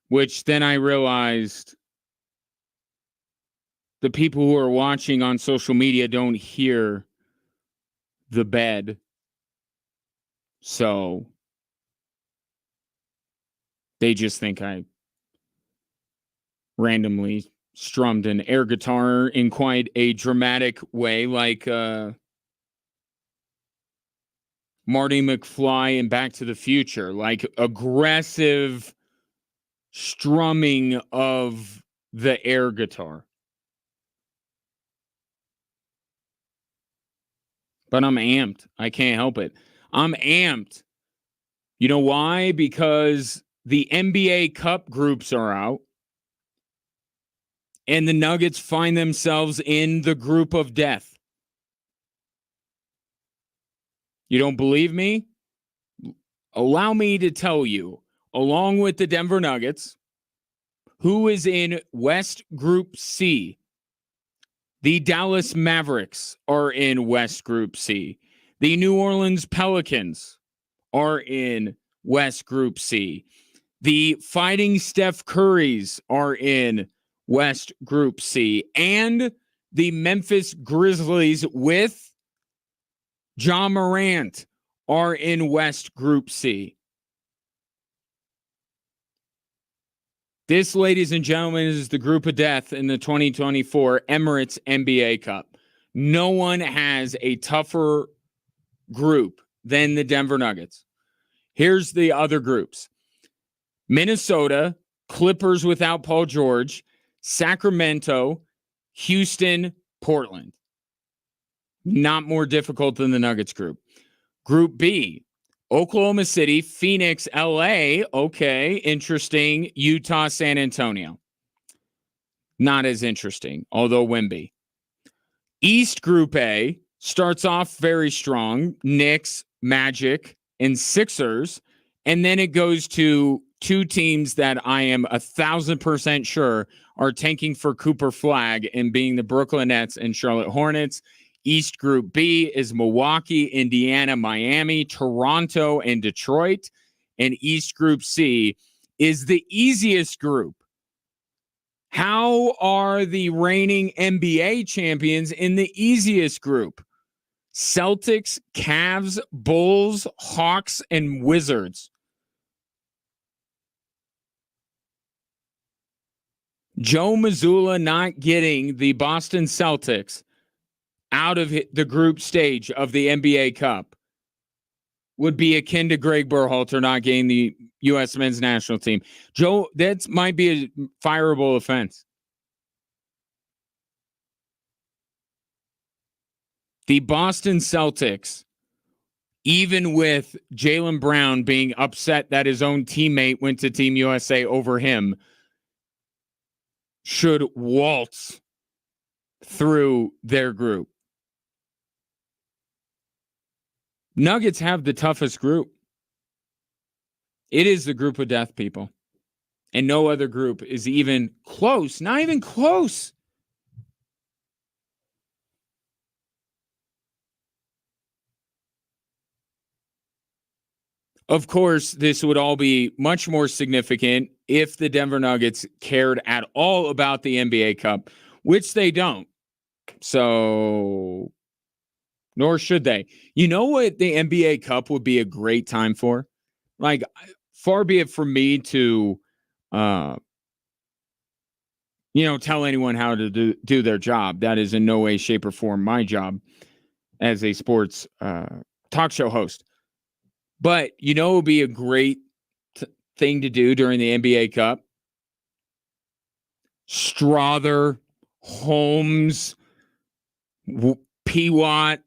which then I realized the people who are watching on social media don't hear the bed. So they just think I randomly strummed an air guitar in quite a dramatic way, like Marty McFly in Back to the Future, like aggressive strumming of the air guitar. But I'm amped. I can't help it. I'm amped. You know why? Because the NBA Cup groups are out. And the Nuggets find themselves in the group of death. You don't believe me? Allow me to tell you, along with the Denver Nuggets, who is in West Group C. The Dallas Mavericks are in West Group C. The New Orleans Pelicans are in West Group C. The Fighting Steph Currys are in West Group C. And the Memphis Grizzlies with Ja Morant are in West Group C. This, ladies and gentlemen, is the group of death in the 2024 Emirates NBA Cup. No one has a tougher group than the Denver Nuggets. Here's the other groups. Minnesota, Clippers without Paul George, Sacramento, Houston, Portland. Not more difficult than the Nuggets group. Group B, Oklahoma City, Phoenix, LA. Okay, interesting. Utah, San Antonio. Not as interesting, although Wemby. East Group A starts off very strong. Knicks, Magic, and Sixers. And then it goes to two teams that I am 1,000% sure are tanking for Cooper Flag and being the Brooklyn Nets and Charlotte Hornets. East Group B is Milwaukee, Indiana, Miami, Toronto, and Detroit. And East Group C is the easiest group. How are the reigning NBA champions in the easiest group? Celtics, Cavs, Bulls, Hawks, and Wizards. Joe Mazzulla not getting the Boston Celtics out of the group stage of the NBA Cup would be akin to Greg Berhalter not getting the U.S. men's national team. Joe, that might be a fireable offense. The Boston Celtics, even with Jaylen Brown being upset that his own teammate went to Team USA over him, should waltz through their group. Nuggets have the toughest group. It is the group of death, people. And no other group is even close, not even close. Of course, this would all be much more significant if the Denver Nuggets cared at all about the NBA Cup, which they don't. So, nor should they. You know what the NBA Cup would be a great time for? Like, far be it from me to, tell anyone how to do their job. That is in no way, shape, or form my job as a sports talk show host. But, it would be a great thing to do during the NBA Cup. Strother, Holmes, P. Watt,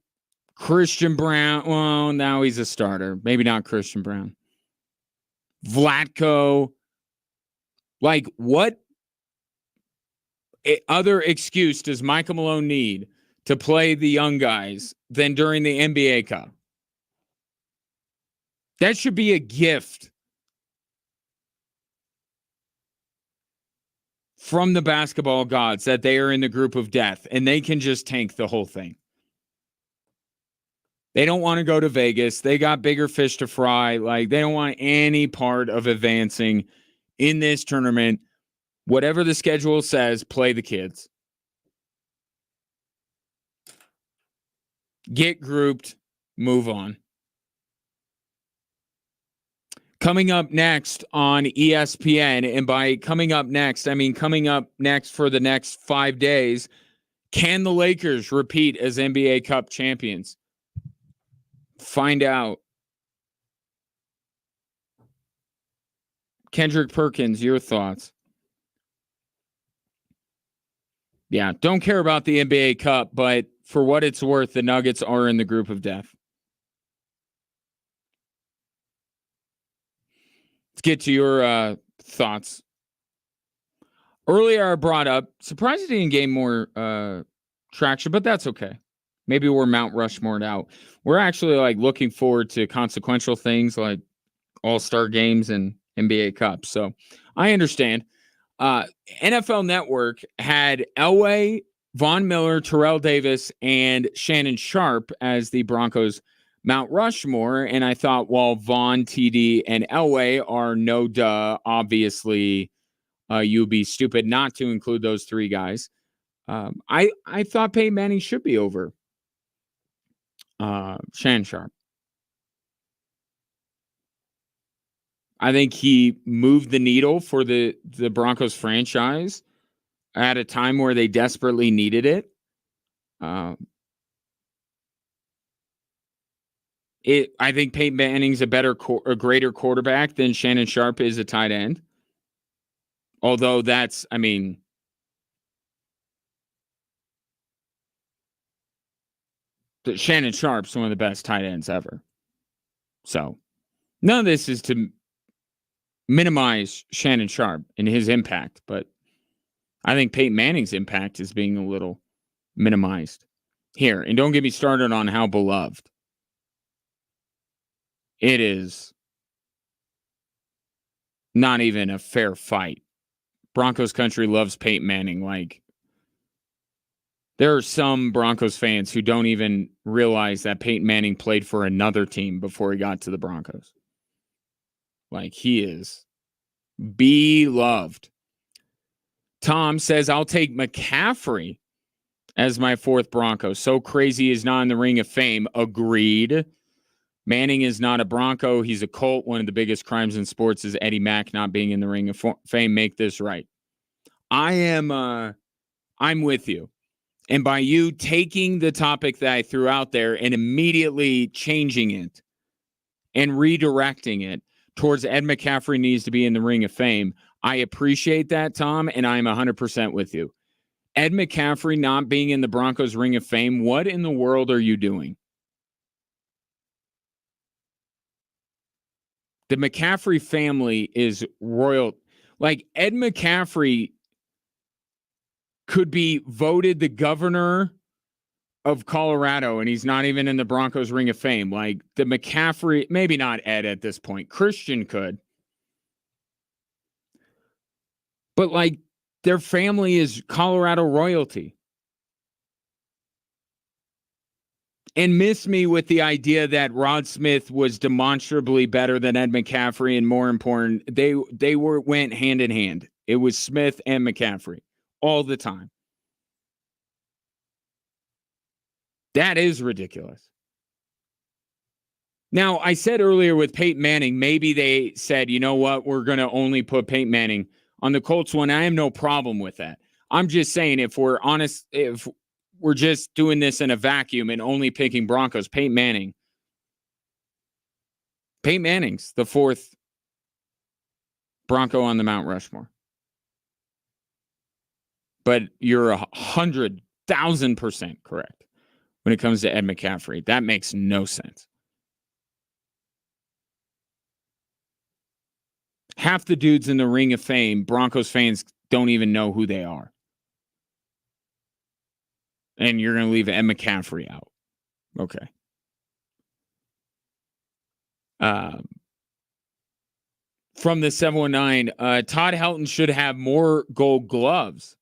Christian Brown. Well, now he's a starter. Maybe not Christian Brown. Vlatko. Like, what other excuse does Michael Malone need to play the young guys than during the NBA Cup? That should be a gift from the basketball gods that they are in the group of death and they can just tank the whole thing. They don't want to go to Vegas. They got bigger fish to fry. Like, they don't want any part of advancing in this tournament. Whatever the schedule says, play the kids. Get grouped, move on. Coming up next on ESPN, and by coming up next, I mean coming up next for the next 5 days, can the Lakers repeat as NBA Cup champions? Find out. Kendrick Perkins, your thoughts? Yeah, don't care about the NBA Cup, but for what it's worth, the Nuggets are in the group of death. Let's get to your thoughts. Earlier I brought up, surprised it didn't gain more traction, but that's okay. Maybe we're Mount Rushmore'd out. We're actually like looking forward to consequential things like All-Star games and NBA Cups. So I understand. NFL Network had Elway, Von Miller, Terrell Davis, and Shannon Sharp as the Broncos Mount Rushmore. And I thought, well, Von, TD, and Elway are no duh. Obviously, you'd be stupid not to include those three guys. I thought Peyton Manning should be over Shannon Sharp. I think he moved the needle for the Broncos franchise at a time where they desperately needed it. I think Peyton Manning's a greater quarterback than Shannon Sharp is a tight end. Although Shannon Sharp's one of the best tight ends ever. So none of this is to minimize Shannon Sharp and his impact, but I think Peyton Manning's impact is being a little minimized here. And don't get me started on how beloved it is. Not even a fair fight. Broncos country loves Peyton Manning. Like, there are some Broncos fans who don't even realize that Peyton Manning played for another team before he got to the Broncos. Like, he is beloved. Tom says, I'll take McCaffrey as my fourth Bronco. So crazy he's not in the Ring of Fame. Agreed. Manning is not a Bronco. He's a Colt. One of the biggest crimes in sports is Eddie Mack not being in the Ring of Fame. Make this right. I'm with you. And by you taking the topic that I threw out there and immediately changing it and redirecting it towards Ed McCaffrey needs to be in the Ring of Fame, I appreciate that, Tom, and I'm 100% with you. Ed McCaffrey not being in the Broncos Ring of Fame, what in the world are you doing? The McCaffrey family is royal. Like, Ed McCaffrey could be voted the governor of Colorado, and he's not even in the Broncos Ring of Fame. Like, the McCaffrey, maybe not Ed at this point. Christian could. But, like, their family is Colorado royalty. And miss me with the idea that Rod Smith was demonstrably better than Ed McCaffrey, and more important, they went hand in hand. It was Smith and McCaffrey all the time. That is ridiculous. Now, I said earlier with Peyton Manning, maybe they said, you know what, we're going to only put Peyton Manning on the Colts one. I have no problem with that. I'm just saying, if we're honest, if we're just doing this in a vacuum and only picking Broncos, Peyton Manning's the fourth Bronco on the Mount Rushmore. But you're 100,000% correct when it comes to Ed McCaffrey. That makes no sense. Half the dudes in the Ring of Fame, Broncos fans don't even know who they are. And you're going to leave Ed McCaffrey out. Okay. From the 719, Todd Helton should have more Gold Gloves.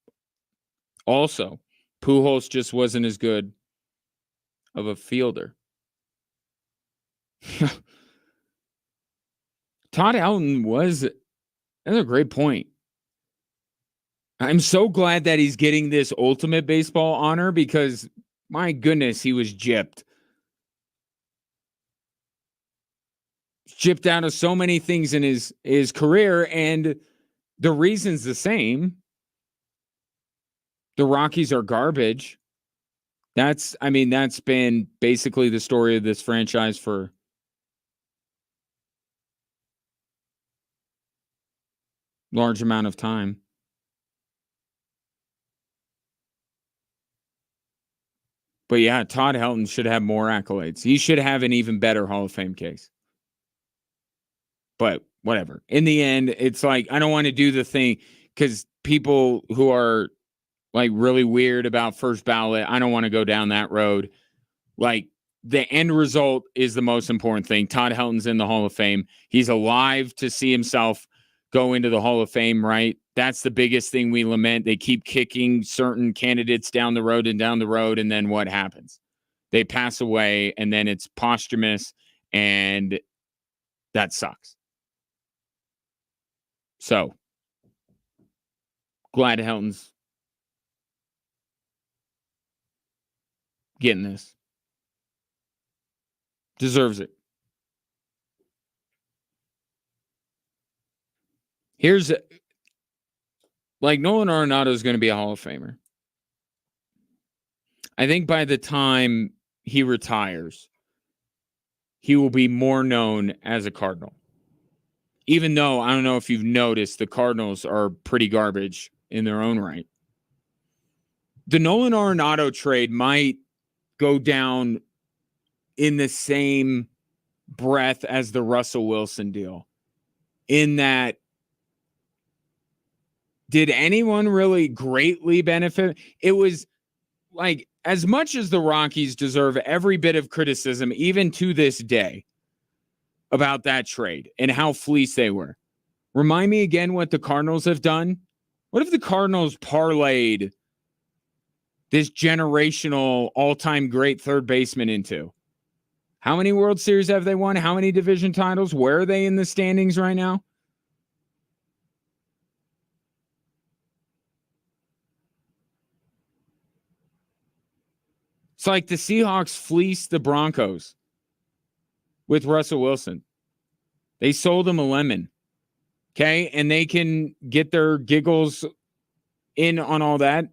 Also, Pujols just wasn't as good of a fielder. Todd Helton that's a great point. I'm so glad that he's getting this ultimate baseball honor because, my goodness, he was gypped. Gypped out of so many things in his career, and the reason's the same. The Rockies are garbage. That's been basically the story of this franchise for a large amount of time. But yeah, Todd Helton should have more accolades. He should have an even better Hall of Fame case. But whatever. In the end, it's like, I don't want to do the thing because people who are like really weird about first ballot, I don't want to go down that road. Like, the end result is the most important thing. Todd Helton's in the Hall of Fame. He's alive to see himself go into the Hall of Fame, right? That's the biggest thing we lament. They keep kicking certain candidates down the road, and then what happens? They pass away, and then it's posthumous, and that sucks. So, glad Helton's getting this. Deserves it. Here's like Nolan Arenado is going to be a Hall of Famer. I think by the time he retires, he will be more known as a Cardinal. Even though, I don't know if you've noticed, the Cardinals are pretty garbage in their own right. The Nolan Arenado trade might go down in the same breath as the Russell Wilson deal, in that, did anyone really greatly benefit? It was like, as much as the Rockies deserve every bit of criticism, even to this day, about that trade and how fleeced they were. Remind me again what the Cardinals have done. What if the Cardinals parlayed this generational all-time great third baseman into? How many World Series have they won? How many division titles? Where are they in the standings right now? It's like the Seahawks fleeced the Broncos with Russell Wilson. They sold him a lemon. Okay? And they can get their giggles in on all that.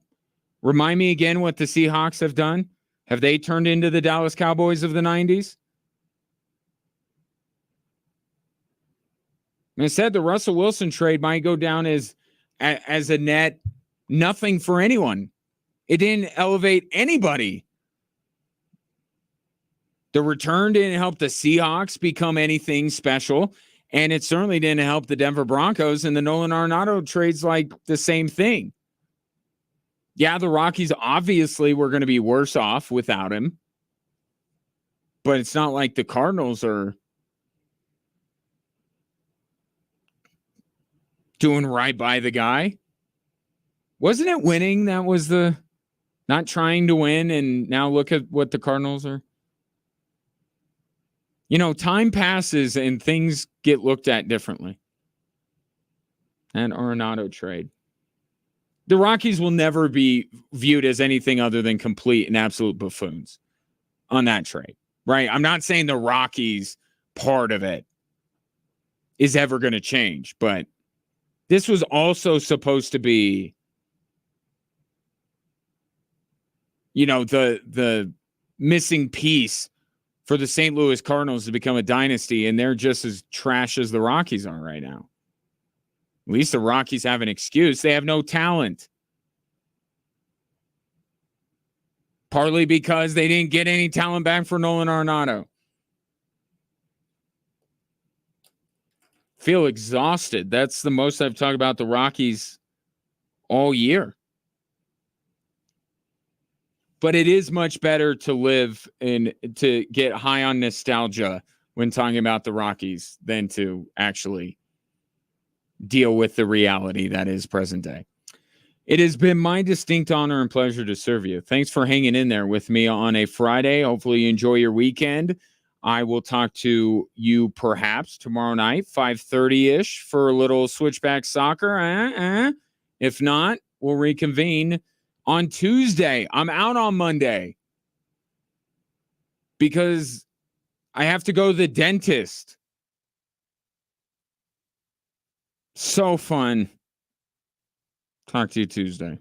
Remind me again what the Seahawks have done. Have they turned into the Dallas Cowboys of the 90s? And I said the Russell Wilson trade might go down as a net nothing for anyone. It didn't elevate anybody. The return didn't help the Seahawks become anything special, and it certainly didn't help the Denver Broncos, and the Nolan Arenado trade's like the same thing. Yeah, the Rockies obviously were going to be worse off without him, but it's not like the Cardinals are doing right by the guy. Wasn't it winning that was the not trying to win, and now look at what the Cardinals are? You know, time passes and things get looked at differently. And Arenado trade. The Rockies will never be viewed as anything other than complete and absolute buffoons on that trade, right? I'm not saying the Rockies part of it is ever going to change, but this was also supposed to be, you know, the missing piece for the St. Louis Cardinals to become a dynasty, and they're just as trash as the Rockies are right now. At least the Rockies have an excuse. They have no talent. Partly because they didn't get any talent back for Nolan Arenado. Feel exhausted. That's the most I've talked about the Rockies all year. But it is much better to live and to get high on nostalgia when talking about the Rockies than to actually deal with the reality that is present day. It has been my distinct honor and pleasure to serve you. Thanks for hanging in there with me on a Friday. Hopefully you enjoy your weekend. I will talk to you perhaps tomorrow night, 5:30-ish, for a little switchback soccer. If not, we'll reconvene on Tuesday. I'm out on Monday because I have to go to the dentist. So fun. Talk to you Tuesday.